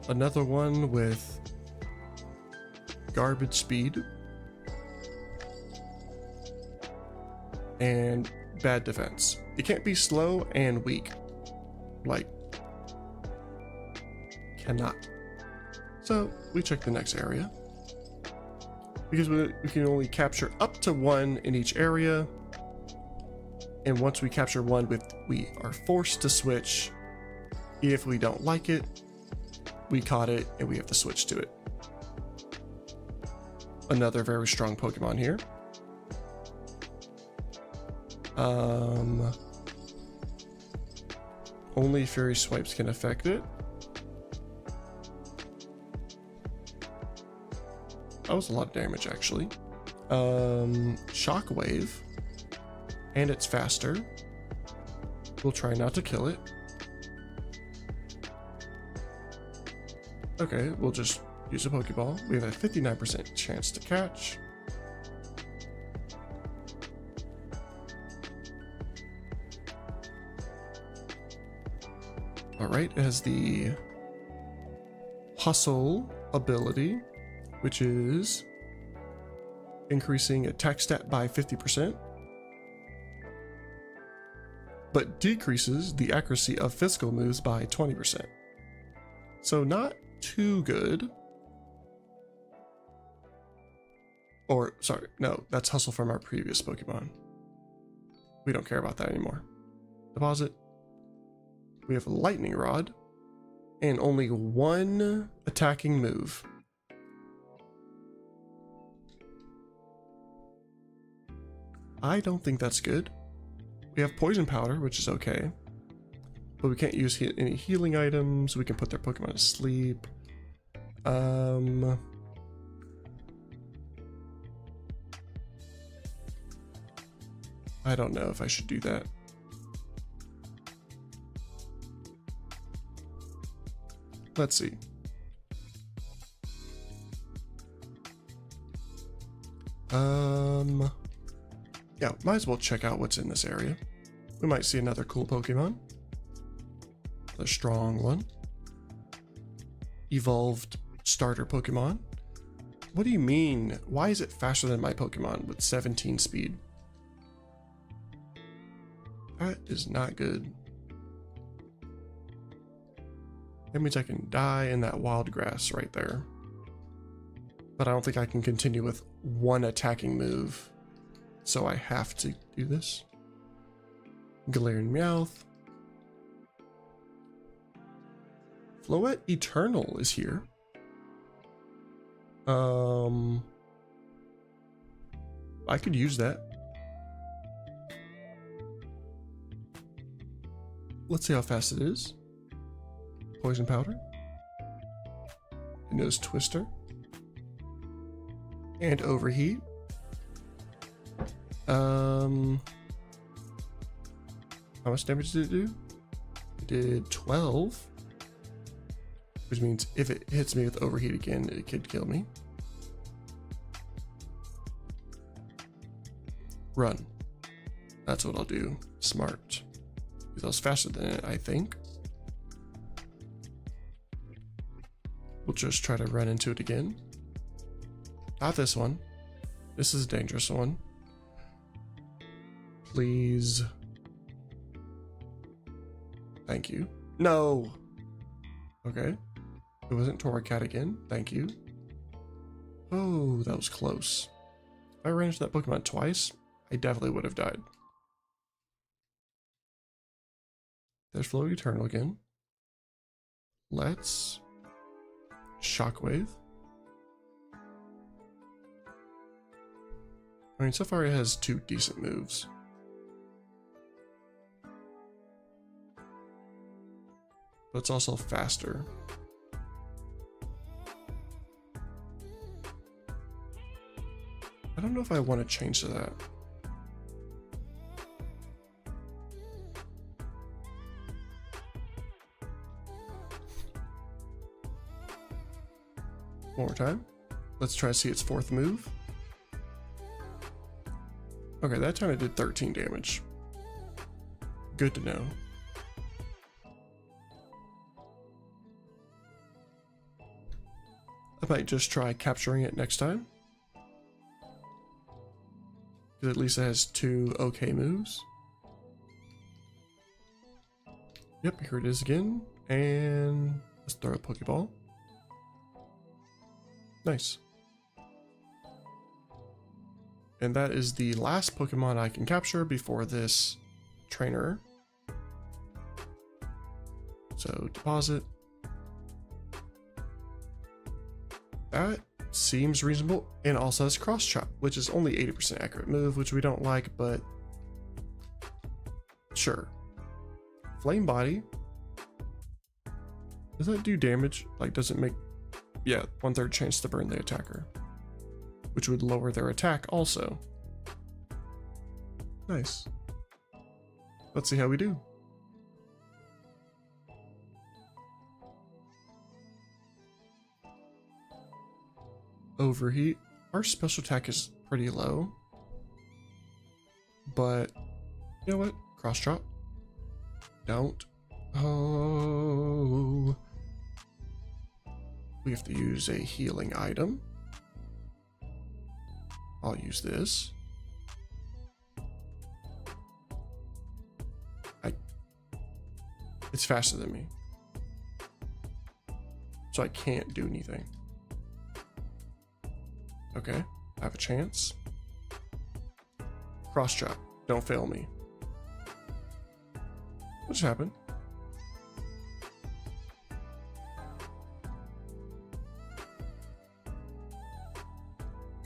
Another one with garbage speed and bad defense. It can't be slow and weak. Like, cannot. So we check the next area. Because we can only capture up to 1 in each area. And once we capture 1, we are forced to switch. If we don't like it, we caught it and we have to switch to it. Another very strong Pokemon here. Only Fury Swipes can affect it. That was a lot of damage, actually. Shockwave. And it's faster. We'll try not to kill it. Okay, we'll just use a Pokeball. We have a 59% chance to catch. Alright, it has the Hustle ability, which is increasing attack stat by 50%, but decreases the accuracy of physical moves by 20%. So not too good. Or, sorry, no, that's Hustle from our previous Pokemon. We don't care about that anymore. Deposit. We have a Lightning Rod and only one attacking move. I don't think that's good. We have Poison Powder, which is okay, but we can't use any healing items. We can put their Pokemon to sleep. I don't know if I should do that. Let's see. Yeah, might as well check out what's in this area. We might see another cool Pokemon. A strong one. Evolved starter Pokemon. What do you mean? Why is it faster than my Pokemon with 17 speed? That is not good. That means I can die in that wild grass right there. But I don't think I can continue with one attacking move. So I have to do this. Galarian Meowth. Floette Eternal is here. I could use that. Let's see how fast it is. Poison Powder. Nose Twister. And Overheat. How much damage did it do? It did 12. Which means if it hits me with Overheat again, it could kill me. Run. That's what I'll do. Smart. Because I was faster than it, I think. We'll just try to run into it again. Not this one. This is a dangerous one. Please. Thank you. No! Okay. It wasn't Torracat again. Thank you. Oh, that was close. If I ran into that Pokemon twice, I definitely would have died. There's Floette Eternal again. Let's Shockwave. I mean, so far it has 2 decent moves. But it's also faster. I don't know if I want to change to that. One more time. Let's try to see its 4th move. Okay, that time it did 13 damage. Good to know. I might just try capturing it next time. Because at least it has 2 okay moves. Yep, here it is again. And let's throw a Pokeball. Nice. And that is the last Pokemon I can capture before this trainer. So deposit. That seems reasonable, and also has Cross Chop, which is only 80% accurate move, which we don't like, but sure. Flame Body. Does that do damage? Like, does it make, yeah, 1/3 chance to burn the attacker. which would lower their attack also. Nice. Let's see how we do. Overheat. Our special attack is pretty low. But, you know what? Cross chop. Don't. Oh. We have to use a healing item. I'll use this. It's faster than me. So I can't do anything. Okay, I have a chance. Cross chop. Don't fail me. What just happened?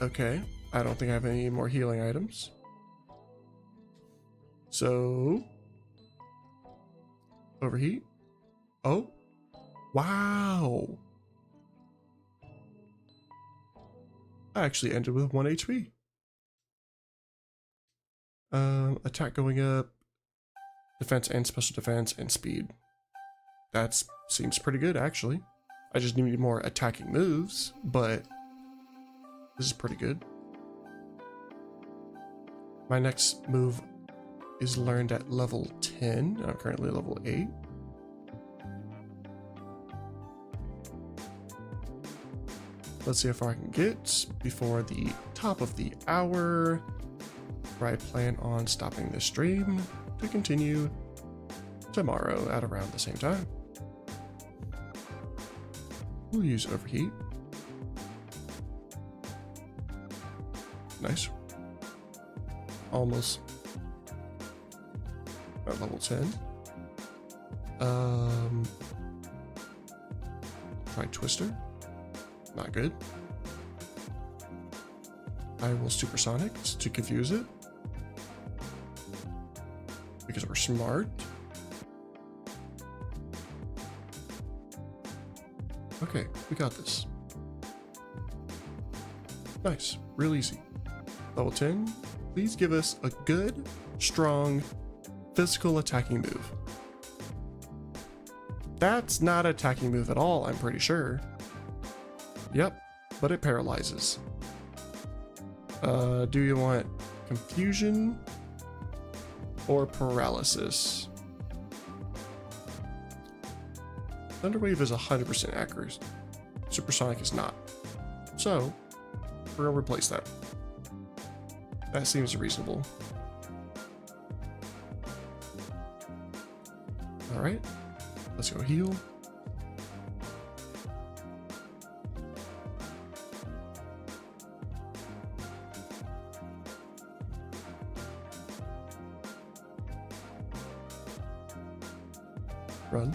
Okay, I don't think I have any more healing items. So, overheat. Oh, wow. I actually ended with 1 HP. Attack going up, defense and special defense and speed. That seems pretty good, actually. I just need more attacking moves, but this is pretty good. My next move is learned at level 10. I'm currently level 8. Let's see how far I can get before the top of the hour, where I plan on stopping this stream to continue tomorrow at around the same time. We'll use overheat. Nice. Almost at level 10. Try Twister. Not good. I will Supersonic to confuse it. Because we're smart. Okay, we got this. Nice, real easy. Level 10, please give us a good, strong, physical attacking move. That's not an attacking move at all, I'm pretty sure. Yep, but it paralyzes. Do you want confusion or paralysis? Thunderwave is 100% accurate. Supersonic is not. So, we're gonna replace that. That seems reasonable. Alright, let's go heal. Run.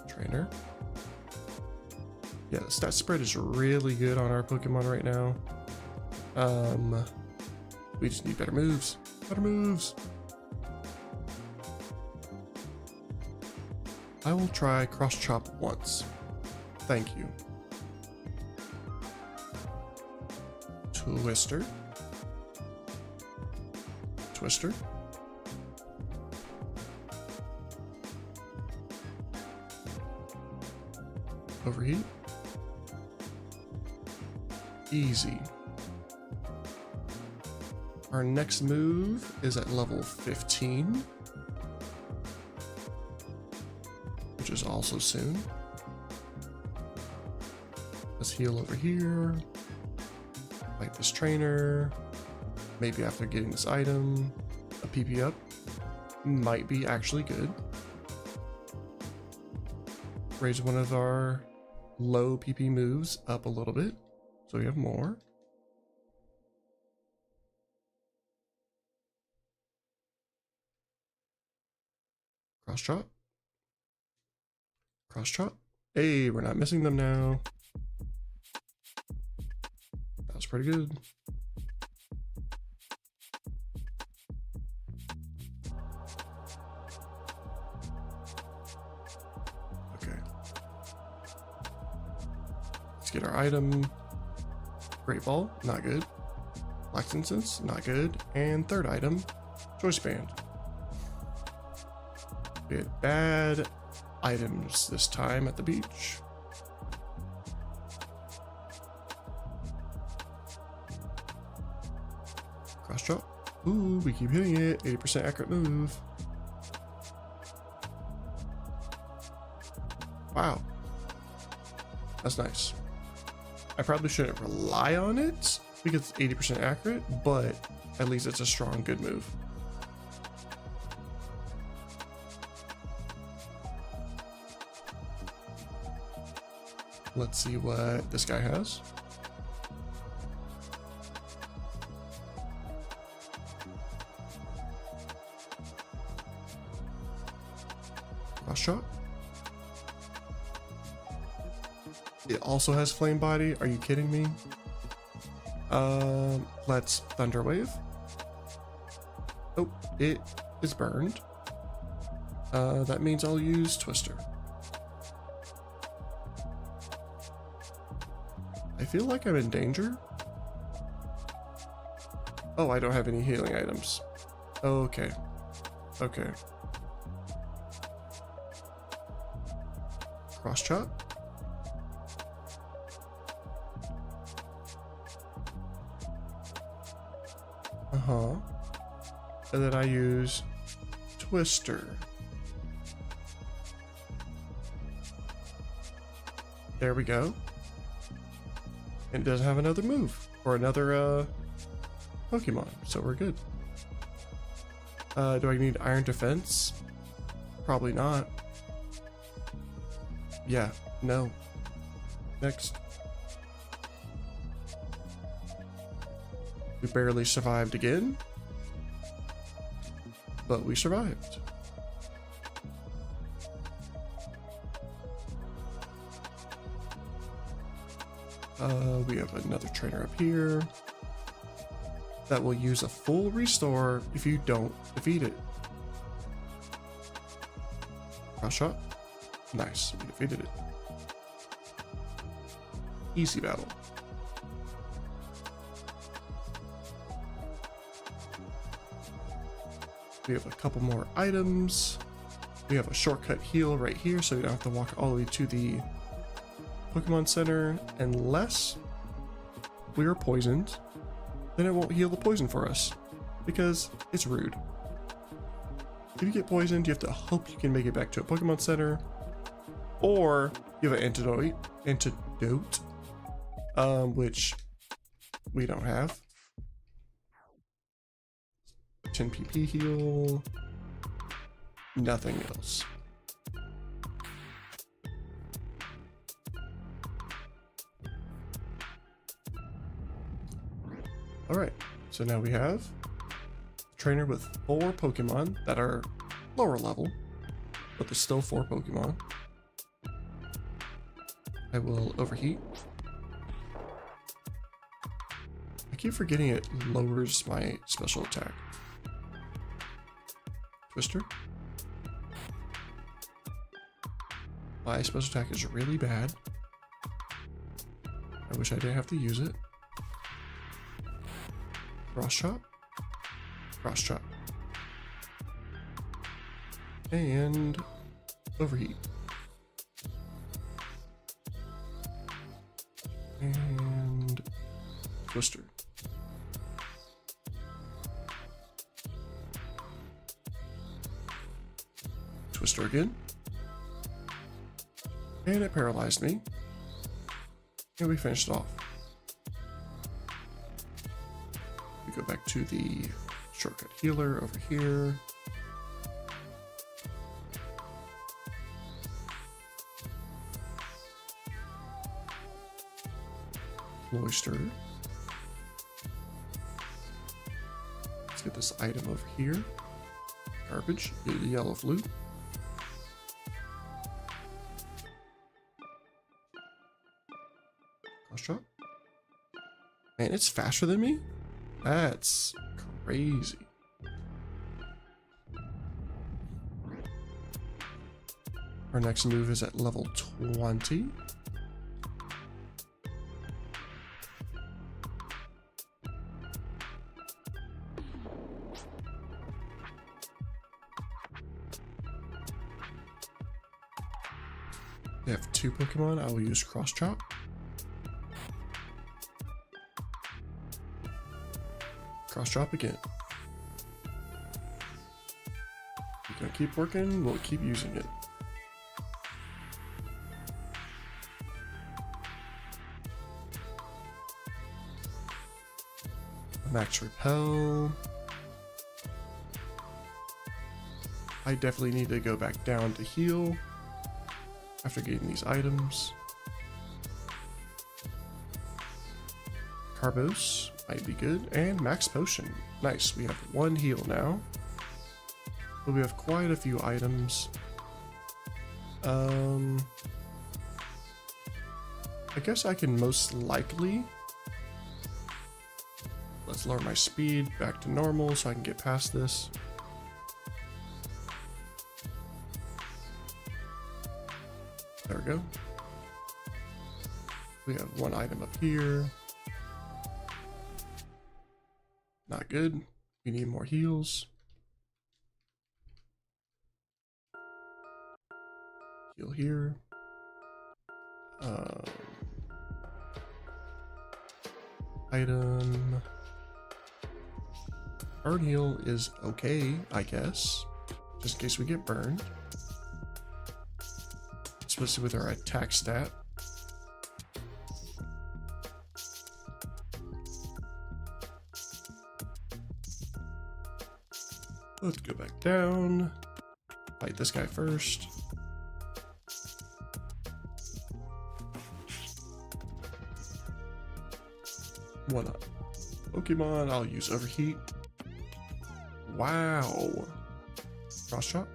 Trainer. Yeah, the stat spread is really good on our Pokemon right now. We just need better moves. Better moves. I will try Cross Chop once. Thank you. Twister. Twister. Overheat. Easy. Our next move is at level 15, which is also soon. Let's heal over here. Fight this trainer. Maybe after getting this item, a PP up might be actually good. Raise one of our low PP moves up a little bit, so we have more. Cross chop. Cross chop. Hey, we're not missing them now. That was pretty good. Okay. Let's get our item. Great Ball, not good. Black Incense, not good. And third item, Choice Band. We had bad items this time at the beach. Cross drop. Ooh, we keep hitting it. 80% accurate move. Wow. That's nice. I probably shouldn't rely on it because it's 80% accurate, but at least it's a strong, good move. Let's see what this guy has. Cross shot. It also has flame body. Are you kidding me? Let's thunder wave. Oh, it is burned. That means I'll use Twister. I feel like I'm in danger. Oh, I don't have any healing items. Okay. Okay. Cross chop. And then I use Twister. There we go. And it doesn't have another move or another Pokemon, so we're good. Do I need Iron Defense? Probably not. Yeah, no. Next. We barely survived again, but we survived. We have another trainer up here that will use a full restore if you don't defeat it. Cross shot. Nice, we defeated it. Easy battle. We have a couple more items. We have a shortcut heal right here, so you don't have to walk all the way to the Pokemon Center unless we are poisoned. Then it won't heal the poison for us because it's rude. If you get poisoned, you have to hope you can make it back to a Pokemon Center, or you have an antidote, which we don't have. 10 PP heal, nothing else. All right, so now we have a trainer with 4 Pokemon that are lower level, but there's still 4 Pokemon. I will overheat. I keep forgetting it lowers my special attack. Twister. My special attack is really bad. I wish I didn't have to use it. Cross chop. Cross chop. And overheat. And Twister. Twister again. And it paralyzed me. And we finished it off. We go back to the shortcut healer over here. Cloister. Let's get this item over here. Garbage, the yellow flute. Cross chop. Man, it's faster than me? That's crazy. Our next move is at level 20. 2 Pokemon, I will use Cross Chop. Cross Chop again. We're gonna keep working, we'll keep using it. Max Repel. I definitely need to go back down to heal after getting these items. Carbos might be good, and Max Potion. Nice, we have 1 heal now. But we have quite a few items. I guess I can most likely... Let's lower my speed back to normal so I can get past this. There we go. We have 1 item up here. Not good. We need more heals. Heal here. Item. Burn heal is okay, I guess. Just in case we get burned. Especially with our attack stat. Let's go back down. Fight this guy first. One up. Pokemon, I'll use Overheat. Wow. Cross Chop.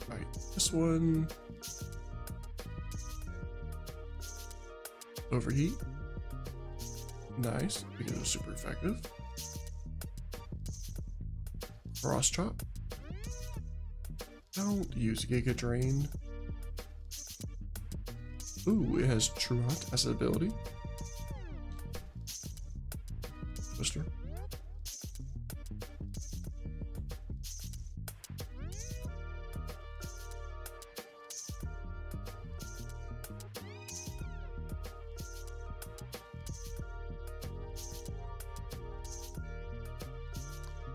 Right, this one. Overheat. Nice, because it's super effective. Cross Chop. Don't use Giga Drain. Ooh, it has Truant as an ability. Twister.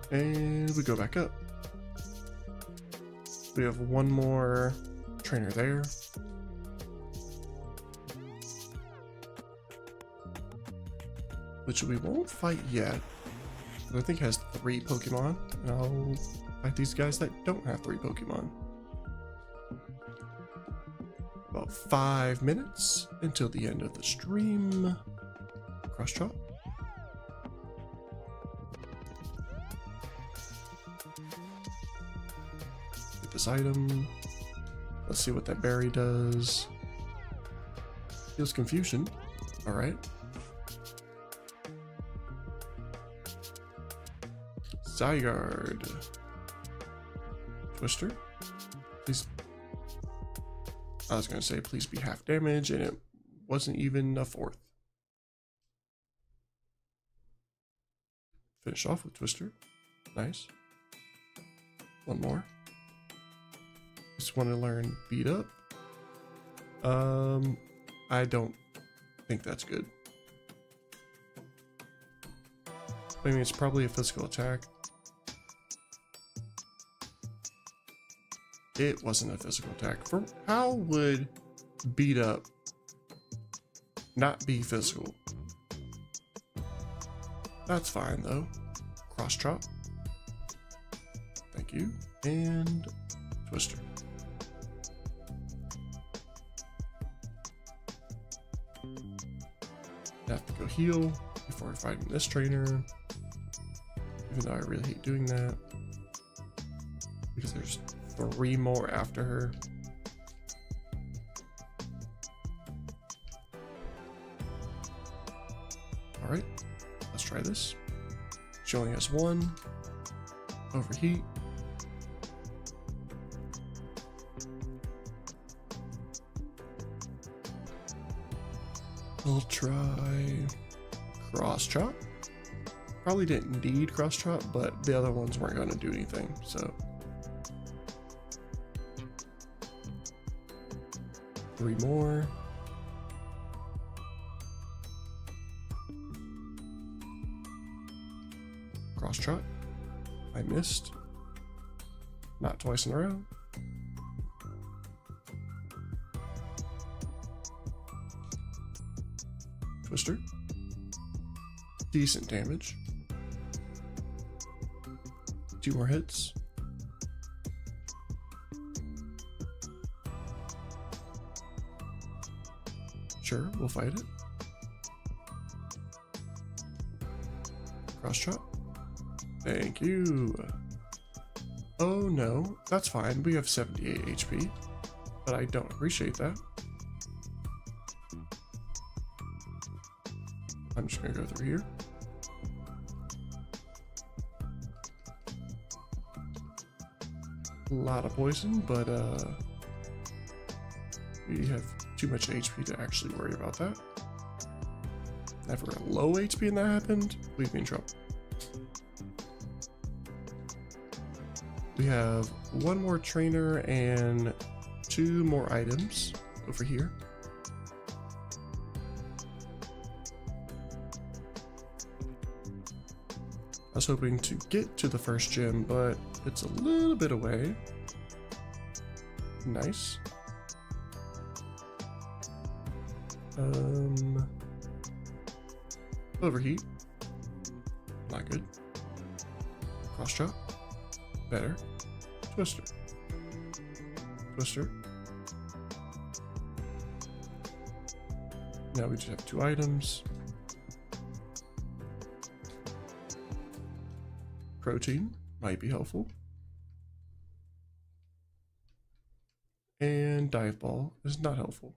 And we go back up. We have 1 more trainer there. Which we won't fight yet. I think it has 3 Pokemon. And I'll fight these guys that don't have 3 Pokemon. About 5 minutes until the end of the stream. Cross Chop. Get this item. Let's see what that berry does. Feels confusion. Alright. Zygarde. Twister. Please. I was going to say please be half damage, and it wasn't even a 4th. Finish off with Twister. Nice. 1 more. Just want to learn Beat Up. I don't think that's good. I mean, it's probably a physical attack. It wasn't a physical attack. How would Beat Up not be physical? That's fine though. Cross Chop. Thank you. And Twister. I have to go heal before fighting this trainer. Even though I really hate doing that. Because there's 3 more after her. Alright, let's try this. She only has 1. Overheat. We'll try Cross Chop. Probably didn't need cross trot, but the other ones weren't going to do anything, so. 3 more. Cross trot. I missed. Not twice in a row. Twister. Decent damage. 2 more hits. Sure, we'll fight it. Cross trot. Thank you. Oh no, that's fine. We have 78 HP, but I don't appreciate that. I'm just gonna go through here. A lot of poison, but we have too much HP to actually worry about that. If we're at low HP and that happened, we'd be in trouble. We have 1 more trainer and 2 more items over here. I was hoping to get to the first gym, but it's a little bit away. Nice. Overheat. Not good. Cross chop. Better. Twister. Twister. Now we just have 2 items. Protein might be helpful. And dive ball is not helpful.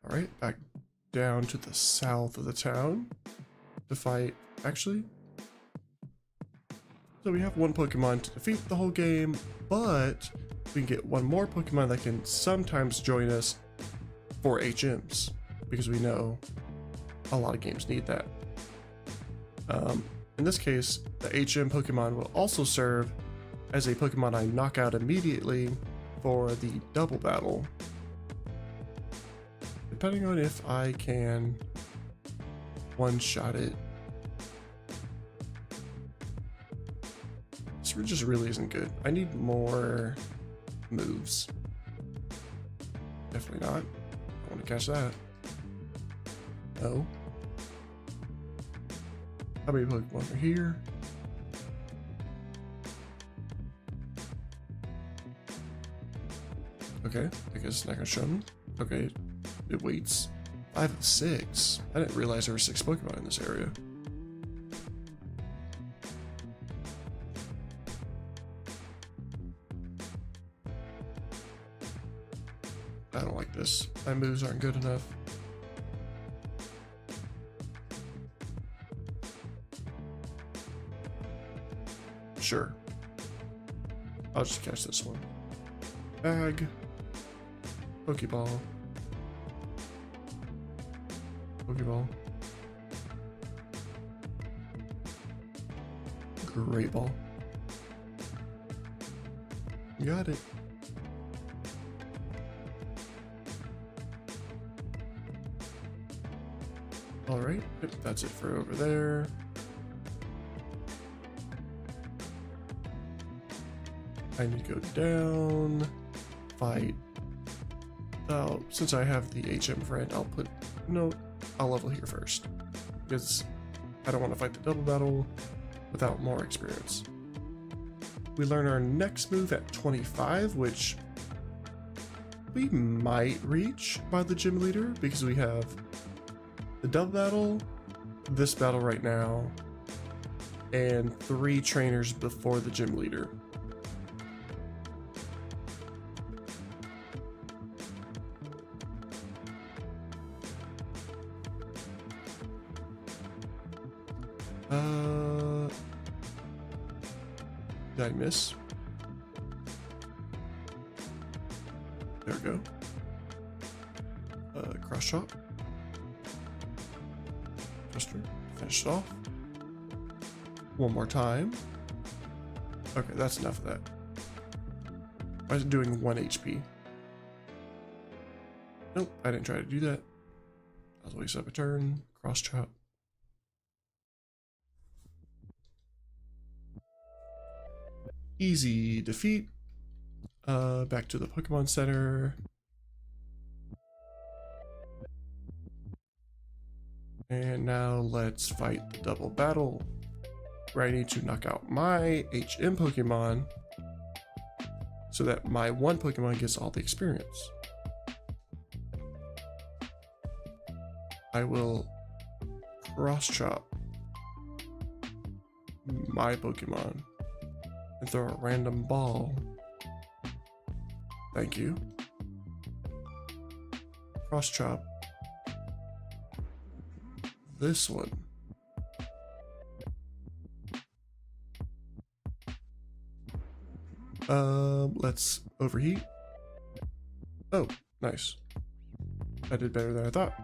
All right, back down to the south of the town to fight, actually. So we have 1 Pokemon to defeat the whole game, but we can get 1 more Pokemon that can sometimes join us for HMs, because we know a lot of games need that. In this case, the HM Pokemon will also serve as a Pokemon I knock out immediately for the double battle, depending on if I can one-shot it. This just really isn't good. I need more moves. Definitely not. I want to catch that. No. How many Pokemon are here? Okay, I guess it's not gonna show me. Okay, it waits. 5 of 6. I didn't realize there were 6 Pokemon in this area. I don't like this. My moves aren't good enough. Sure. I'll just catch this one. Bag. Pokeball. Pokeball. Great ball. Got it. Alright, yep, that's it for over there. I need to go down, fight. Since I have the HM friend, I'll level here first, because I don't want to fight the double battle without more experience. We learn our next move at 25, which we might reach by the gym leader, because we have the double battle, this battle right now, and 3 trainers before the gym leader. Did I miss? There we go. Cross chop. Twister. Finish it off. One more time. Okay, that's enough of that. I was doing 1 HP. Nope, I didn't try to do that. I was waste up a turn. Cross chop. Easy defeat. Back to the Pokemon Center. And now let's fight the double battle, where I need to knock out my HM Pokemon so that my one Pokemon gets all the experience. I will cross chop my Pokemon and throw a random ball. Thank you. Cross chop this one. Let's overheat. Oh, nice. I did better than I thought.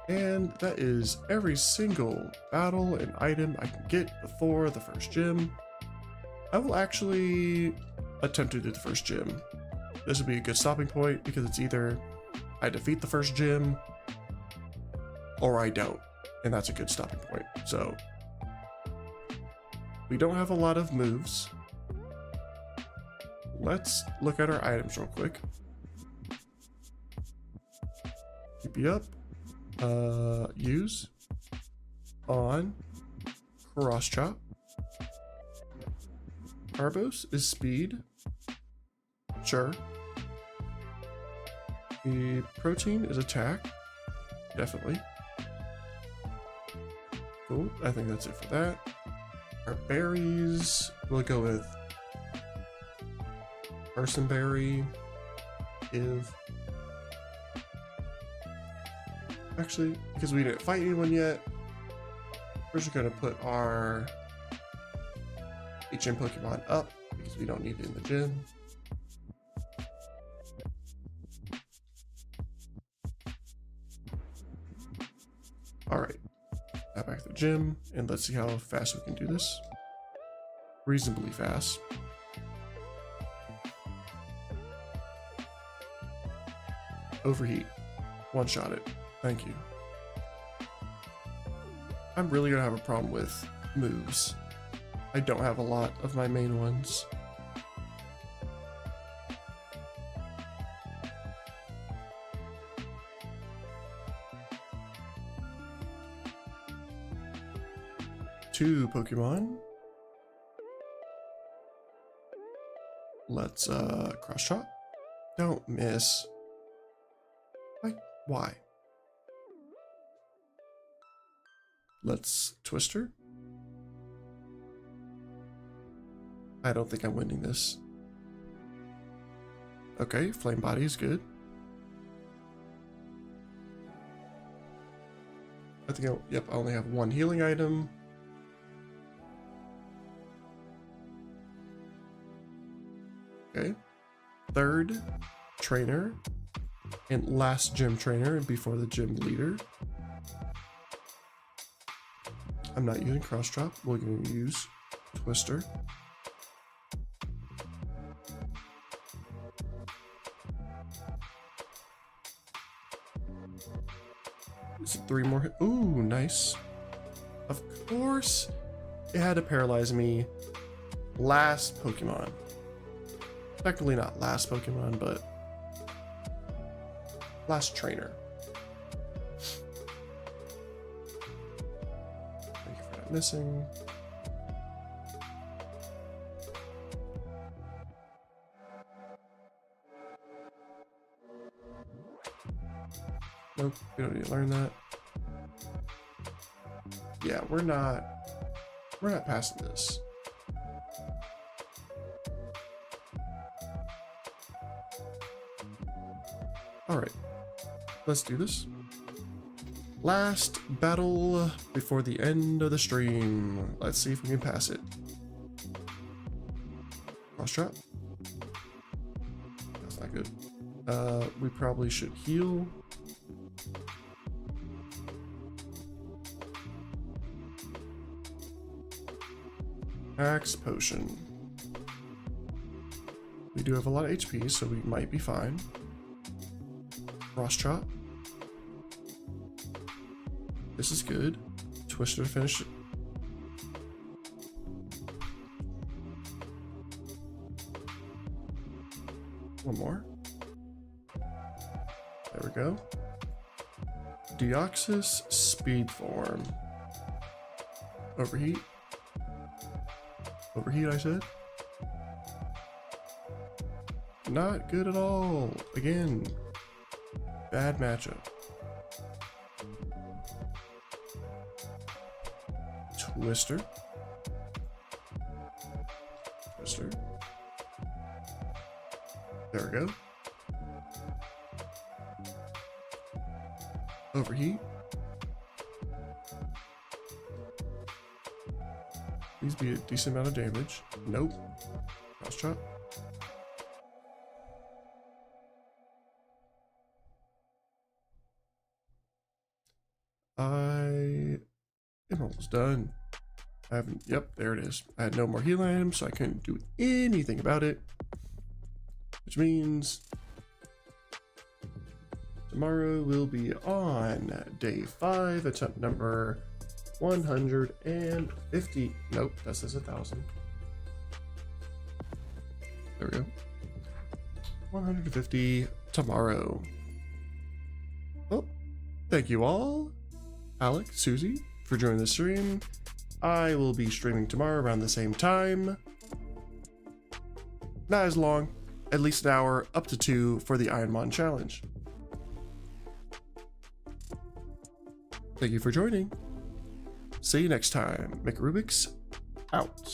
And that is every single battle and item I can get before the first gym. I will actually attempt to do the first gym. This would be a good stopping point because it's either I defeat the first gym or I don't, and that's a good stopping point. So we don't have a lot of moves. Let's look at our items real quick. Keep you up. Use. On. Cross chop. Carbos is speed. Sure. The protein is attack. Definitely. Cool. I think that's it for that. Our berries, we'll go with Personberry, give. Actually, because we didn't fight anyone yet, we're just gonna put our HM Pokemon up because we don't need it in the gym. Alright, now back to the gym, and let's see how fast we can do this. Reasonably fast. Overheat. One-shot it. Thank you. I'm really gonna have a problem with moves. I don't have a lot of my main ones. Two Pokemon. Let's cross shot. Don't miss. Like, why? Let's Twister. I don't think I'm winning this. Okay, Flame Body is good. I think yep, I only have one healing item. Okay. Third trainer and last gym trainer before the gym leader. I'm not using cross chop. We're going to use Twister. Is it 3 more? Ooh, nice. Of course, it had to paralyze me. Last Pokemon. Technically not last Pokemon, but last trainer. Thank you for not missing. Nope, we don't need to learn that. Yeah, we're not passing this. Alright, let's do this. Last battle before the end of the stream. Let's see if we can pass it. Cross trap. That's not good. We probably should heal. Axe potion. We do have a lot of HP, so we might be fine. Cross chop. This is good. Twister to finish it. One more. There we go. Deoxys speed form. Overheat. Overheat, I said. Not good at all. Again, bad matchup. Twister. Twister. There we go. Overheat. Please be a decent amount of damage. Nope. Cross chop. I am almost done. I haven't, yep, there it is. I had no more healing items, so I couldn't do anything about it. Which means tomorrow will be on day 5, attempt number 150. Nope, that says 1,000. There we go. 150 tomorrow. Well, thank you all, Alec, Susie, for joining the stream. I will be streaming tomorrow around the same time. Not as long, at least an hour, up to 2 for the Ironmon challenge. Thank you for joining. See you next time. McRubik's out.